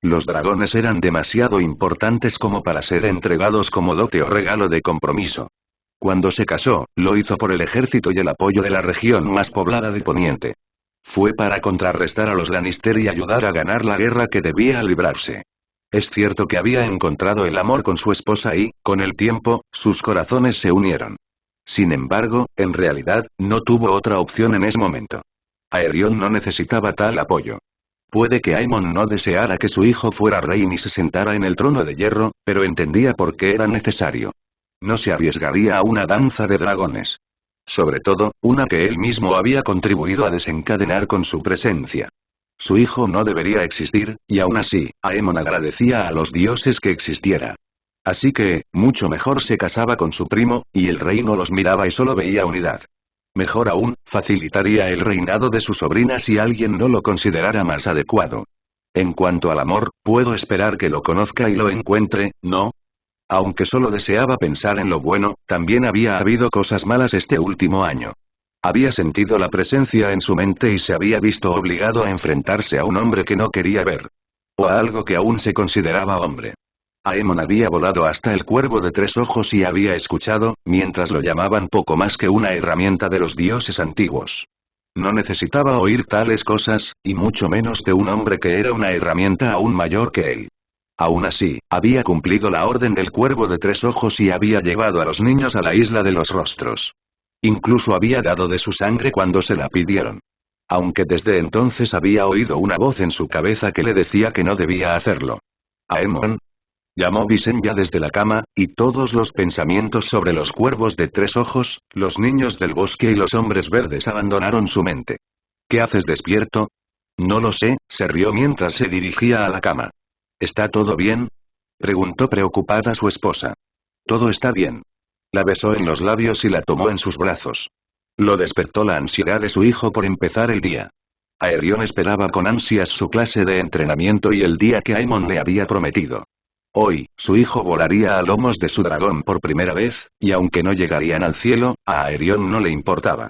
Los dragones eran demasiado importantes como para ser entregados como dote o regalo de compromiso. Cuando se casó, lo hizo por el ejército y el apoyo de la región más poblada de Poniente. Fue para contrarrestar a los Lannister y ayudar a ganar la guerra que debía librarse. Es cierto que había encontrado el amor con su esposa y, con el tiempo, sus corazones se unieron. Sin embargo, en realidad, no tuvo otra opción en ese momento. Aerion no necesitaba tal apoyo. Puede que Aemon no deseara que su hijo fuera rey ni se sentara en el trono de hierro, pero entendía por qué era necesario. No se arriesgaría a una danza de dragones. Sobre todo, una que él mismo había contribuido a desencadenar con su presencia. Su hijo no debería existir, y aún así, Aemon agradecía a los dioses que existiera. Así que, mucho mejor se casaba con su primo, y el reino los miraba y solo veía unidad. Mejor aún, facilitaría el reinado de su sobrina si alguien no lo considerara más adecuado. En cuanto al amor, puedo esperar que lo conozca y lo encuentre, ¿no? Aunque solo deseaba pensar en lo bueno, también había habido cosas malas este último año. Había sentido la presencia en su mente y se había visto obligado a enfrentarse a un hombre que no quería ver. O a algo que aún se consideraba hombre. Aemon había volado hasta el cuervo de 3 ojos y había escuchado, mientras lo llamaban poco más que una herramienta de los dioses antiguos. No necesitaba oír tales cosas, y mucho menos de un hombre que era una herramienta aún mayor que él. Aún así, había cumplido la orden del cuervo de 3 ojos y había llevado a los niños a la isla de los rostros. Incluso había dado de su sangre cuando se la pidieron. Aunque desde entonces había oído una voz en su cabeza que le decía que no debía hacerlo. Aemon, llamó Visenya desde la cama, y todos los pensamientos sobre los cuervos de 3 ojos, los niños del bosque y los hombres verdes abandonaron su mente. ¿Qué haces despierto? No lo sé, se rió mientras se dirigía a la cama. ¿Está todo bien? Preguntó preocupada su esposa. Todo está bien. La besó en los labios y la tomó en sus brazos. Lo despertó la ansiedad de su hijo por empezar el día. Aerion esperaba con ansias su clase de entrenamiento y el día que Aemon le había prometido. Hoy, su hijo volaría a lomos de su dragón por primera vez, y aunque no llegarían al cielo, a Aerion no le importaba.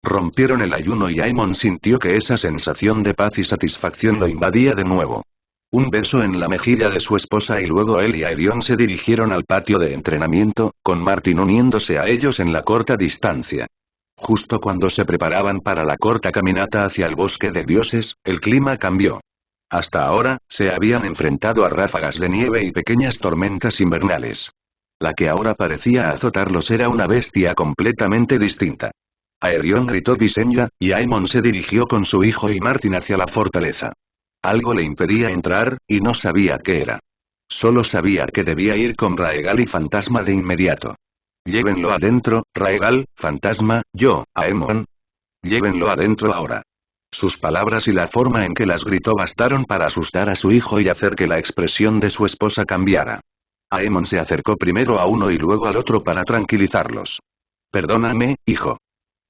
Rompieron el ayuno y Aemon sintió que esa sensación de paz y satisfacción lo invadía de nuevo. Un beso en la mejilla de su esposa y luego él y Aerion se dirigieron al patio de entrenamiento, con Martin uniéndose a ellos en la corta distancia. Justo cuando se preparaban para la corta caminata hacia el bosque de dioses, el clima cambió. Hasta ahora, se habían enfrentado a ráfagas de nieve y pequeñas tormentas invernales. La que ahora parecía azotarlos era una bestia completamente distinta. Aerion gritó Visenya, y Aemon se dirigió con su hijo y Martin hacia la fortaleza. Algo le impedía entrar, y no sabía qué era. Solo sabía que debía ir con Raegal y Fantasma de inmediato. Llévenlo adentro, Raegal, Fantasma, yo, Aemon. Llévenlo adentro ahora. Sus palabras y la forma en que las gritó bastaron para asustar a su hijo y hacer que la expresión de su esposa cambiara. Aemon se acercó primero a uno y luego al otro para tranquilizarlos. Perdóname, hijo.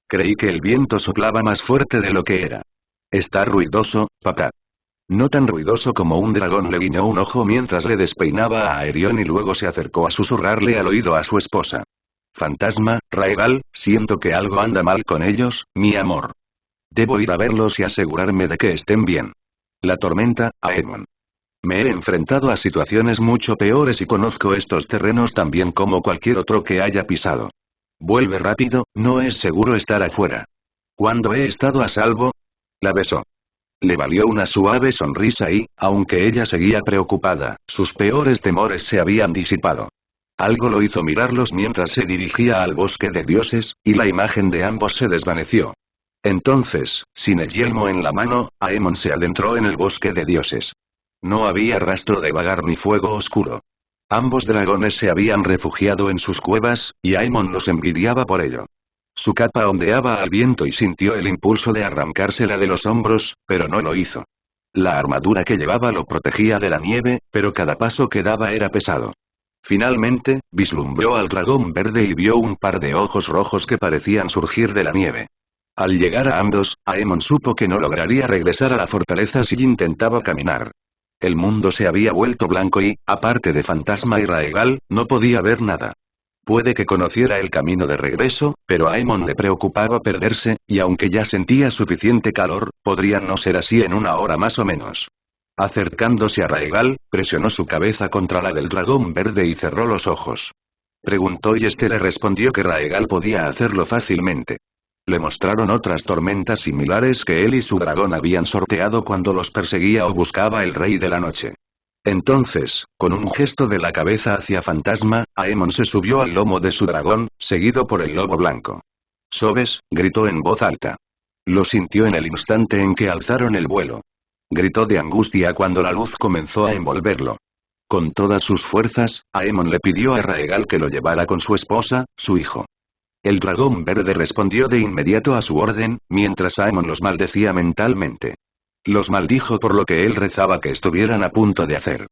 Creí que el viento soplaba más fuerte de lo que era. Está ruidoso, papá. No tan ruidoso como un dragón, le guiñó un ojo mientras le despeinaba a Aerion y luego se acercó a susurrarle al oído a su esposa. Fantasma, Raegal, siento que algo anda mal con ellos, mi amor. Debo ir a verlos y asegurarme de que estén bien. La tormenta, Aemon. Me he enfrentado a situaciones mucho peores y conozco estos terrenos tan bien como cualquier otro que haya pisado. Vuelve rápido, no es seguro estar afuera. ¿Cuándo he estado a salvo? La besó. Le valió una suave sonrisa y, aunque ella seguía preocupada, sus peores temores se habían disipado. Algo lo hizo mirarlos mientras se dirigía al bosque de dioses, y la imagen de ambos se desvaneció. Entonces, sin el yelmo en la mano, Aemon se adentró en el bosque de dioses. No había rastro de vagar ni fuego oscuro. Ambos dragones se habían refugiado en sus cuevas, y Aemon los envidiaba por ello. Su capa ondeaba al viento y sintió el impulso de arrancársela de los hombros, pero no lo hizo. La armadura que llevaba lo protegía de la nieve, pero cada paso que daba era pesado. Finalmente, vislumbró al dragón verde y vio un par de ojos rojos que parecían surgir de la nieve. Al llegar a ambos, Aemon supo que no lograría regresar a la fortaleza si intentaba caminar. El mundo se había vuelto blanco y, aparte de Fantasma y Raegal, no podía ver nada. Puede que conociera el camino de regreso, pero a Aemon le preocupaba perderse, y aunque ya sentía suficiente calor, podría no ser así en una hora más o menos. Acercándose a Raegal, presionó su cabeza contra la del dragón verde y cerró los ojos. Preguntó y este le respondió que Raegal podía hacerlo fácilmente. Le mostraron otras tormentas similares que él y su dragón habían sorteado cuando los perseguía o buscaba el rey de la noche. Entonces, con un gesto de la cabeza hacia Fantasma, Aemon se subió al lomo de su dragón, seguido por el lobo blanco. «¿Sobes?», gritó en voz alta. Lo sintió en el instante en que alzaron el vuelo. Gritó de angustia cuando la luz comenzó a envolverlo. Con todas sus fuerzas, Aemon le pidió a Raegal que lo llevara con su esposa, su hijo. El dragón verde respondió de inmediato a su orden, mientras Aemon los maldecía mentalmente. Los maldijo por lo que él rezaba que estuvieran a punto de hacer.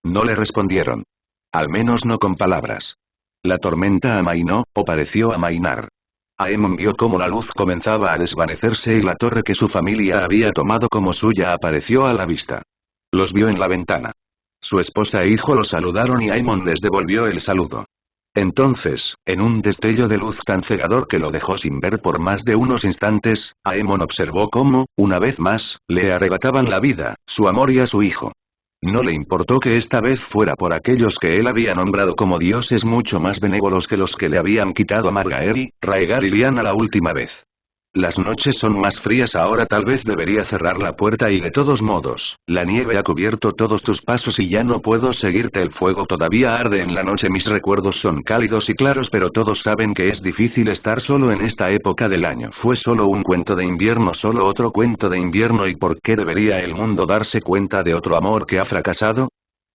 No le respondieron. Al menos no con palabras. La tormenta amainó, o pareció amainar. Aemon vio cómo la luz comenzaba a desvanecerse y la torre que su familia había tomado como suya apareció a la vista. Los vio en la ventana. Su esposa e hijo lo saludaron y Aemon les devolvió el saludo. Entonces, en un destello de luz tan cegador que lo dejó sin ver por más de unos instantes, Aemon observó cómo, una vez más, le arrebataban la vida, su amor y a su hijo. No le importó que esta vez fuera por aquellos que él había nombrado como dioses mucho más benévolos que los que le habían quitado a Margaery, Raegar y Lyanna la última vez. Las noches son más frías ahora, tal vez debería cerrar la puerta y de todos modos, la nieve ha cubierto todos tus pasos y ya no puedo seguirte, el fuego todavía arde en la noche, mis recuerdos son cálidos y claros pero todos saben que es difícil estar solo en esta época del año. Fue solo un cuento de invierno, solo otro cuento de invierno, ¿y por qué debería el mundo darse cuenta de otro amor que ha fracasado?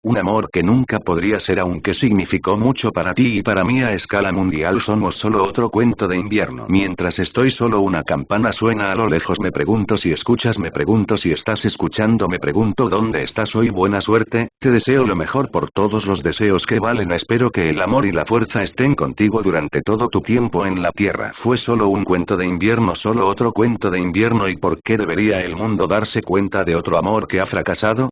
Un amor que nunca podría ser aunque significó mucho para ti y para mí a escala mundial. Somos solo otro cuento de invierno. Mientras estoy solo una campana suena a lo lejos, me pregunto si escuchas, me pregunto si estás escuchando, me pregunto dónde estás hoy. Buena suerte, te deseo lo mejor por todos los deseos que valen. Espero que el amor y la fuerza estén contigo durante todo tu tiempo en la tierra. Fue solo un cuento de invierno, solo otro cuento de invierno, ¿y por qué debería el mundo darse cuenta de otro amor que ha fracasado?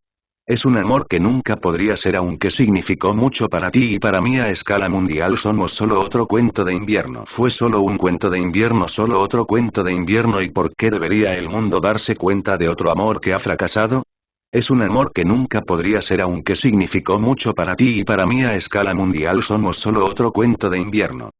Es un amor que nunca podría ser aunque significó mucho para ti y para mí a escala mundial. Somos solo otro cuento de invierno. Fue solo un cuento de invierno, solo otro cuento de invierno, ¿y por qué debería el mundo darse cuenta de otro amor que ha fracasado? Es un amor que nunca podría ser aunque significó mucho para ti y para mí a escala mundial. Somos solo otro cuento de invierno.